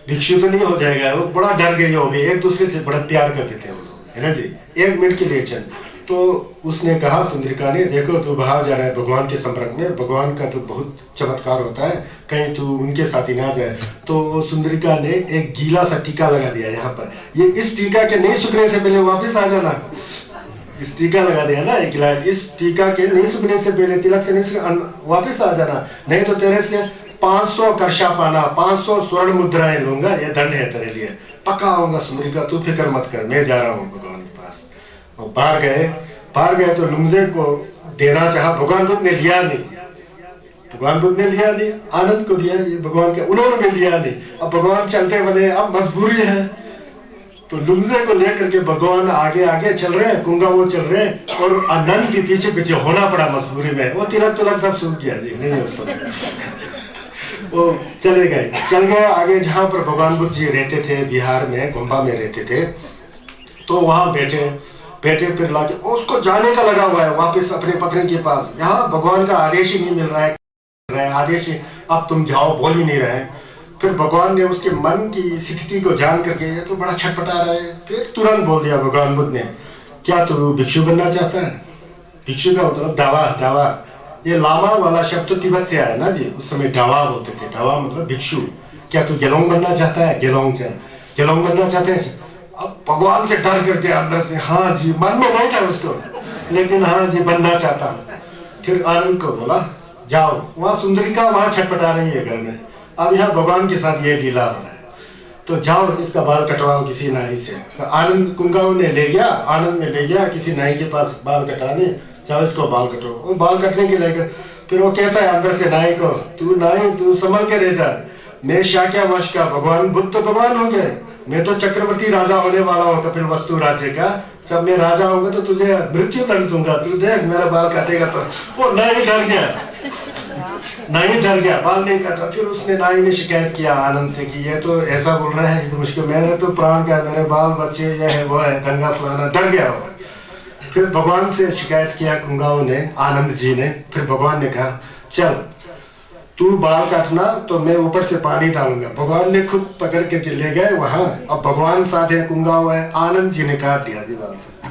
भिक्षु तो नहीं हो जाएगा, वो बड़ा डर गई होगी, एक दूसरे से बड़ा प्यार करते थे वो लोग, है ना जी, 1 मिनट के लिए चल। तो उसने कहा सुंदरिका ने, देखो तू बाहर जा रहा है भगवान के संपर्क में, भगवान का तो बहुत चमत्कार होता है, कहीं तू उनके साथ ही ना जाए। तो सुंदरिका ने एक गीला सा टीका लगा दिया यहाँ पर, ये इस टीका के नहीं सूखने से पहले वापस आ जाना, इस टीका लगा दिया ना एक गिला, इस टीका के नहीं सूखने से पहले, तिलक से नहीं वापस आ जाना, नहीं तो तेरे से 500 कर्षा पाना, 500 स्वर्ण मुद्राएं लूंगा, ये दंड है तेरे लिए, पक्का आऊंगा सुंदरिका, तू फिक्र मत कर, मैं जा रहा हूँ भगवान के पास। और बाहर गए तो लुंगजेब को देना चाहा, भगवान बुद्ध ने लिया नहीं, भगवान बुद्ध ने लिया नहीं, आनंद को दिया, ये भगवान के, उन्होंने भी लिया नहीं। अब भगवान चलते बने, अब मजबूरी है, तो लुंगजेब को लेकर के भगवान आगे आगे चल रहे हैं, कुंगाओ चल रहे हैं, और आनंद भी पीछे पीछे होना पड़ा मजबूरी में। वो तिलक तुलक सब सूख गया जी, नहीं उस समय वो चल गए आगे, जहाँ पर भगवान बुद्ध जी रहते थे, बिहार में गुम्बा में रहते थे। तो वहां बैठे फिर लाके उसको जाने का लगा हुआ है वापस अपने पत्नी के पास। यहाँ भगवान का आदेश ही नहीं मिल रहा है, आदेश ही, अब तुम जाओ, बोल ही नहीं रहे। फिर भगवान ने उसके मन की स्थिति को जान करके, ये तो बड़ा छटपटा रहा है, फिर तुरंत बोल दिया भगवान बुद्ध ने, क्या तू भिक्षु बनना चाहता है? भिक्षु का मतलब डावा, ये लामा वाला शब्द तो तिब्बत से आया ना जी, उस समय डावा बोलते थे, डावा मतलब भिक्षु। क्या तू गेलोंग बनना चाहता है? गेलोंग बनना चाहते हैं। अब भगवान से डर करके अंदर से, हाँ जी, मन में नहीं था उसको, लेकिन हाँ जी बनना चाहता हूँ। फिर आनंद को बोला जाओ, वहां सुंदरिका वहां छटपटा रही है घर में, अब यहाँ भगवान के साथ ये लीला हो रहा है, तो जाओ इसका बाल कटवाओ किसी नाई से। तो आनंद कुंगाओं ने ले गया, आनंद में ले गया किसी नाई के पास बाल कटाने, जाओ इसको बाल कटो। वो बाल कटने के लेकर फिर वो कहता है अंदर से नाई को, तू संभल के रह जा, मैं शाक्या वंश का, भगवान बुद्ध तो भगवान हो गए, मैं तो चक्रवर्ती राजा होने वाला हूँ कपिलवस्तु राज्य का, जब मैं राजा होऊंगा तो तुझे मृत्यु दंड दूंगा, तू देख मेरा बाल काटेगा। तो वो नाई डर गया, बाल नहीं काटा। फिर उसने नाई ने शिकायत किया आनंद से कि ये तो ऐसा बोल रहा है, मुझको मेरे तो प्राण का, मेरे बाल बच्चे ये है वो है, दंगा फलाना, डर गया वो। फिर भगवान से शिकायत किया कुंगाओं ने, आनंद जी ने। फिर भगवान ने कहा चल तू बाल काटना तो मैं ऊपर से पानी डालूंगा। भगवान ने खुद पकड़ के ले गए वहां। अब भगवान साथ है, कुंगा हुआ है, आनंद जी ने काट दिया जी बाल से,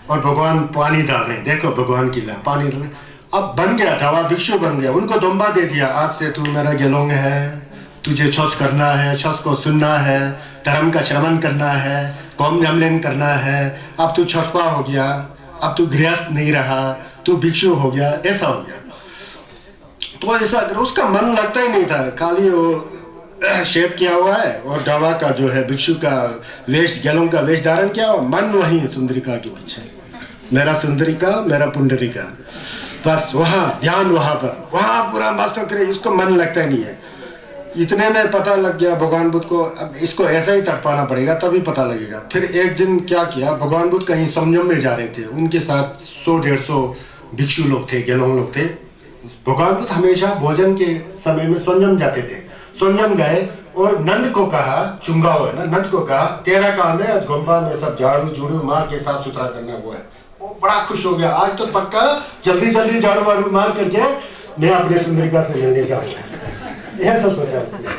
और भगवान पानी डाल रहे हैं। देखो भगवान की ला पानी डाल रहे। अब बन गया धावा, भिक्षु बन गया। उनको दोंबा दे दिया, आज से तू मेरा गेलोंग है, तुझे छस करना है, छस को सुनना है, धर्म का श्रवण करना है, कौम जमलेन करना है। अब तू छसपा हो गया, अब तू गृहस्थ नहीं रहा, तू भिक्षु हो गया, ऐसा हो गया। तो ऐसा उसका मन लगता ही नहीं था, खाली वो शेप किया हुआ है और डावा का जो है भिक्षु का वेश, गेलों का वेश धारण किया हुआ, मन वही सुंदरिका के पीछे, मेरा सुंदरिका, मेरा पुंडरिका, बस वहां ध्यान, वहां पर, वहां पूरा मस्त करे। इसको मन लगता ही नहीं है। इतने में पता लग गया भगवान बुद्ध को, अब इसको ऐसा ही तड़पाना पड़ेगा तभी पता लगेगा। फिर एक दिन क्या किया, भगवान बुद्ध कहीं संयम में जा रहे थे, उनके साथ 100-150 भिक्षु लोग थे, गेलों लोग थे। भगवान बुद्ध हमेशा भोजन के समय में संयम जाते थे। संयम गए और नंद को कहा, चुंगा हुआ है ना, नंद को कहा तेरा काम है गुम्बा में सब झाड़ू झूड़ू मार के साफ सुथरा करना हुआ है। वो बड़ा खुश हो गया, आज तो पक्का जल्दी जल्दी झाड़ू वाड़ू मार करके मैं अपने सुंदरिका से मिलने जाऊंगा, ऐसा सोचा उसने।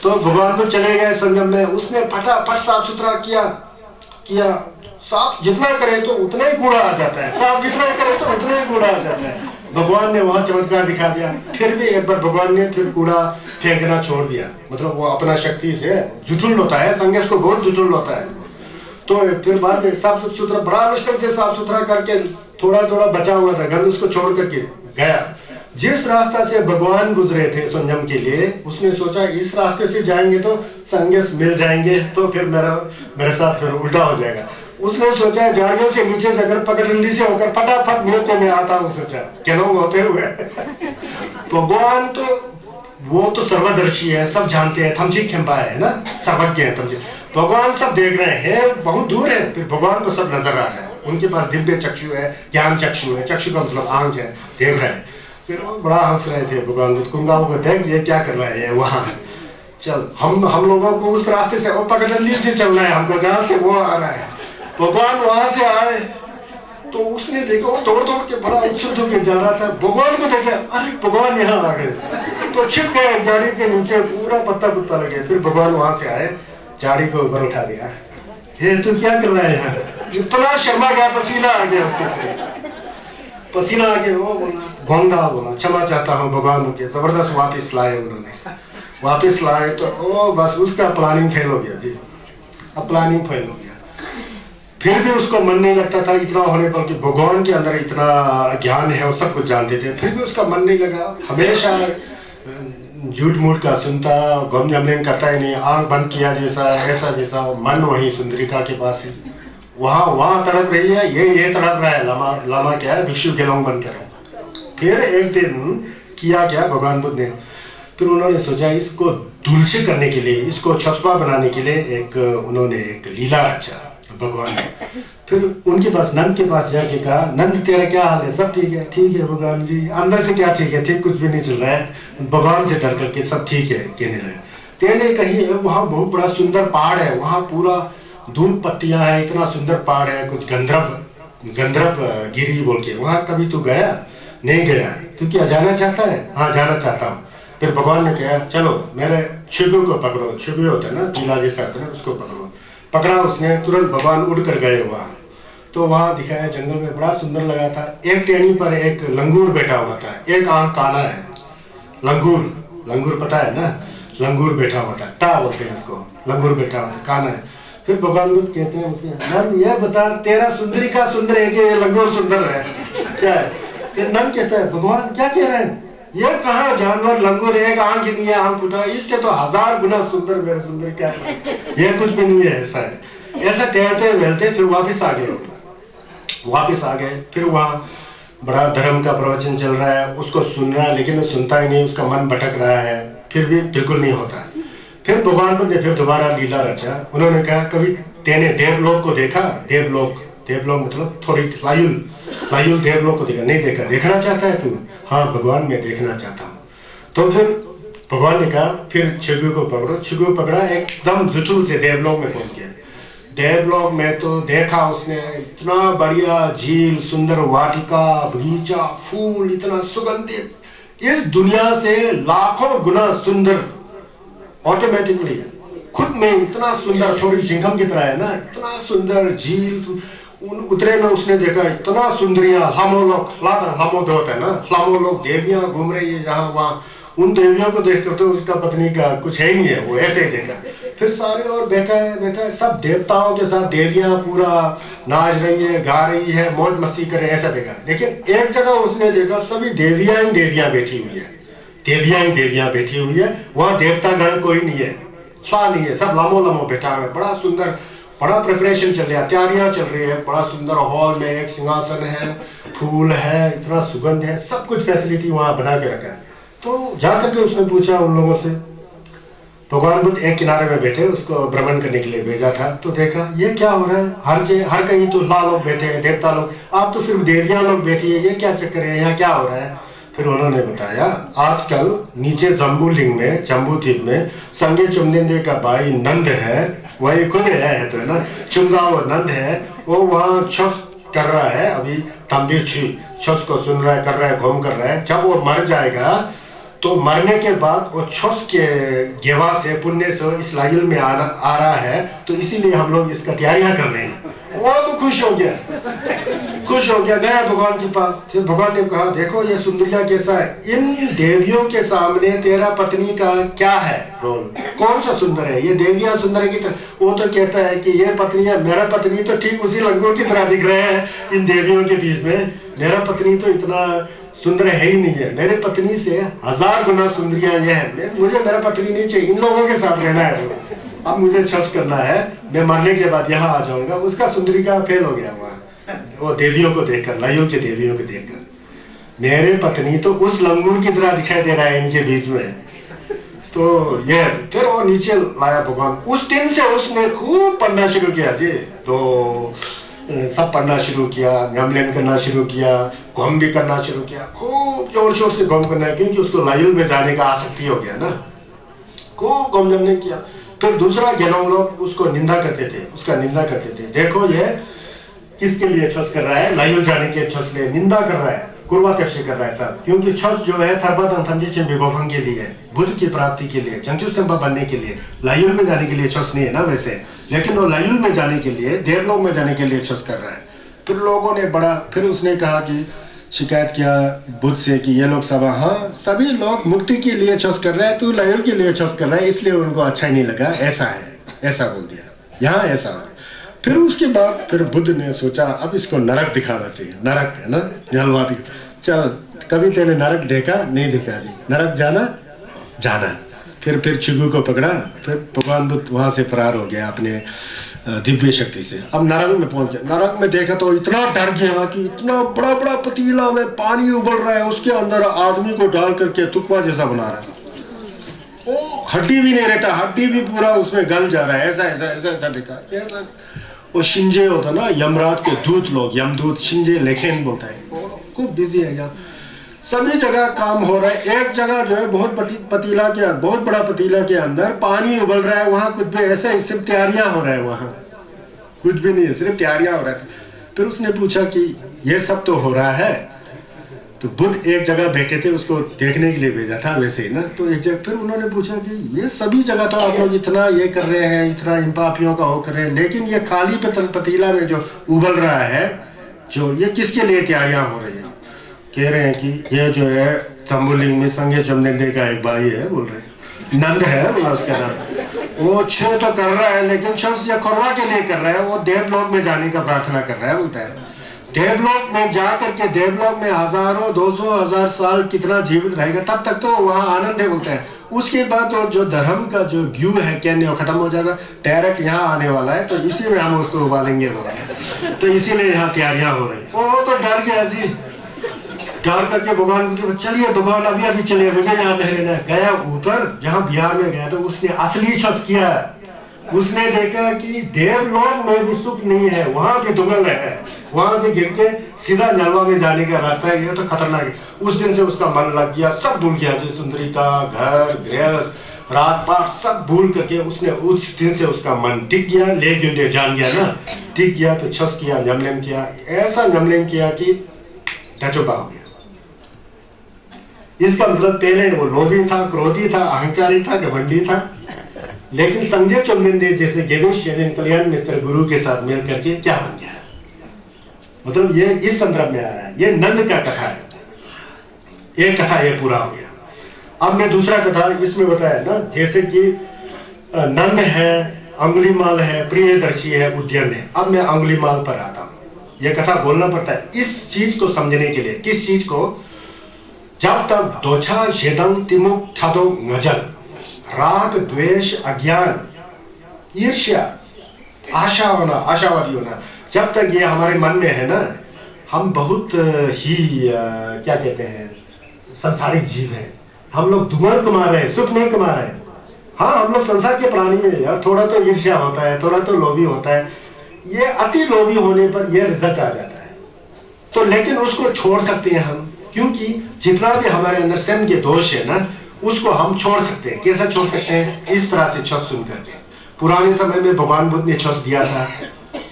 तो भगवान बुद्ध चले गए संगम में, उसने फटाफट साफ सुथरा किया। साफ जितना करे तो उतना ही कूड़ा आ जाता है, साफ जितना करे तो उतना ही कूड़ा आ जाता है। भगवान ने वहां चमत्कार दिखा दिया। फिर भी एक बार भगवान ने फिर कूड़ा फेंकना छोड़ दिया, मतलब वो अपना शक्ति से जुटुल होता है, संगेश को बहुत जुटुल होता है। तो फिर बाद में साफ सुथरा, बड़ा मुश्किल से साफ सुथरा करके थोड़ा थोड़ा बचा हुआ था गंद, उसको छोड़ करके गया। जिस रास्ता से भगवान गुजरे थे संयम के लिए, उसने सोचा इस रास्ते से जाएंगे तो संगेश मिल जाएंगे, तो फिर मेरे साथ फिर उल्टा हो जाएगा। उसने सोचा झाड़ियों से नीचे जाकर पगडंडी से होकर फटाफट न्योते में आता हूँ, सोचा क्यों होते हुए। भगवान तो वो तो सर्वदर्शी है, सब जानते हैं, थमची खेम्पा है ना, सर्वज्ञ है थमची। भगवान सब देख रहे हैं, बहुत दूर है, फिर भगवान को सब नजर आ रहा है। उनके पास दिव्य चक्षु है, ज्ञान चक्षु है, चक्षु का मतलब आंख है, देख रहे हैं। फिर वो बड़ा हंस रहे थे भगवान कुंगाओं को, देख ये क्या कर रहा है वहां, चल हम लोगों को उस रास्ते से, वो पगडंडी से चलना है हमको, जहां से वो आ रहा है। भगवान वहां से आए तो उसने देखा, वो दौड़ दौड़ के बड़ा उत्सुक होकर जा रहा था। भगवान को देखा, अरे भगवान यहाँ आ गए, तो छिप गए झाड़ी के नीचे, पूरा पत्ता पुत्ता लगे। फिर भगवान वहां से आए, झाड़ी को ऊपर उठा दिया, ये तू क्या कर रहा है यहाँ? इतना शर्मा गया, पसीना आ गया उसके, पसीना आ गया। वो बोला, गोंदा बोला, क्षमा चाहता हूँ भगवान के। जबरदस्त वापिस लाए उन्होंने, वापिस लाए तो ओ बस उसका प्लानिंग फेल हो गया जी, अब प्लानिंग फेल हो गया। फिर भी उसको मन नहीं लगता था इतना होने पर कि भगवान के अंदर इतना ज्ञान है और सब कुछ जानते थे, फिर भी उसका मन नहीं लगा। हमेशा झूठ मूठ का सुनता, गम जमलेन करता ही नहीं, आंख बंद किया जैसा, ऐसा जैसा। मन वही सुंदरिका के पास है, वहां तड़प रही है, ये तड़प रहा है। लामा क्या है, भिक्षु गेलोंग बनकर। फिर एक दिन किया क्या भगवान बुद्ध ने, फिर उन्होंने सोचा इसको दुलसे करने के लिए, इसको छसपा बनाने के लिए उन्होंने एक लीला रचा भगवान ने। फिर उनके पास, नंद के पास जाके कहा, नंद तेरा क्या हाल है? सब ठीक है? ठीक है भगवान जी। अंदर से क्या ठीक है? ठीक कुछ भी नहीं चल रहा है। भगवान से डर करके सब ठीक है कहने लगे। तेने कहीं वहां बहुत बड़ा सुंदर पहाड़ है, वहां पूरा धूप पत्तियां है, इतना सुंदर पहाड़ है, कुछ गंधर्व गिरी बोल के, वहां कभी तू गया? नहीं गया। तू क्या जाना चाहता है? हाँ जाना चाहता हूँ। फिर भगवान ने कहा चलो मेरे छिगु को पकड़ो, छिगु होता है ना, पीला जैसा होता है ना, उसको पकड़ो। पकड़ा उसने, तुरंत भगवान उड़ कर गए वहां। तो वहां दिखाया जंगल में, बड़ा सुंदर लगा था। एक टेनी पर एक लंगूर बैठा हुआ था, एक आंख काला है। लंगूर पता है ना, लंगूर बैठा हुआ था, टा बोलते हैं उसको, लंगूर बैठा हुआ था, काना है। फिर भगवान बुद्ध कहते हैं उसने, नंद ये बता तेरा सुंदरिका सुंदर है कि ये लंगूर सुंदर है, क्या है? फिर नंद कहता है भगवान क्या कह रहे हैं, ये कहाँ जानवर लंगूर, एक आंख ही नहीं है, आंख फुटा, इससे तो 1000 गुना सुंदर मेरे सुंदरिका है, ये कुछ भी नहीं है। ऐसा टहलते मिलते फिर वापिस आ गए। फिर वहाँ बड़ा धर्म का प्रवचन चल रहा है, उसको सुन रहा है, लेकिन वो सुनता ही नहीं, उसका मन भटक रहा है, फिर भी बिल्कुल नहीं होता। फिर भगवान बुद्ध ने फिर दोबारा लीला रचा। उन्होंने कहा कभी तेने देवलोक को देखा? देवलोक मतलब थोड़ी लायुल देवलोक को देखा? नहीं देखा। देखना चाहता है तू? हाँ भगवान मैं देखना चाहता हूँ। तो फिर भगवान ने कहा फिर छिगु को पकड़ो। छिगु पकड़ा, एकदम जुटुल से देवलोक में पहुंच गया। देवलोक में तो देखा उसने, इतना बढ़िया झील, सुंदर वाटिका, बगीचा, फूल, इतना सुगंधित, इस दुनिया से लाखों गुना सुंदर ऑटोमेटिकली खुद में इतना सुंदर, थोड़ी जिंगम की तरह है ना, इतना सुंदर झील उतरे में उसने देखा इतना सुंदरियां, लामो लोग, लामो दो होता है ना, लामो लोग देवियां घूम रही है यहाँ वहाँ। उन देवियों को देख कर तो उसका पत्नी का कुछ है ही नहीं है, वो ऐसे ही देखा। फिर सारे और बैठा है सब देवताओं के साथ, देवियां पूरा नाच रही है, गा रही है, मौज मस्ती कर रही है, ऐसा देखा। लेकिन एक जगह उसने देखा सभी देवियां ही देवियां बैठी हुई है, देवियां ही देवियां बैठी हुई है, वहां देवता गण कोई नहीं है, छा नहीं है, सब लामो लामो बैठा है। बड़ा सुंदर, बड़ा प्रिपरेशन चल रहा है, तैयारियां चल रही है, बड़ा सुंदर हॉल में एक सिंहासन है, फूल है, इतना सुगंध है, सब कुछ फैसिलिटी वहां बना के रखा है। तो जाकर के उसने पूछा उन लोगों से, भगवान बुद्ध एक किनारे में बैठे, उसको भ्रमण करने के लिए भेजा था। तो देखा ये क्या हो रहा है, हर कहीं तो लाल लोग बैठे हैं, देवता लोग, आप तो सिर्फ देवियां लोग बैठी है, ये क्या चक्कर है, यहाँ क्या हो रहा है। फिर उन्होंने बताया आजकल नीचे जम्बूलिंग में, जम्बूद्वीप में संगे चुमदेंदे का भाई नंद है, वही खुद है तो है ना, चुंगा वो नंद है, वो वहाँ छस कर रहा है, अभी तंबी छस को सुन रहा है, कर रहा है, घूम कर रहा है। जब वो मर जाएगा तो मरने के बाद वो छस के गेवा से, पुण्य से इस लायुल में आ रहा है, तो इसीलिए हम लोग इसका तैयारियां कर रहे हैं। वो तो खुश हो गया, गया भगवान के पास। फिर भगवान ने कहा देखो ये सुंदरिया कैसा है, इन देवियों के सामने तेरा पत्नी का क्या है रोल, कौन सा सुंदर है, ये देवियां सुंदर है की तरह। वो तो कहता है कि ये पत्नी है, मेरा पत्नी तो ठीक उसी लंगूर की तरह दिख रहे हैं इन देवियों के बीच में, मेरा पत्नी तो इतना सुंदर है ही नहीं है, मेरे पत्नी से 1000 गुना सुंदरियां ये है, मुझे मेरा पत्नी नहीं चाहिए, इन लोगों के साथ रहना है। अब मुझे छस करना है, मैं मरने के बाद यहाँ आ जाऊंगा। उसका सुंदरी का फेल हो गया वहाँ, वो देवियों को देखकर, लाइयों के देवियों को देखकर, मेरे पत्नी तो उस लंगूर की तरह दिखाई दे रहा है इनके बीच में। तो ये फिर वो नीचे लाया भगवान। उस दिन से उसने खूब पढ़ना शुरू किया जी, तो सब पढ़ना शुरू किया, न्यामलेन करना शुरू किया, घूम भी करना शुरू किया, खूब जोर शोर से घूम करना, क्योंकि उसको लायुल में जाने का आसक्ति हो गया ना, खूब घूम जमने किया। फिर दूसरा ज्ञानों लोग उसको निंदा करते थे, उसका निंदा करते थे, देखो ये किसके लिए छस कर रहा है, लायुल जाने के छस लिए निंदा कर रहा है, कुर्बा कैसे कर रहा है सब, क्योंकि छस जो है थर्बादन के लिए, बुद्ध की प्राप्ति के लिए, जंगचुस्तंबा बनने के लिए, लायुल में जाने के लिए छस नहीं है ना वैसे, लेकिन वो लायुल में जाने के लिए, देवलोक में जाने के लिए छस कर रहा है। फिर लोगों ने बड़ा, फिर उसने कहा कि शिकायत किया बुद्ध से कि ये लोग सब, हाँ सभी लोग मुक्ति के लिए छस कर रहे हैं, तू लायुल के लिए छस कर रहा है, इसलिए उनको अच्छा ही नहीं लगा, ऐसा है, ऐसा बोल दिया, यहाँ ऐसा हो। फिर उसके बाद फिर बुद्ध ने सोचा अब इसको नरक दिखाना चाहिए, नरक है ना, जलवादी, चल कभी तेरे नरक देखा नहीं, दिखा जी, नरक जाना। फिर चिगू को पकड़ा, फिर भगवान बुद्ध वहां से फरार हो गया अपने दिव्य शक्ति से। अब नरक में पहुंच गया, नरक में देखा तो इतना डर गया कि इतना बड़ा बड़ा पतीला में पानी उबल रहा है, उसके अंदर आदमी को डाल करके तुकवा जैसा बना रहा है, वो हड्डी भी नहीं रहता, हड्डी भी पूरा उसमें गल जा रहा है, ऐसा ऐसा ऐसा ऐसा देखा। वो शिंजे होता ना, यमराज के दूत लोग, यमदूत, शिंजे लेखेन बोलता है, खूब बिजी है यहाँ, सभी जगह काम हो रहा है। एक जगह जो है बहुत पतीला के, बहुत बड़ा पतीला के अंदर पानी उबल रहा है, वहां कुछ भी ऐसा ही सिर्फ तैयारियां हो रहा है, वहां कुछ भी नहीं है, सिर्फ तैयारियां हो रहा है। फिर उसने पूछा कि ये सब तो हो रहा है, तो बुद्ध एक जगह बैठे थे, उसको देखने के लिए भेजा था वैसे ही ना, तो एक जगह फिर उन्होंने पूछा कि ये सभी जगह तो आप लोग इतना ये कर रहे हैं, इतना इन पापियों का हो कर रहे हैं, लेकिन ये खाली पतीला में जो उबल रहा है, जो ये किसके लिए तैयारियां हो रही है। कह रहे हैं कि ये जो है तंबुलिंग में संगे जमनेंदे का एक भाई है, बोल रहे नंद है बोला उसका नाम, वो छह तो कर रहा है, लेकिन शख्स ये खुरवा के लिए कर रहा है, वो देवलोक में जाने का प्रार्थना कर रहा है, बोलता है देवलोक में जा करके, देवलोक में 1000 200 1000 साल कितना जीवित रहेगा, तब तक तो वहाँ आनंद है, बोलता है। उसके बाद तो जो धर्म का जो ग्यू है कहने वो खत्म हो जाएगा, डायरेक्ट यहाँ आने वाला है, तो इसी में हम उसको उबालेंगे बोल रहे, तो इसीलिए यहाँ तैयारियां हो रही। वो तो डर गया जी, डर करके भगवान को चलिए भगवान अभी चलिए, मुझे यहाँ नहीं रहना। गया ऊपर, जहाँ बिहार में गया तो उसने असली शख्स किया, उसने देखा कि देवलोक में भी सुख नहीं है, वहां भी दुगल है, वहां से गिर के सीधा नलवा में जाने का रास्ता है, ये तो खतरनाक है। उस दिन से उसका मन लग गया, सब भूल गया जी, सुंदरी का घर गृहस्थ रात पाठ सब भूल करके उसने, उस दिन से उसका मन टिक गया, ले जान गया ना, टिक गया तो छस किया, जमलेन किया, ऐसा जमलेन किया कि टचोपा हो गया। इसका मतलब पहले वो लोभी था, क्रोधी था, अहंकारी था, घमंडी था, लेकिन संजय चोम्बेंदे जैसे गेविश कल्याण मित्र गुरु के साथ मिल करके क्या बन गया। मतलब ये इस संदर्भ में आ रहा है। ये नंद का कथा है, एक कथा ये पूरा हो गया। अब मैं दूसरा कथा इसमें बताया ना, जैसे कि नंद है, अंगुलीमाल है, प्रियदर्शी है, उद्यन है। अब मैं अंगुलीमाल पर आता हूं। यह कथा बोलना पड़ता है इस चीज को समझने के लिए। किस चीज को? जब तक दोछा शेदंग तिमुक थादो गजल, राग द्वेष अज्ञान ईर्ष्या आशावादी होना, जब तक ये हमारे मन में है ना, हम बहुत ही क्या कहते हैं, संसारिक जीव हैं। हम लोग धुआं कमा रहे हैं, सुख नहीं कमा रहे हैं। हाँ, हम लोग संसार के प्राणी में यार, थोड़ा तो ईर्ष्या होता है, थोड़ा तो लोभी होता है। ये अति लोभी होने पर यह रिजल्ट आ जाता है। तो लेकिन उसको छोड़ सकते हैं हम, क्योंकि जितना भी हमारे अंदर स्वयं के दोष है ना, उसको हम छोड़ सकते हैं। कैसे छोड़ सकते हैं? इस तरह से छस सुन करके। पुराने समय में भगवान बुद्ध ने छस दिया था,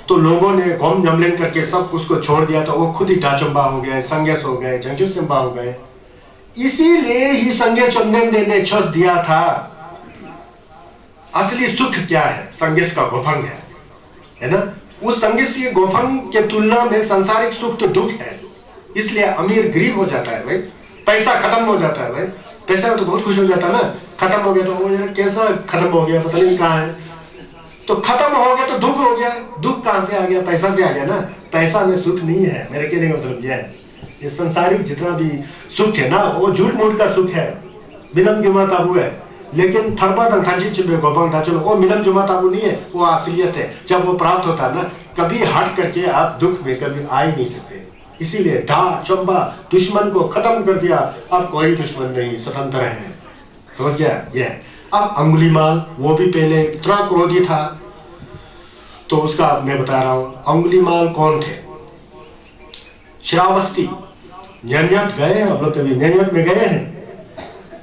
तो लोगों ने गोम जमलिन करके सब उसको छोड़ दिया था। वो खुद ही टाचंबा हो गए, संगेस हो गए, जंगजुसिम्बा हो गए। इसीलिए ही संगे चोम्बेंदे ने छस दिया था। असली सुख क्या है? संगेस का गोफंग है ना। उस संगेस के गोफंग के तुलना में सांसारिक सुख तो दुख है। इसलिए अमीर गरीब हो जाता है भाई, पैसा खत्म हो जाता है भाई। पैसा तो बहुत खुश हो जाता है ना, खत्म हो गया तो वो यार कैसा खत्म हो गया, पता नहीं कहाँ है। तो खत्म हो गया तो दुख हो गया। दुख कहां से आ गया? पैसा से आ गया ना। पैसा में सुख नहीं है, मेरे कहने का मतलब यह है। ये संसारिक जितना भी सुख है ना, वो झूठ मूठ का सुख है, मिलम जुमा ताबू है। लेकिन ठरपा दंखाजी चिबे गोपांग ढाचो, वो मिलम जुमा ताबू नहीं है, वो असलियत है। जब वो प्राप्त होता है ना, कभी हट करके आप दुख में कभी आ ही नहीं सकते। इसीलिए ढा चंबा, दुश्मन को खत्म कर दिया, अब कोई दुश्मन नहीं, स्वतंत्र है। समझ गया? ये अब अंगुलीमाल, वो भी पहले इतना क्रोधी था, तो उसका मैं बता रहा हूं। अंगुलीमाल कौन थे? श्रावस्ती। न्यन्यट गए हम लोग? कभी न्यन्यट में गए हैं?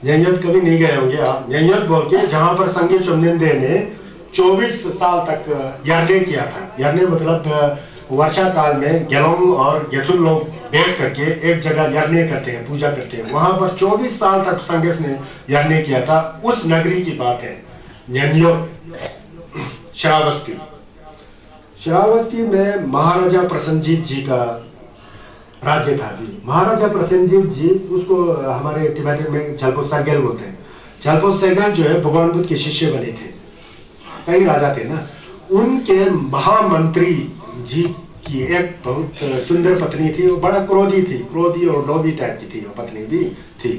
न्यन्यट कभी नहीं गए होंगे आप। न्यन्यट बोल के जहां पर संगे चोम्बेंदे ने 24 साल तक यरने किया था। यरने मतलब वर्षा काल में गेलोंग और गेसुल लोग बैठ करके एक जगह यरने करते हैं, पूजा करते हैं। वहां पर 24 साल तक संगेस ने यरने किया था। उस नगरी की बात है न्यन्यो। श्रावस्ती। श्रावस्ती में महाराजा प्रसन्नजीत जी का राज्य था जी। महाराजा प्रसन्नजीत जी, उसको हमारे तिब्बत में झलपो सरगेल बोलते हैं। झलपो सरगेल जो है भगवान बुद्ध के शिष्य बने थे, कई राजा थे ना। उनके महामंत्री जी की एक बहुत सुंदर पत्नी थी। वो बड़ा क्रोधी थी, क्रोधी और लोभी टाइप की थी वो पत्नी भी थी।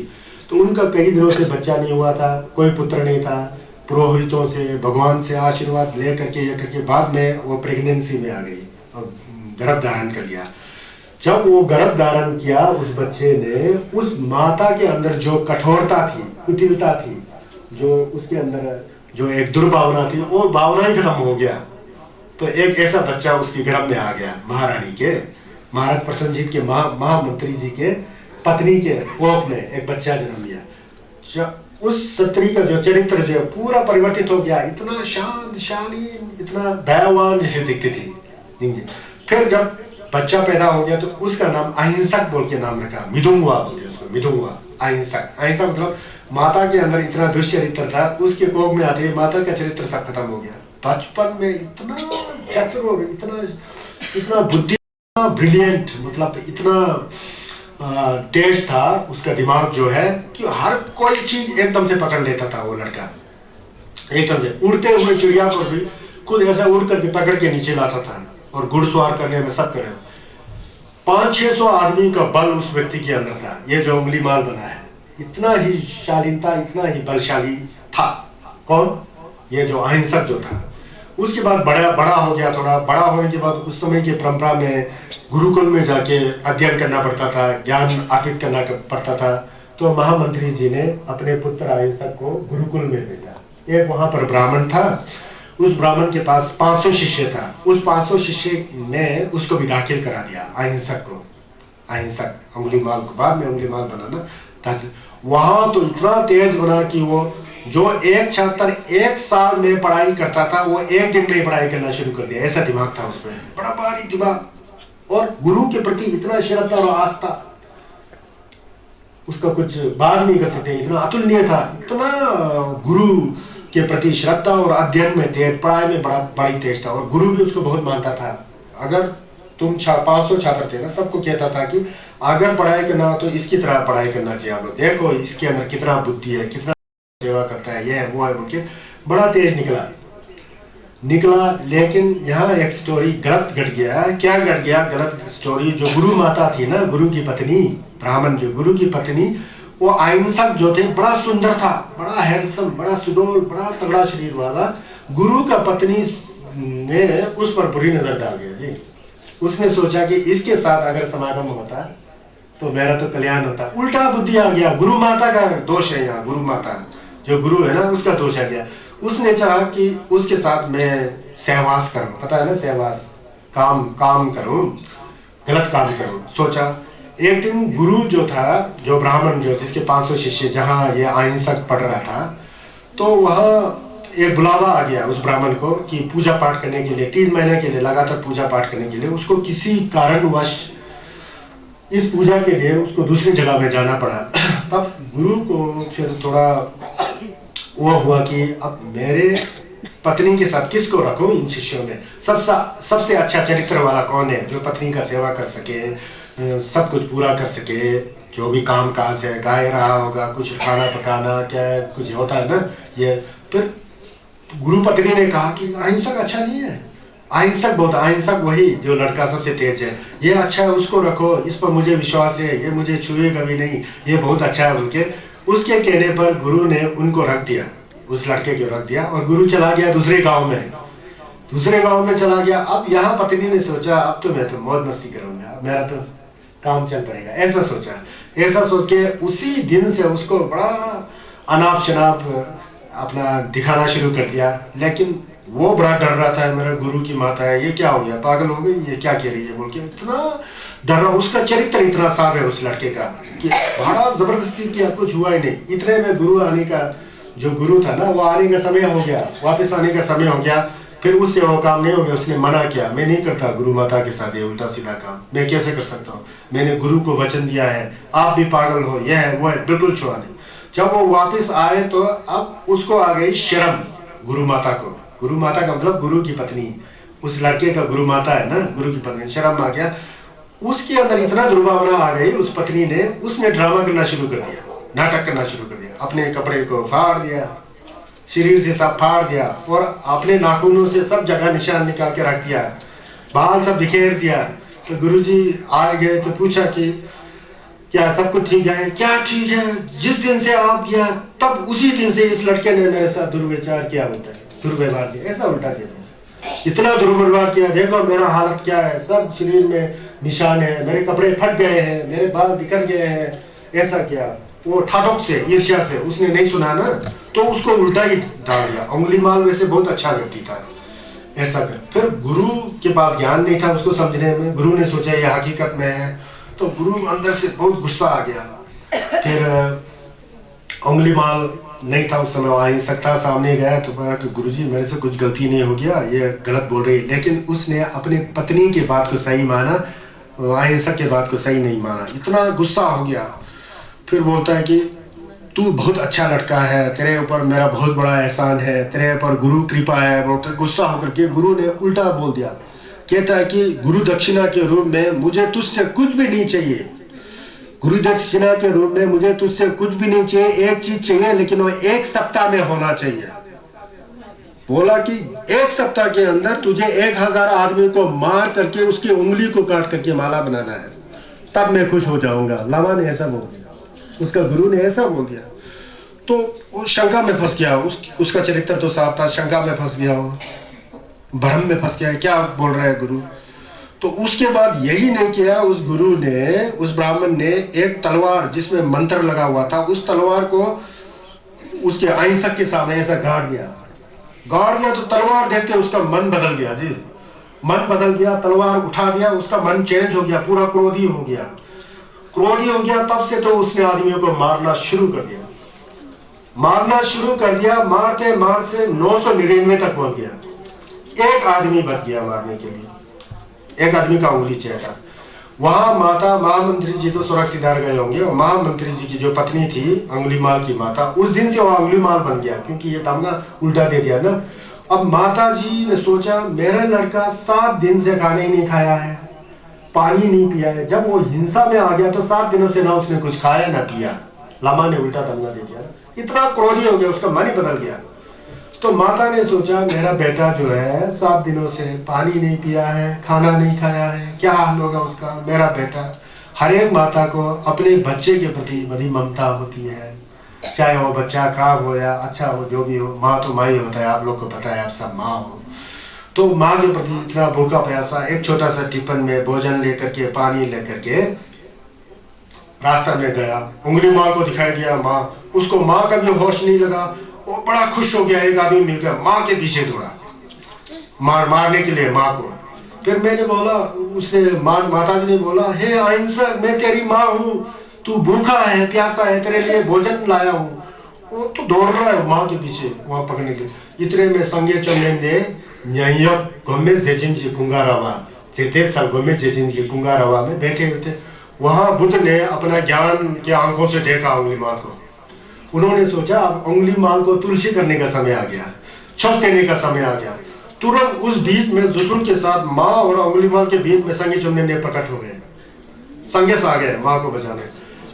तो उनका कई दिनों से बच्चा नहीं हुआ था, कोई पुत्र नहीं था। पुरोहितों से, भगवान से आशीर्वाद ले करके बाद में वो प्रेगनेंसी में आ गई और गर्भ धारण कर लिया। जब वो गर्भ धारण किया, उस बच्चे ने, उस माता के अंदर जो कठोरता थी, कुटिलता थी, जो उसके अंदर जो एक दुर्भावना थी, वो भावना ही खत्म हो गया। तो एक ऐसा बच्चा उसके गर्भ में आ गया। महारानी के, महाराज प्रसन्नजीत के महामंत्री जी के पत्नी के कोख में एक बच्चा जन्म लिया। उस स्त्री का जो चरित्र जो पूरा परिवर्तित हो गया। इतना शांत, शालीन, इतना दयावान जैसे दिखती थी। फिर जब बच्चा पैदा हो गया तो उसका नाम अहिंसक बोल के नाम रखा। मिदुंगवा बोलते उसको, मिदुंगवा, अहिंसक। अहिंसक मतलब माता के अंदर इतना दुष्चरित्र था, उसके कोख में आते ही माता का चरित्र सब खत्म हो गया। बचपन में इतना चतुर और इतना बुद्धि, ब्रिलियंट, मतलब इतना तेज था उसका दिमाग जो है, कि हर कोई चीज एकदम से पकड़ लेता था वो लड़का। एकदम से उड़ते हुए चिड़िया को भी खुद ऐसा उड़ करके पकड़ के नीचे लाता था, और घुड़सवार करने में सब करे। 500-600 आदमी का बल उस व्यक्ति के अंदर था। ये जो अंगुलीमाल बना है, इतना ही शालीनता, इतना ही बलशाली था। कौन? ये जो अहिंसक जो था। उसके बाद बड़ा हो गया। थोड़ा बड़ा होने के बाद उस समय की परंपरा में गुरुकुल में जाके अध्ययन करना पड़ता था, ज्ञान अर्जित करना पड़ता था। तो महामंत्री जी ने अपने पुत्र अहिंसक को गुरुकुल में भेजा। एक वहां पर ब्राह्मण था, उस ब्राह्मण के पास 500 शिष्य था। उस 500 शिष्य ने उसको भी दाखिल करा दिया, अहिंसक को। अहिंसक अंगुलीमाल को बाद में अंगुलीमाल बनाना ताकि वहां तो इतना तेज बना कि वो जो एक छात्र 1 साल में पढ़ाई करता था, वो 1 दिन में पढ़ाई करना शुरू कर दिया। ऐसा दिमाग था उसमें, बड़ा भारी दिमाग, और गुरु के प्रति इतना श्रद्धा और आस्था। उसका कुछ बात नहीं कर सकते, इतना अतुलनीय था, इतना गुरु के प्रति श्रद्धा और अध्ययन में तेज, पढ़ाई में बड़ी तेज था, और गुरु भी उसको बहुत मानता था। अगर तुम 500 छात्र थे ना, सबको कहता था कि अगर पढ़ाई करना हो तो इसकी तरह पढ़ाई करना चाहिए आप लोग, देखो इसके अंदर कितना बुद्धि है, कितना सेवा करता है, ये है वो है बोल के बड़ा तेज निकला। लेकिन यहाँ एक स्टोरी गलत घट गया। क्या घट गया गलत स्टोरी? जो गुरु माता थी ना, गुरु की पत्नी, ब्राह्मण जो गुरु की पत्नी, वो अहिंसक जो थे, बड़ा सुंदर था, बड़ा हैंडसम, बड़ा सुडौल, बड़ा तगड़ा शरीर वाला। गुरु का पत्नी ने उस पर बुरी नजर डाल दिया जी। उसने सोचा कि इसके साथ अगर समागम होता तो मेरा तो कल्याण होता। उल्टा बुद्धि आ गया। गुरु माता का दोष है यहाँ, गुरु माता जो गुरु है ना उसका दोष आ गया। उसने चाहा कि उसके साथ मैं सहवास करूं, पता है ना सहवास, काम करूं, गलत काम करूं। सोचा एक दिन गुरु जो था, जो ब्राह्मण जो जिसके 500 शिष्य, जहां ये अहिंसक पढ़ रहा था, तो वहां एक बुलावा आ गया उस ब्राह्मण को कि पूजा पाठ करने के लिए, 3 महीने के लिए लगातार पूजा पाठ करने के लिए। उसको किसी कारणवश इस पूजा के लिए उसको दूसरी जगह में जाना पड़ा। तब गुरु को फिर थोड़ा वो हुआ कि अब मेरे पत्नी के साथ किसको रखूं इन शिष्यों में, सबसे अच्छा चरित्र वाला कौन है जो पत्नी का सेवा कर सके, सब कुछ पूरा कर सके, जो भी काम काज है, गाय रहा होगा, कुछ खाना पकाना, क्या कुछ होता है ना ये। फिर गुरु पत्नी ने कहा कि अहिंसक अच्छा नहीं है, अहिंसक बहुत, अहिंसक वही जो लड़का सबसे तेज है, ये अच्छा है, उसको रखो, इस पर मुझे विश्वास है, ये मुझे छुएगा भी नहीं, ये बहुत अच्छा है उनके। उसके कहने पर गुरु ने उनको रख दिया, उस लड़के को रख दिया, और गुरु चला गया दूसरे गांव में चला गया। अब यहाँ पत्नी ने सोचा अब तो मैं तो मौज मस्ती करूंगा, मेरा तो काम चल पड़ेगा, ऐसा सोचा। ऐसा सोच के उसी दिन से उसको बड़ा अनाप शनाप अपना दिखाना शुरू कर दिया। लेकिन वो बड़ा डर रहा था, मेरा गुरु की माता है, ये क्या हो गया, पागल हो गई, ये क्या कह रही है बोल के इतना डर रहा। उसका चरित्र इतना साफ है उस लड़के का कि बड़ा जबरदस्ती किया, कुछ हुआ ही नहीं। इतने में गुरु आने का, जो गुरु था ना, वो आने का समय हो गया, वापस आने का समय हो गया। फिर उससे वो काम नहीं हो गया, उसने मना किया, मैं नहीं करता गुरु माता के साथ ये उल्टा सीधा काम, मैं कैसे कर सकता हूँ, मैंने गुरु को वचन दिया है, आप भी पागल हो, यह है वो है, बिल्कुल छुआ नहीं। जब वो वापस आए तो अब उसको आ गई शर्म गुरु माता को। गुरु माता का मतलब गुरु की पत्नी, उस लड़के का गुरु माता है ना, गुरु की पत्नी, शर्म आ गया उसके अंदर, इतना दुर्भावना आ गई उस पत्नी ने। उसने ड्रामा करना शुरू कर दिया, नाटक करना शुरू कर दिया, अपने कपड़े को फाड़ दिया, शरीर से सब फाड़ दिया, और अपने नाखूनों से सब जगह निशान निकाल के रख दिया, बाल सब बिखेर दिया। तो गुरुजी आ गए तो पूछा कि क्या सब कुछ ठीक है? क्या ठीक है, जिस दिन से आप गया तब उसी दिन से इस लड़के ने मेरे साथ दुर्व्यवहार किया, होता है दुर्व्यवहार किया, ऐसा उल्टा किया, इतना दुर्व्यवहार किया, देखो मेरा हालत क्या है, सब शरीर में निशान है, मेरे कपड़े फट गए हैं, मेरे बाल बिखर गए हैं, ऐसा किया। वो ठाटक से, ईर्ष्या से, उसने नहीं सुना ना तो उसको उल्टा ही डाल दिया। अंगुलीमाल वैसे बहुत अच्छा व्यक्ति था, ऐसा कर। फिर गुरु के पास ज्ञान नहीं था उसको समझने में, गुरु ने सोचा ये हकीकत में है, तो गुरु अंदर से बहुत गुस्सा आ गया। फिर अंगुलीमाल नहीं था उस समय, आ नहीं सकता, सामने गया तो कहा कि गुरुजी मेरे से कुछ गलती नहीं हो गया, ये गलत बोल रही है। लेकिन उसने अपने पत्नी की बात को सही माना, अहिंसक के बात को सही नहीं माना, इतना गुस्सा हो गया। फिर बोलता है कि तू बहुत अच्छा लड़का है, तेरे ऊपर मेरा बहुत बड़ा एहसान है, तेरे ऊपर गुरु कृपा है। बोलते गुस्सा होकर के गुरु ने उल्टा बोल दिया, कहता है कि गुरु दक्षिणा के रूप में मुझे तुझसे कुछ भी नहीं चाहिए, गुरु दक्षिणा के रूप में मुझे तुझसे कुछ भी नहीं चाहिए, एक चीज चाहिए, लेकिन वो 1 सप्ताह में होना चाहिए। बोला कि 1 सप्ताह के अंदर तुझे 1000 आदमी को मार करके उसकी उंगली को काट करके माला बनाना है, तब मैं खुश हो जाऊंगा। लामा ने ऐसा बोल दिया, उसका गुरु ने ऐसा बोल दिया। तो वो शंका में फंस गया, उसका चरित्र तो साफ था, शंका में फंस गया, वो भ्रम में फंस गया, क्या बोल रहा है गुरु। तो उसके बाद यही नहीं किया, उस गुरु ने, उस ब्राह्मण ने एक तलवार जिसमें मंत्र लगा हुआ था, उस तलवार को उसके अहिंसक के सामने ऐसा गाड़ दिया। तो तलवार देखते उसका मन बदल गया जी, मन बदल गया, तलवार उठा दिया, उसका मन चेंज हो गया, पूरा क्रोधी हो गया। तब से तो उसने आदमियों को मारना शुरू कर दिया, मारते मारते 999 तक पहुंच गया। एक आदमी बच गया मारने के लिए, एक आदमी का उंगली चेहरा। वहां माता महामंत्री जी तो सुरक्षितदार गए होंगे, और महामंत्री जी की जो पत्नी थी अंगुलीमाल की माता, उस दिन से वो अंगुलीमाल बन गया, क्योंकि ये दामना उल्टा दे दिया ना। अब माता जी ने सोचा मेरा लड़का 7 दिन से खाना ही नहीं खाया है, पानी नहीं पिया है। जब वो हिंसा में आ गया तो 7 दिनों से ना उसने कुछ खाया ना पिया। लामा ने उल्टा दमना दे दिया, इतना क्रोधी हो गया, उसका मन ही बदल गया। तो माता ने सोचा मेरा बेटा जो है 7 दिनों से पानी नहीं पिया है, खाना नहीं खाया है, क्या हाल होगा उसका। मेरा बेटा, हर एक माता को अपने बच्चे के प्रति बड़ी ममता होती है, चाहे वो बच्चा खराब हो या अच्छा हो, जो भी हो, माँ तो माँ ही होता है, आप लोग को पता है, आप सब माँ हो। तो माँ के प्रति इतना भूखा प्यासा, एक छोटा सा टिफिन में भोजन लेकर के, पानी लेकर के रास्ता में गया, अंगुलीमाल को दिखाई दिया माँ, उसको माँ का भी होश नहीं लगा। वो बड़ा खुश हो गया, एक आदमी मिल गया, माँ के पीछे दौड़ा मारने के लिए माँ को। फिर मैंने बोला, उसने माता जी ने बोला, हे अहिंसक, मैं तेरी माँ हूँ, तू भूखा है प्यासा है, तेरे लिए भोजन लाया हूँ। वो तो दौड़ रहा है माँ के पीछे वहां पकड़ने के लिए। इतने में संगे चमेंदे न्यायक गोमे जेजिन जी कुंगारावा, जेते साल गोमे जेजिन जी कुंगारावा में बैठे हुए थे। वहां बुद्ध ने अपना ज्ञान के आंखों से देखा अंगुलीमाल को। उन्होंने सोचा अब अंगुलीमाल को तुलसी करने का समय आ गया, छत देने का समय आ गया। तुरंत उस बीच में जुशुन के साथ माँ और अंगुलीमाल के बीच में संगे चमेंदे प्रकट हो गए, संगेस आ गए माँ को बचाने।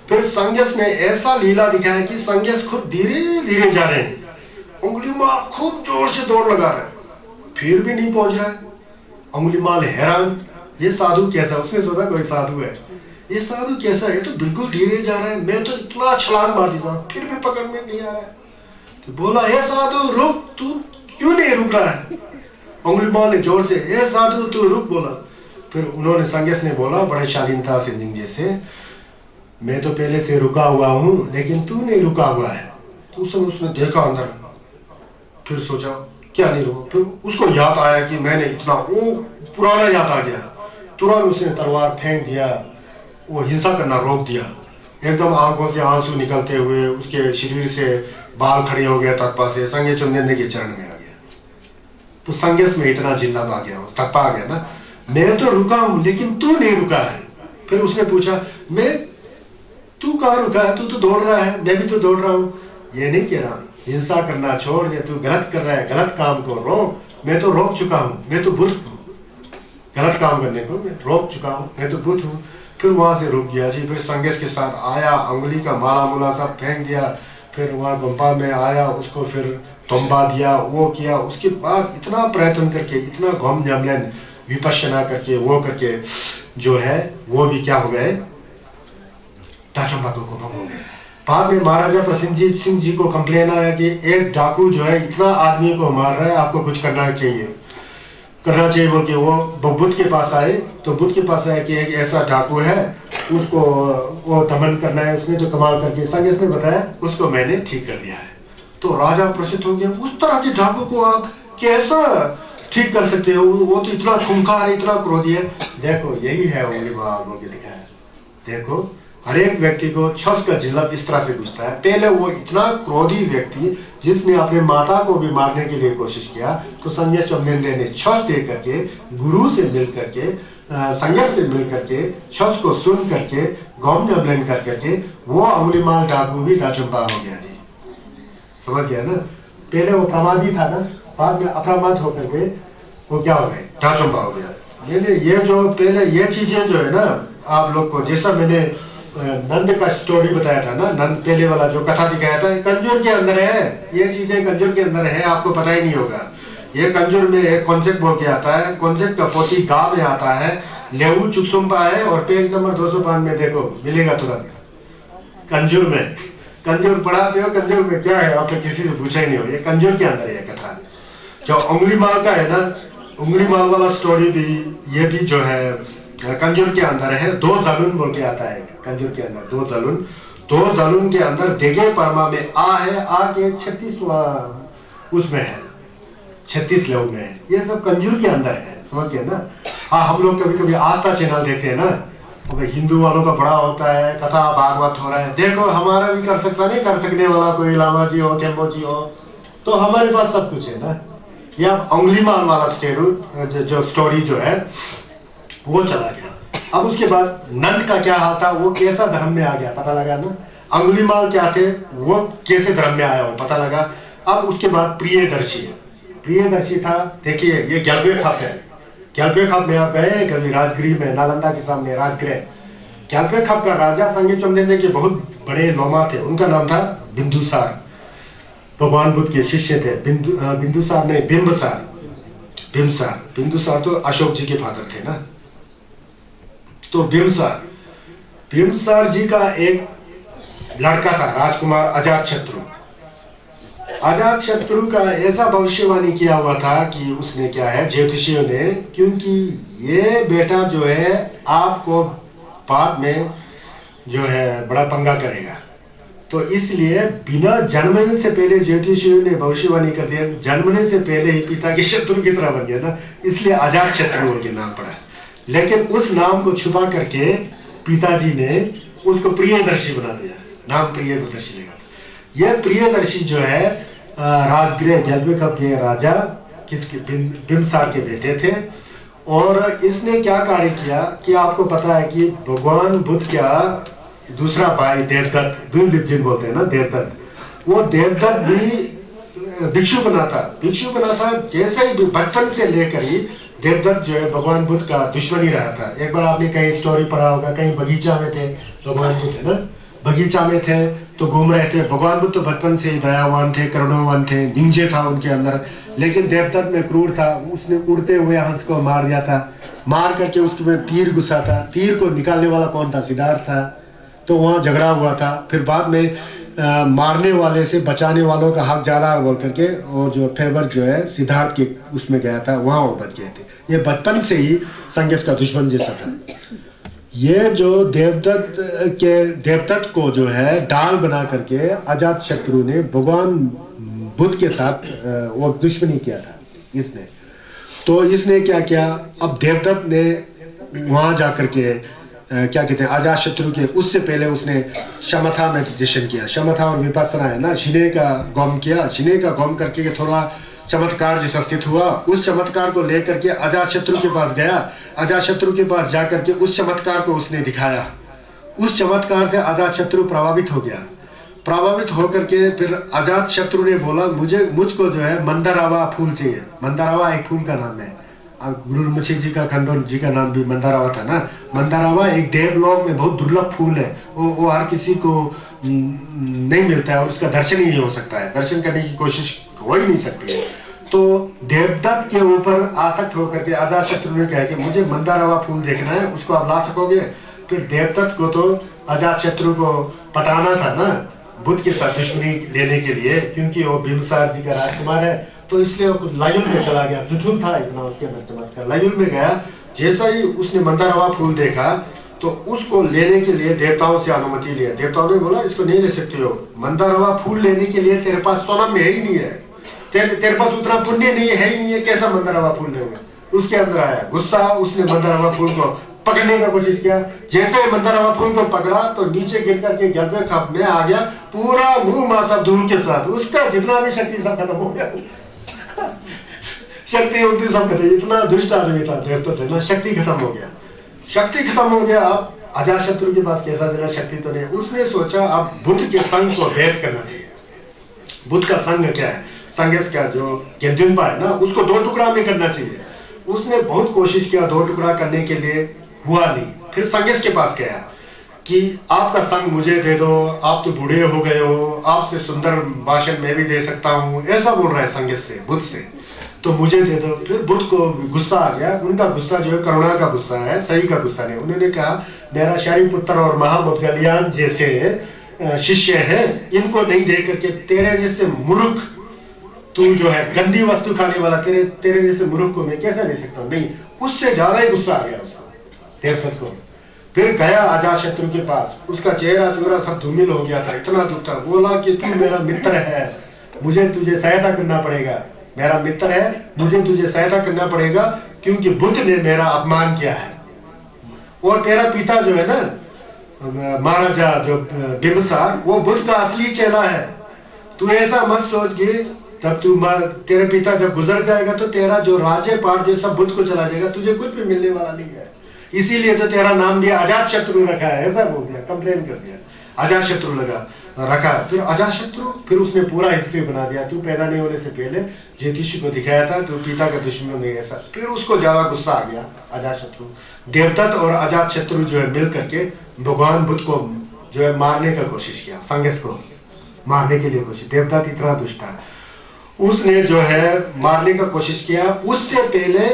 फिर संगेस ने ऐसा लीला दिखाया कि संगेस खुद धीरे धीरे जा रहे हैं, अंगुलीमाल खूब जोर से दौड़ लगा रहा है, फिर भी नहीं पहुंच रहा है। अंगुलीमाल हैरान, ये साधु कैसा, उसने सोचा कोई साधु है, ये साधु कैसा है, तो बिल्कुल धीरे जा रहा है, मैं तो इतना छलांग मार दी फिर भी पकड़ में नहीं आ रहा है। तो बोला, हे साधु रुक, तू क्यों नहीं रुक रहा है। अंगुलीमाल ने जोर से, हे साधु तू रुक बोला। फिर उन्होंने संगेस ने बोला बड़े शालीनता से जैसे, मैं तो पहले से रुका हुआ हूं, लेकिन तू नहीं रुका हुआ है। तो उसने देखा अंदर, फिर सोचा क्या नहीं रुका। फिर उसको याद आया कि मैंने इतना, वो पुराना याद आ गया। तुरंत उसने तलवार फेंक दिया, वो हिंसा करना रोक दिया। एकदम आंखों से आंसू निकलते हुए उसके शरीर से बाल खड़े हो गया तत्पा से, संगे चुनने के चरण में आ गया। तो संगेस में इतना जिल्लत आ गया, तत्पा आ गया ना, मैं तो रुका हूं लेकिन तू नहीं रुका है। फिर उसने पूछा, तू कहाँ रुका है, तू तो दौड़ रहा है, मैं भी तो दौड़ रहा हूँ। ये नहीं कह रहा हिंसा करना छोड़ दे, तू गलत कर रहा है, गलत काम को रोक, मैं तो रोक चुका हूँ, मैं तो बुद्ध हूँ, गलत काम करने को मैं रोक चुका हूँ, मैं तो बुद्ध हूँ। फिर वहां से रुक गया जी। फिर संगेस के साथ आया, अंगुली का माला मुला सब फेंक दिया। फिर वहां गुम्पा में आया, उसको फिर तोम्बा दिया, वो किया। उसके बाद इतना प्रयत्न करके, इतना घोम जमलन विपश्यना करके, वो करके जो है वो भी क्या हो गए, टाचम्बा को गुम हो गए। बाद में महाराजा प्रसिंजीत सिंह जी को कंप्लेन आया कि एक डाकू जो है इतना आदमी को मार रहा है, आपको कुछ करना चाहिए बोल के वो बुद्ध के पास आए। तो बुद्ध के पास आया कि एक ऐसा डाकू है, उसको वो दमन करना है। उसने तो कमाल करके संगेस ने बताया, उसको मैंने ठीक कर दिया है। तो राजा प्रसिद्ध हो गया, उस तरह के डाकू को आप कैसा ठीक कर सकते हो, वो तो इतना खूंखार है, इतना क्रोधी है। देखो यही है अंगुलीमाल के दिखाया। देखो हर एक व्यक्ति को छस का जिल्लत इस तरह से घुसता है। पहले वो इतना क्रोधी व्यक्ति जिसने अपने माता को भी मारने के लिए कोशिश किया, तो संजय चौमेंदे ने छस दे करके, गुरु से मिल करके, संगत से मिल करके, छस को सुन करके, गौम जबलन कर करके, वो अंगुलीमाल डाकू भी टाचम्बा हो गया जी। समझ गया ना, पहले वो प्रमादी था ना, बाद में अप्रमाद होकर के वो क्या हो गए, टाचम्बा हो गया। ये जो पहले ये चीजें जो है ना, आप लोग को जैसा मैंने नंद का स्टोरी बताया था ना, नंद पहले वाला जो कथा दिखाया था, कंजूर के अंदर है, ये चीजें कंजूर के अंदर है, आपको पता ही नहीं होगा। ये कंजूर में एक कॉन्सेप्ट बोल के आता है, कॉन्सेप्ट का पोती गा में आता है, लेऊ चुकसुम्पा है, और पेज नंबर 205 में देखो मिलेगा तुरंत। कंजूर में, कंजूर पढ़ाते हो, कंजूर में क्या है आप तो किसी से पूछा ही नहीं हो, ये कंजूर के अंदर है कथा। जो अंगुलीमाल का है ना, अंगुलीमाल वाला स्टोरी भी, ये भी जो है कंजूर के अंदर है। 2 जालून बोल के आता है कंजूर के अंदर, 2 जालून के अंदर देगे परमा में आ है, आ के 36वां उसमें है, 36 लेव में है। ये सब कंजूर के अंदर है, समझ गए ना। हाँ, हम लोग कभी कभी आस्था चैनल देखते हैं ना, तो हिंदू वालों का बड़ा होता है, कथा भागवत हो रहा है, देखो हमारा भी कर सकता, नहीं कर सकने वाला कोई लामा जी हो, टेम्बो जी हो, तो हमारे पास सब कुछ है ना। ये अंगुलीमाल वाला जो स्टोरी जो है वो चला गया। अब उसके बाद नंद का क्या हाल था, वो कैसा धर्म में आ गया पता लगा ना। अंगुलीमाल क्या थे, वो कैसे धर्म में आया वो पता लगा। अब उसके बाद प्रियदर्शी था। देखिए ये ग्यालवे खाप है। ग्यालवे खाप में आप गए कभी? राजगृह में, नालंदा के सामने राजगृह। ग्यालवे खाप का राजा संगे चंदेल के बहुत बड़े लोमा थे, उनका नाम था बिंदुसार। भगवान बुद्ध के शिष्य थे। बिंदुसार नहीं, बिंबसार। बिंदुसार तो अशोक जी के फादर थे ना। तो बिंबसार जी का एक लड़का था राजकुमार अजातशत्रु। अजातशत्रु का ऐसा भविष्यवाणी किया हुआ था कि उसने क्या है, ज्योतिषियों ने, क्योंकि ये बेटा जो है आपको बाद में जो है बड़ा पंगा करेगा, तो इसलिए बिना जन्मने से पहले ज्योतिषियों ने भविष्यवाणी कर दिया, जन्मने से पहले ही पिता के शत्रु की तरह बन गया ना, इसलिए अजातशत्रु उनके नाम पड़ा। लेकिन उस नाम को छुपा करके पिताजी ने उसको प्रियदर्शी बना दिया, नाम प्रियदर्शी लगा था। यह प्रियदर्शी जो है राजगृह ग्यालवे खाप के राजा किसके, बिंबसार के बेटे थे। और इसने क्या कार्य किया कि आपको पता है कि भगवान बुद्ध का दूसरा भाई देवदत्त, दुर्लभ बोलते हैं ना, देवदत्त, वो देवदत्त भी भिक्षु बना था। जैसे ही बचपन से लेकर ही देवदत्त जो है भगवान बुद्ध का दुश्मन ही रहा था। एक बार आपने कहीं स्टोरी पढ़ा होगा, कहीं बगीचा में थे भगवान बुद्ध, है ना, बगीचा में थे तो घूम रहे थे। भगवान बुद्ध तो बचपन से ही दयावान थे, करुणावान थे, निंजे था उनके अंदर, लेकिन देवदत्त में क्रूर था। उसने उड़ते हुए हंस को मार दिया था, मार करके उसमें तीर घुसा था। तीर को निकालने वाला कौन था? सिद्धार्थ था। तो वहाँ झगड़ा हुआ था। फिर बाद में मारने वाले से बचाने वालों का हक ज्यादा बोल करके वो जो फेवर जो है सिद्धार्थ के उसमें गया था, वहाँ वो बच गए थे। ये बचपन से ही संघर्ष का दुश्मन जैसा था। ये जो देवदत्त को जो है डाल बना करके अजातशत्रु ने भगवान बुद्ध के साथ वो दुश्मनी किया था इसने। तो इसने क्या किया, अब देवदत्त ने वहां जाकर के क्या कहते हैं अजातशत्रु के, उससे पहले उसने शमथा मेडिटेशन किया। शमथा और विपස්සना है ना, शिने का गम किया। शिने का गम करके थोड़ा चमत्कार जैसा स्थित हुआ। उस चमत्कार को लेकर के अजातशत्रु के पास गया। अजातशत्रु के पास जाकर के उस चमत्कार को उसने दिखाया। उस चमत्कार से अजातशत्रु प्रभावित हो गया। प्रभावित होकर के फिर अजातशत्रु ने बोला मुझको जो है मंदारावा फूल चाहिए। मंदारावा एक फूल का नाम है। गुरुमुखी जी का, खंडोन जी का नाम भी मंदारावा था ना। मंदारावा एक देवलोक में बहुत दुर्लभ फूल है। वो हर किसी को नहीं मिलता है और उसका दर्शन ही नहीं हो सकता है। दर्शन करने की कोशिश हो ही नहीं सकती है। तो देवदत्त के ऊपर आसक्त होकर के अजातशत्रु ने कहा कि मुझे मंदारावा फूल देखना है, उसको आप ला सकोगे? फिर देवदत्त को तो अजातशत्रु को पटाना था ना बुद्ध के साथ दुश्मनी लेने के लिए, क्योंकि वो बिंबसार जी का राजकुमार है। तो इसलिए वो लायुल में चला गया। जुझुन था इतना उसके अंदर चमत्कार। लायुल में गया, जैसा ही उसने मंदारावा फूल देखा तो उसको लेने के लिए देवताओं से अनुमति लिया। देवताओं ने बोला इसको नहीं ले सकते हो, मंदारावा फूल लेने के लिए तेरे पास सोना में है ही नहीं है, तेरे पास उतना पुण्य नहीं है ही नहीं है, कैसा मंदारावा फूल लेगा? उसके अंदर आया गुस्सा। उसने मंदारावा फूल को पकड़ने का कोशिश किया। जैसे ही मंदारावा फूल को पकड़ा तो नीचे गिर करके ग्यालवे खाप में आ गया, पूरा मुंह मां सब धूल के साथ। उसका जितना भी शक्ति सब खत्म हो गया। शक्ति उल्टी सब खत्म। इतना दुष्ट आदमी था देवदत्त है ना, शक्ति खत्म हो गया। शक्ति खत्म हो गया। अब अजातशत्रु के पास कैसा जरा शक्ति तो नहीं। उसने सोचा अब बुद्ध के संघ को भेद करना चाहिए। बुद्ध का संघ क्या है, संघर्ष का जो केंद्रिम्बा है ना, उसको 2 टुकड़ा में करना चाहिए। उसने बहुत कोशिश किया 2 टुकड़ा करने के लिए, हुआ नहीं। फिर संघर्ष के पास गया कि आपका संघ मुझे दे दो, आप तो बूढ़े हो गए हो, आपसे सुंदर भाषण मैं भी दे सकता हूँ, ऐसा बोल रहा है संघर्ष से, बुद्ध से, तो मुझे दे दो। फिर बुद्ध को गुस्सा आ गया। उनका गुस्सा जो है करुणा का गुस्सा है, सही का गुस्सा नहीं। उन्होंने कहा मेरा शारिपुत्र और महामोदगलियान जैसे शिष्य हैं, इनको नहीं दे करके तेरे जैसे मूर्ख, तू जो है गंदी वस्तु खाने वाला, तेरे जैसे मूर्ख को मैं कैसे ले सकता हूँ? नहीं, उससे ज्यादा ही गुस्सा आ गया उसको, देवदत्त को। फिर गया अजातशत्रु के पास। उसका चेहरा चूरा सब धूमिल हो गया था, इतना दुख था। बोला कि तू मेरा मित्र है, मुझे तुझे सहायता करना पड़ेगा। मेरा मित्र है, मुझे तुझे सहायता करना पड़ेगा, क्योंकि बुद्ध ने मेरा अपमान किया है। और तेरा पिता जो है ना महाराजा जो बिंबसार, वो बुद्ध का असली चेला है। तू ऐसा मत सोच कि तब तेरे पिता जब गुजर जाएगा तो तेरा जो राज्य पाठ जो सब बुद्ध को चला जाएगा, तुझे कुछ भी मिलने वाला नहीं है। इसीलिए तो तेरा नाम भी अजात शत्रु रखा है, ऐसा बोल दिया, कंप्लेन कर दिया, अजात शत्रु रखा। फिर अजात शत्रु, फिर उसने पूरा हिस्ट्री बना दिया, तू पैदा नहीं होने से पहले ज्योतिषी को दिखाया था, तू पिता का दुश्मन नहीं, ऐसा। फिर उसको ज्यादा गुस्सा आ गया अजात शत्रु। देवदत्त और अजात शत्रु जो है मिल करके भगवान बुद्ध को जो है मारने का कोशिश किया, संगेश को मारने के लिए कोशिश। देवदत्त इतना दुष्ट है, उसने जो है मारने का कोशिश किया। उससे पहले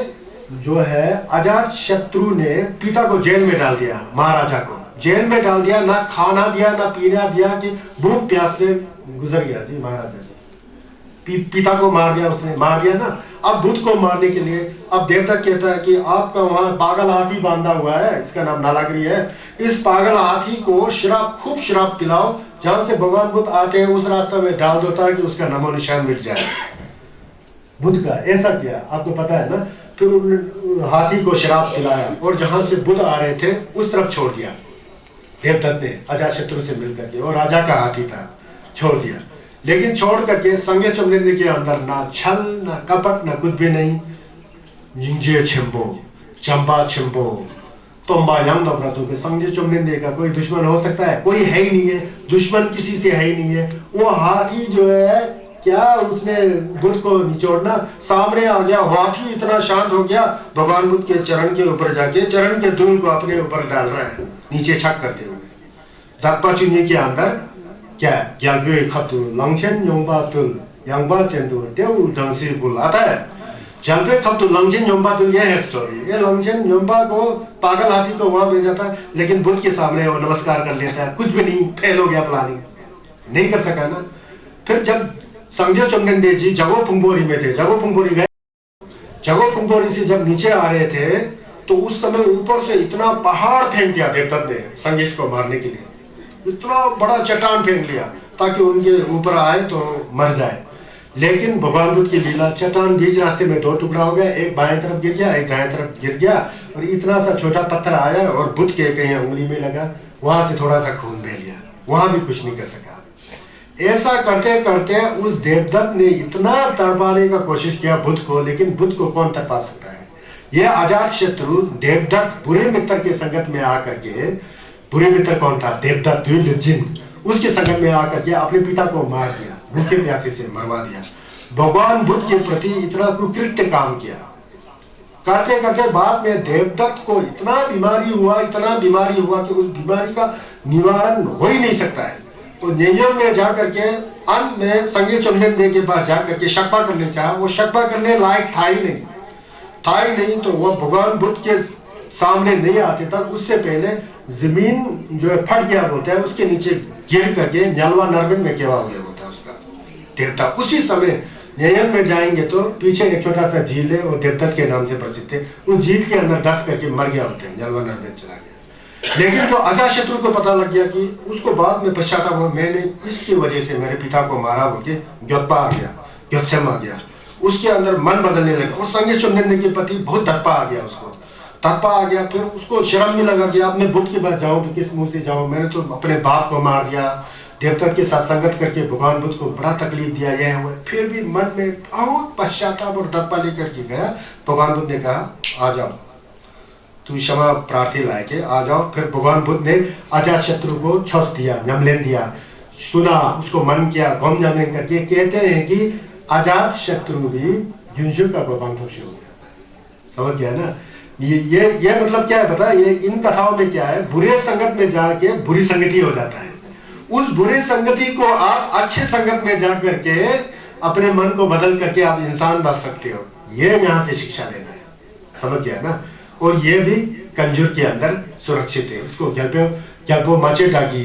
जो है अजात शत्रु ने पिता को जेल में डाल दिया, महाराजा को जेल में डाल दिया, ना खाना दिया ना पीना दिया, कि भूख प्यास से गुजर गया जी महाराजा जी। पिता को मार दिया, उसने मार दिया ना। अब बुद्ध को मारने के लिए अब देवदत्त कहता है कि आपका वहां पागल हाथी बांधा हुआ है, इसका नाम नालागिरी है, इस पागल हाथी को शराब, खूब शराब पिलाओ, जहां से भगवान बुद्ध आते हैं उस रास्ते में डाल दो ताकि उसका नमो निशान मिट जाए बुद्ध का। ऐसा किया, आपको पता है ना। फिर उन्होंने हाथी को शराब पिलाया और जहां से बुद्ध आ रहे थे उस तरफ छोड़ दिया देवदत्त ने अजात शत्रु से मिलकर के, और राजा का हाथी था, छोड़ दिया। लेकिन छोड़ करके संगे चुमनिंदे के अंदर ना छल ना कपट ना कुछ भी नहीं। जिंजे छिम्बो चंपा छिम्बो तोम्बा यंग के संगे चुमनिंदे का कोई दुश्मन हो सकता है? कोई है ही नहीं है, दुश्मन किसी से है ही नहीं है। वो हाथी जो है क्या उसने बुद्ध को निचोड़ना, सामने आ गया हाथी, इतना शांत हो गया, भगवान बुद्ध के चरण के ऊपर जाके चरण के धूल को अपने ऊपर डाल रहा है, नीचे छक करते हुए। दापा चुनिए के अंदर क्या ग्यालबे खतु लंगशन योंबा तुल यंगबा चंदू तेउ ढंग से बुल आता है। जलबे खतु लंगशन योंबा तुल, ये है स्टोरी। ये लंगशन योंबा को पागल हाथी को वहां भेजा था, लेकिन बुद्ध के सामने वो नमस्कार कर लेता है, कुछ भी नहीं, फेल हो गया, प्लानिंग नहीं कर सका ना। फिर जब संगे चुमनिंदे जी जगो फुंगबोरी में थे, जगो फुंगबोरी गए, जगो फुंगबोरी से जब नीचे आ रहे थे तो उस समय ऊपर से इतना पहाड़ फेंक दिया देवदत्त ने संगेश को मारने के लिए, इतना बड़ा चट्टान फेंक लिया ताकि उनके ऊपर आए तो मर जाए। लेकिन भगवान बुद्ध की लीला, चट्टान बीच रास्ते में दो टुकड़ा हो गया, एक बाएं तरफ गिर गया, एक दाएं तरफ गिर गया, और इतना सा छोटा पत्थर आया और बुद्ध के कहीं उंगली में लगा, वहां से थोड़ा सा खून बह लिया, वहां भी कुछ नहीं कर सका। ऐसा करते करते उस देवदत्त ने इतना तड़पाने का कोशिश किया बुद्ध को, लेकिन बुद्ध को कौन तड़पा सकता है? यह अजात शत्रु देवदत्त बुरे मित्र के संगत में आकर के, बुरे मित्र कौन था? देवदत्त जिन, उसके संगत में आकर के अपने पिता को मार दिया, भूखे प्यासे से मरवा दिया। भगवान बुद्ध के प्रति इतना कुकृत्य काम किया। करते करते बाद में देवदत्त को इतना बीमारी हुआ, इतना बीमारी हुआ कि उस बीमारी का निवारण हो ही नहीं सकता है। तो नियम में जाकर के अंत में संगे चुमनिंदे के पास जाकर के शक्पा करने चाहा, वो शक्पा करने लायक था ही नहीं, तो वो भगवान बुद्ध के सामने नहीं आते तक उससे पहले जमीन जो है फट गया बोलता है, उसके नीचे गिर करके जलवा नरबिन में केवा हो गया बोलता है उसका देवता। उसी समय नियम में जाएंगे तो पीछे एक छोटा सा झील है, वो देवदत्त के नाम से प्रसिद्ध है, उस झील के अंदर डस करके मर गया होता है, जलवा नरबिन चला गया। लेकिन जो अजात शत्रु को पता लग गया कि उसको बाद में पश्चाताप हुआ, मैंने इसकी वजह से मेरे पिता को मारा बोल के ग्योत्पा आ गया, ग्योत्सम आ गया, उसके अंदर मन बदलने लगा, और संगे चुमनिंदे के प्रति बहुत दर्पा आ गया, उसको दर्पा आ गया। फिर उसको शर्म भी लगा कि अब मैं बुद्ध के पास जाऊं तो किस मुंह से जाऊं, मैंने तो अपने बाप को मार दिया, देवदत्त के साथ संगत करके भगवान बुद्ध को बड़ा तकलीफ दिया, यह हुआ। फिर भी मन में बहुत पश्चाताप और दर्पा लेकर के गया। भगवान बुद्ध ने कहा आ जाओ, तू क्षमा प्रार्थी लायके आ जाओ। फिर भगवान बुद्ध ने अजात शत्रु को छस दिया, नमलेन दिया, सुना, उसको मन किया, गम नमलेन करके। कहते हैं कि अजात शत्रु भी युंशु का गोपांगोशी हो गया। समझ गया ना? ये मतलब क्या है पता है? ये इन कथाओं में क्या है, बुरे संगत में जाके बुरी संगति हो जाता है। उस बुरे संगति को आप अच्छे संगत में जा करके अपने मन को बदल करके आप इंसान बन सकते हो। ये यहाँ से शिक्षा लेना है, समझ गया ना? और ये भी कंजूर के अंदर सुरक्षित है। उसको ग्याल्पो माचेटा की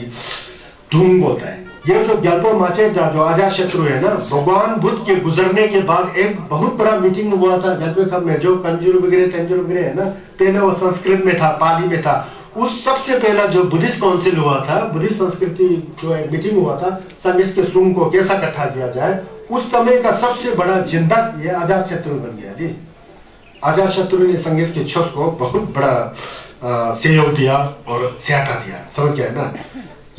ढूंढ बोलता है। ये जो ग्याल्पो माचेटा जो अजात शत्रु है ना, भगवान बुद्ध के गुजरने के बाद एक बहुत बड़ा मीटिंग हुआ था ग्याल्पो में, जो कंजूर वगैरह तंजूर वगैरह है ना, पहले वो संस्कृत में था, पाली में था। उस सबसे पहला जो बुद्धिस्ट काउंसिल हुआ था, बुद्धिस्ट संस्कृति जो एक मीटिंग हुआ था, संघर्ष के सुंग को कैसा इकट्ठा किया जाए, उस समय का सबसे बड़ा चिंतक ये अजात शत्रु बन गया जी। अजात शत्रु ने संघर्ष के छस को बहुत बड़ा सहयोग दिया और सहायता दिया, समझ गया ना?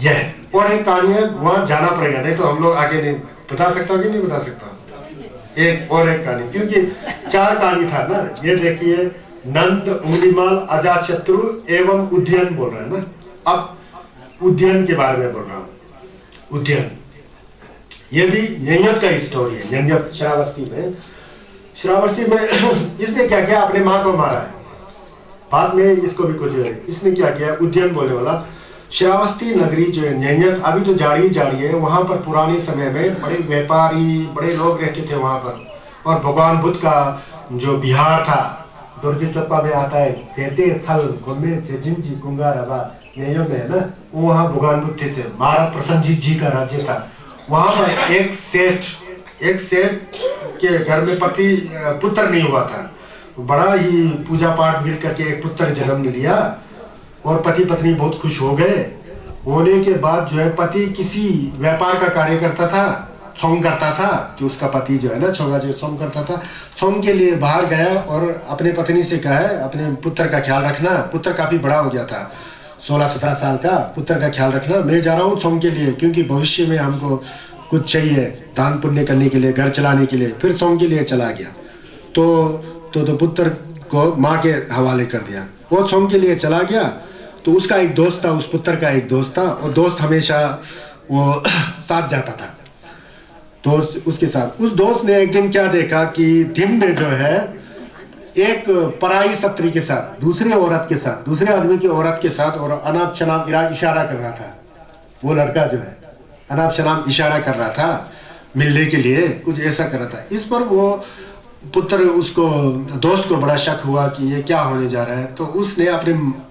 यह और एक कहानी है, वहां जाना पड़ेगा, नहीं तो हम लोग आगे नहीं बता सकता कि नहीं बता सकता। एक और एक कहानी, क्योंकि 4 कहानी था ना। ये देखिए नंद, उंगलीमाल, अजातशत्रु एवं उद्यन बोल रहे हैं ना। अब उद्यन के बारे में बोल रहा हूं। उद्यन ये भी नैयत का स्टोरी है। नैयत श्रावस्ती में, श्रावस्ती में इसने क्या किया, अपने माँ को मारा है। बाद में इसको भी कुछ है। इसने क्या किया, उद्यन बोलने वाला। श्रावस्ती नगरी जो है नैयत, अभी तो जाड़ी जाड़ी है, वहां पर पुराने समय में बड़े व्यापारी, बड़े लोग रहते थे वहां पर। और भगवान बुद्ध का जो बिहार था, दुर्जी चप्पा में आता है, जेते छल घूमे जिंजी गुंगा रबा, नैयत में है ना, वहाँ भगवान बुद्ध थे। महाराज प्रसन्नजीत जी का राज्य था। वहां पर एक सेठ के घर में पति पुत्र नहीं हुआ था। बड़ा ही पूजा पाठ गिर करके एक पुत्र जन्म लिया और पति पत्नी बहुत खुश हो गए। होने के बाद जो है पति किसी व्यापार का कार्य करता था, सोंग करता था, जो उसका पति जो है ना छोगा जो सोंग करता था, सोंग के लिए बाहर गया और अपने पत्नी से कहा है अपने पुत्र का ख्याल रखना। पुत्र काफी बड़ा हो गया था, 16-17 साल का। पुत्र का ख्याल रखना, मैं जा रहा हूँ सोंग के लिए, क्योंकि भविष्य में हमको कुछ चाहिए दान पुण्य करने के लिए, घर चलाने के लिए। फिर सोंग के लिए चला गया तो पुत्र को माँ के हवाले कर दिया। वो सोंग के लिए चला गया तो उसका एक दोस्त था, उस पुत्र का एक दोस्त था, और दोस्त हमेशा वो साथ जाता था, दोस्त उसके साथ। उस दोस्त ने एक दिन क्या देखा कि दिन में जो है एक पराई स्त्री के साथ, दूसरे औरत के साथ, दूसरे आदमी की औरत के साथ, और अनाप शनाप इशारा कर रहा था। वो लड़का जो है अनाप शनाप इशारा कर रहा था मिलने के लिए, कुछ ऐसा कर रहा था। इस पर वो पुत्र, उसको दोस्त को बड़ा शक हुआ कि ये क्या होने जा रहा है। तो उसने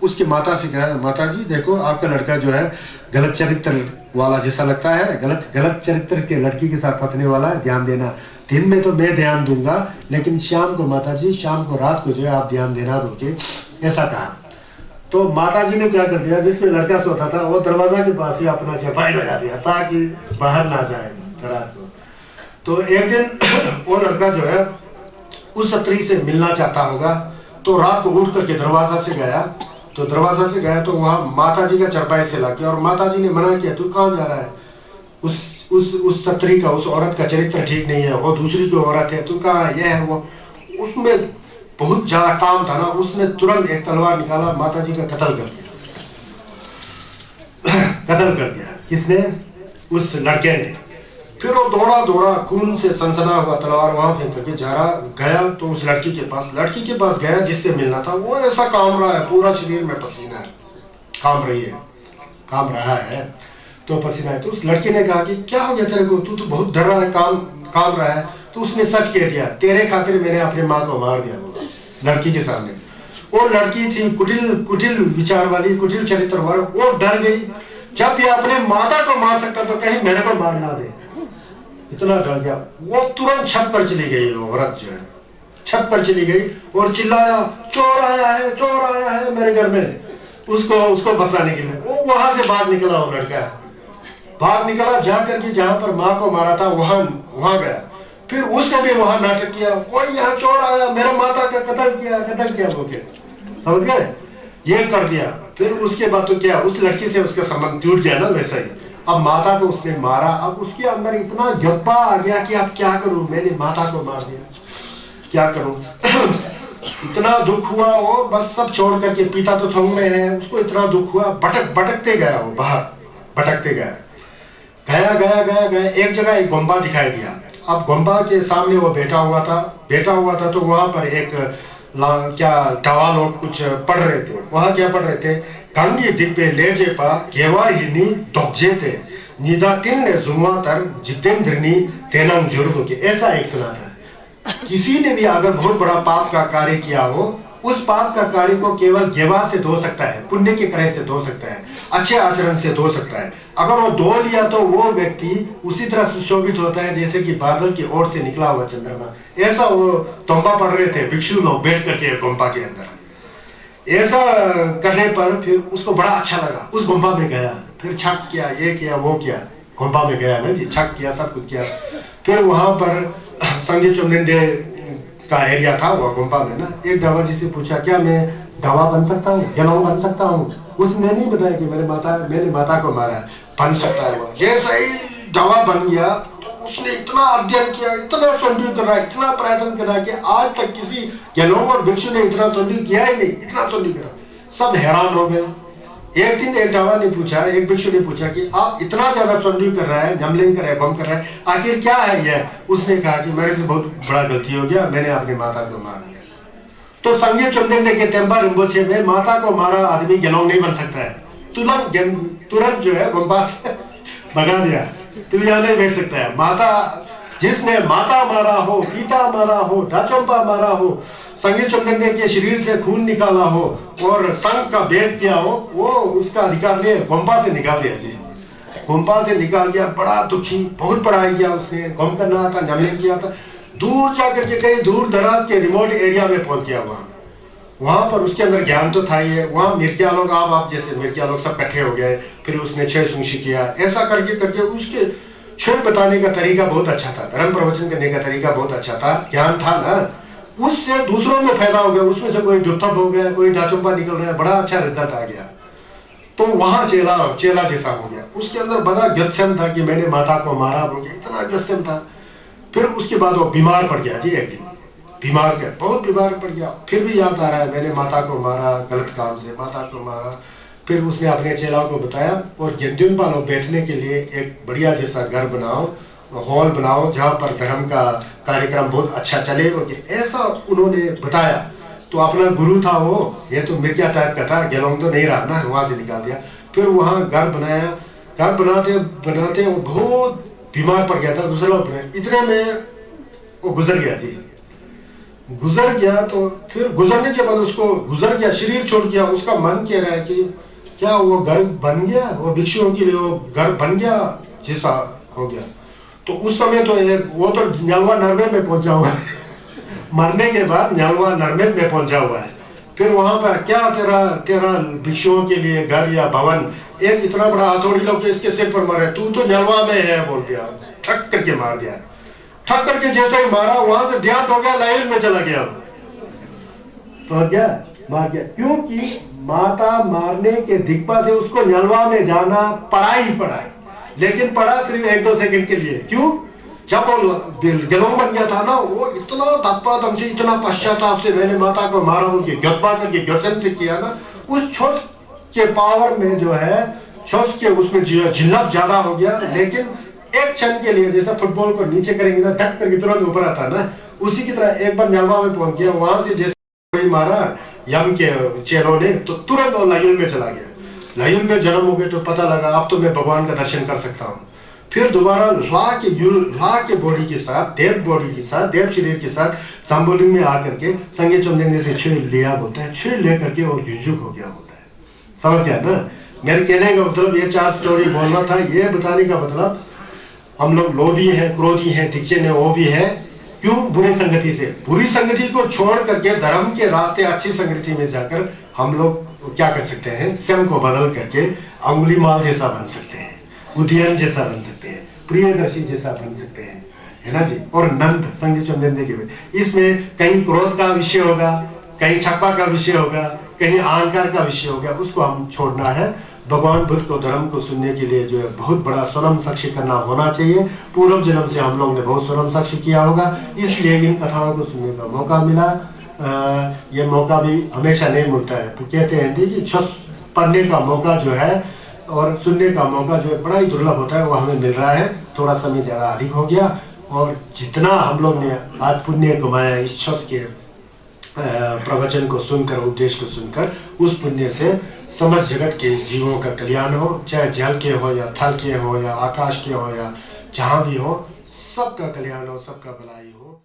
उसके माता से कहा, माता जी देखो आपका लड़का जो है गलत चरित्र वाला जैसा लगता है, गलत चरित्र के लड़की के साथ फंसने वाला है, ध्यान देना। दिन में तो मैं ध्यान दूंगा, लेकिन शाम को माता जी, शाम को रात को जो है आप ध्यान देना बोल ऐसा कहा। तो माता जी ने क्या कर दिया, जिसमें लड़का सोता था वो दरवाजा के पास ही अपना चपाई लगा दिया ताकि बाहर ना जाए रात को। तो एक दिन वो लड़का जो है उस स्त्री से मिलना चाहता होगा, तो रात को उठ करके दरवाजा से गया। तो वहाँ माता जी का चरपाई से लग गया, और माता जी ने मना किया, तू कहाँ जा रहा है, उस स्त्री का, उस औरत का चरित्र ठीक नहीं है, वो दूसरी की औरत है, तू कहाँ, यह है वो। उसमें बहुत ज्यादा काम था ना, उसने तुरंत एक तलवार निकाला, माता जी का कत्ल कर दिया। किसने, उस लड़के ने। फिर वो दौड़ा खून से सनसना हुआ तलवार वहां फेंक करके गया तो उस लड़की के पास गया जिससे मिलना था। वो ऐसा काम रहा है, पूरा शरीर में पसीना है, काम रहा है तो पसीना है। तो उस लड़की ने कहा कि क्या हो गया तेरे को, तू तो बहुत डर रहा है, काम रहा है। तो उसने सच कह दिया, तेरे खातिर मैंने अपनी माँ को मार दिया, लड़की के सामने। वो लड़की थी कुटिल विचार वाली, कुटिल चरित्र वाली। वो डर गई, जब ये अपने माता को मार सकता तो कहीं मेरे को मार ना दे, इतना डर गया। वो तुरंत छत पर चली गई, वो औरत जो है छत पर चली गई और चिल्लाया, चोर आया है मेरे घर में, उसको बसाने के लिए। वो वहां से भाग निकला, वो लड़का भाग निकला, जाकर के जहां पर माँ को मारा था वहां गया। फिर उसने भी वहां नाटक किया, कोई यहाँ चोर आया, मेरे माता का कत्ल किया बोल के, समझ गए, ये कर दिया। फिर उसके बाद तो क्या, उस लड़की से उसका संबंध टूट गया ना, वैसा ही। अब माता को उसने मारा, अब उसके अंदर इतना जज्बा आ गया कि अब क्या करूं, मैंने माता को मार दिया, क्या करूं। इतना दुख हुआ, वो बस सब छोड़ करके, पिता तो थोंग में है, उसको इतना दुख हुआ, भटकते गया, वो बाहर भटकते गया। एक जगह एक गोम्बा दिखाई दिया। अब गोम्बा के सामने वो बैठा हुआ था तो वहां पर एक टावा लोग कुछ पढ़ रहे थे। वहां क्या पढ़ रहे थे, गंगी दिब्बे लेजे पा गेवा हिनी डॉक्जे थे निदा टिन जुमातर जितेंद्रनी तेनंग जुर्ग के, ऐसा एक सुना था। किसी ने भी अगर बहुत बड़ा पाप का कार्य किया हो, उस पाप का कार्य को केवल गेवा से धो सकता है, पुण्य के कार्य से धो सकता है, अच्छे आचरण से धो सकता है। अगर वो धो लिया तो वो व्यक्ति उसी तरह सुशोभित होता है जैसे कि बादल की ओर से निकला हुआ चंद्रमा। ऐसा वो तोंबा पढ़ रहे थे भिक्षु लोग बैठ करके गुम्बा के अंदर। ऐसा करने पर फिर उसको बड़ा अच्छा लगा, उस गुम्बा में गया, फिर छक किया, ये किया वो किया, गुम्बा में गया ना जी, छक किया, सब कुछ किया। फिर वहां पर संगीत चुनिंदे का एरिया था वो गुम्बा में ना। एक बाबा जी से पूछा, क्या मैं गवाह बन सकता हूँ, गवाह बन सकता हूँ? उसने नहीं बताया कि मैंने माता को मारा है, बन सकता है वो। जैसे ही गवाह बन गया, उसने इतना अध्ययन किया, इतना चंडी करा, इतना प्रयत्न करा कि आज तक किसी गेलोंग और भिक्षु ने इतना चंडी किया ही नहीं, इतना चंडी करा। सब हैरान हो गए। एक दिन एक ढाबा ने पूछा, एक भिक्षु ने पूछा कि आप इतना ज्यादा चंडी कर रहा है, जमलिंग कर रहा है, बम कर रहा है, आखिर क्या है यह? उसने कहा कि मेरे से बहुत बड़ा गलती हो गया, मैंने अपनी माता को मार दिया। तो संगे चंदेंगे के तेम्बा रिम्पोछे में माता को मारा आदमी गेलोंग नहीं बन सकता है। तुरंत जो है गोम्पा से भगा दिया, तू यहाँ नहीं बैठ सकता है। माता, जिसने माता मारा हो, पिता मारा हो, ढाचोंपा मारा हो, संगे चंदेंगे के शरीर से खून निकाला हो और संघ का भेद किया हो, वो उसका अधिकार नहीं है। गोम्पा से निकाल दिया जी, गोम्पा से निकाल दिया। बड़ा दुखी, बहुत पढ़ाई किया उसने, गोम करना था, जमलिंग किया था, दूर जाकर के कहीं दूर दराज के रिमोट एरिया में पहुंच गया। वहां पर उसके अंदर ज्ञान तो था ही है। वहां मिर्किया लोग, आप जैसे मिर्किया लोग सब इकट्ठे हो गए। फिर उसने 6 सुंशी किया। ऐसा करके करके उसके छह बताने का तरीका बहुत अच्छा था, धर्म प्रवचन करने का तरीका बहुत अच्छा था, ज्ञान था ना, उससे दूसरों में फायदा हो गया। उसमें से कोई जुत्थप हो गया, कोई डाचुम्पा निकल रहा है, बड़ा अच्छा रिजल्ट आ गया। तो वहां चेला जैसा हो गया। उसके अंदर बड़ा गत्सम था कि मैंने माता को मारा बोल के, इतना गत्सम था। फिर उसके बाद वो बीमार पड़ गया जी, एक दिन बीमार गया, बहुत बीमार पड़ गया। फिर भी याद आ रहा है, मैंने माता को मारा, गलत काम से माता को मारा। फिर उसने अपने चेलाओं को बताया, और गेंद्युन पालो बैठने के लिए एक बढ़िया जैसा घर बनाओ, हॉल बनाओ, जहाँ पर धर्म का कार्यक्रम बहुत अच्छा चले, ऐसा उन्होंने बताया। तो अपना गुरु था वो, ये तो मिर्किया टाइप का था, गेलोंग तो नहीं रहा ना, वहां से निकाल दिया। फिर वहां घर बनाया, घर बनाते बनाते वो बहुत बीमार पड़ गया था। दूसरा इतने में वो गुजर गया जी, गुजर गया। तो फिर गुजरने के बाद उसको गुजर गया, शरीर छोड़ गया। उसका मन कह रहा है कि क्या वो घर बन गया, वो भिक्षुओं के लिए वो घर बन गया जैसा हो गया। तो उस समय तो वो तो न्यालवा नरमे में पहुंचा हुआ है मरने के बाद न्यालवा नरमे में पहुंचा हुआ है। फिर वहां पर क्या तेरा भिक्षुओं के लिए घर या भवन, एक इतना बड़ा हथौड़ी लोग इसके सिर पर मारे, तू तो न्यालवा में है बोल दिया, ठक करके मार दिया। ठक करके जैसे ही मारा, वहां से ध्यान हो गया, लाइन में चला गया, समझ गया, मार गया। क्योंकि माता मारने के दिक्कत से उसको न्यालवा में जाना पड़ा ही पड़ा है, लेकिन पड़ा सिर्फ 1-2 सेकंड के लिए। क्यों? जब वो गेलोंग बन गया था ना, वो इतना धप्पा दम से, इतना पश्चाताप से मैंने माता को मारा बोल के गप्पा करके गसन से किया ना, उस छोस के पावर में जो है, छोस के उसमें जिल्लत ज्यादा हो गया। लेकिन एक क्षण के लिए, जैसा फुटबॉल को नीचे करेंगे ना, धक करके तुरंत ऊपर आता है ना, उसी की तरह एक बार न्यालवा में पहुंच गया। वहां से जैसे मारा यम के चेलों ने, तो तुरंत वो लायुल में चला गया। लायुल में जन्म हो गए तो पता लगा अब तो मैं भगवान का दर्शन कर सकता हूँ। फिर दोबारा ला के बॉडी के साथ, देव बॉडी के साथ, देव शरीर के साथ सांबोलिंग में आकर के संगे चंदेने से छुई लिया बोलता है, छुई ले करके और युजुक हो गया बोलता है। समझ गया ना मेरे कहने का मतलब? ये 4 स्टोरी बोलना था, ये बताने का मतलब हम लोग लोभी है, क्रोधी है, दिक्चन है, वो भी है। क्यों? बुरी संगति से। बुरी संगति को छोड़ करके धर्म के रास्ते अच्छी संगति में जाकर हम लोग क्या कर सकते हैं? स्वयं को बदल करके अंगुलीमाल जैसा बन सकते हैं, उदयन जैसा बन सकते हैं, प्रियदर्शी जैसा बन सकते हैं, है ना जी। और नंद संग चंदन के इसमें कहीं क्रोध का विषय होगा, कहीं छप्पा का विषय होगा, कहीं अहंकार का विषय होगा, उसको हम छोड़ना है। भगवान बुद्ध को, धर्म को सुनने के लिए जो है बहुत बड़ा स्वरम साक्षी करना होना चाहिए। पूर्व जन्म से हम लोग ने बहुत स्वरम साक्षी किया होगा, इसलिए इन कथाओं को सुनने का मौका मिला। ये मौका भी हमेशा नहीं मिलता है। तो कहते हैं कि पढ़ने का मौका जो है और सुनने का मौका जो है बड़ा ही दुर्लभ होता है, वो हमें मिल रहा है। थोड़ा समय ज़्यादा अधिक हो गया, और जितना हम लोग ने आज पुण्य कमाया इस शख्स के प्रवचन को सुनकर, उपदेश को सुनकर, उस पुण्य से समस्त जगत के जीवों का कल्याण हो, चाहे जल के हो या थल के हो या आकाश के हो या जहाँ भी हो, सबका कल्याण हो, सबका भलाई हो।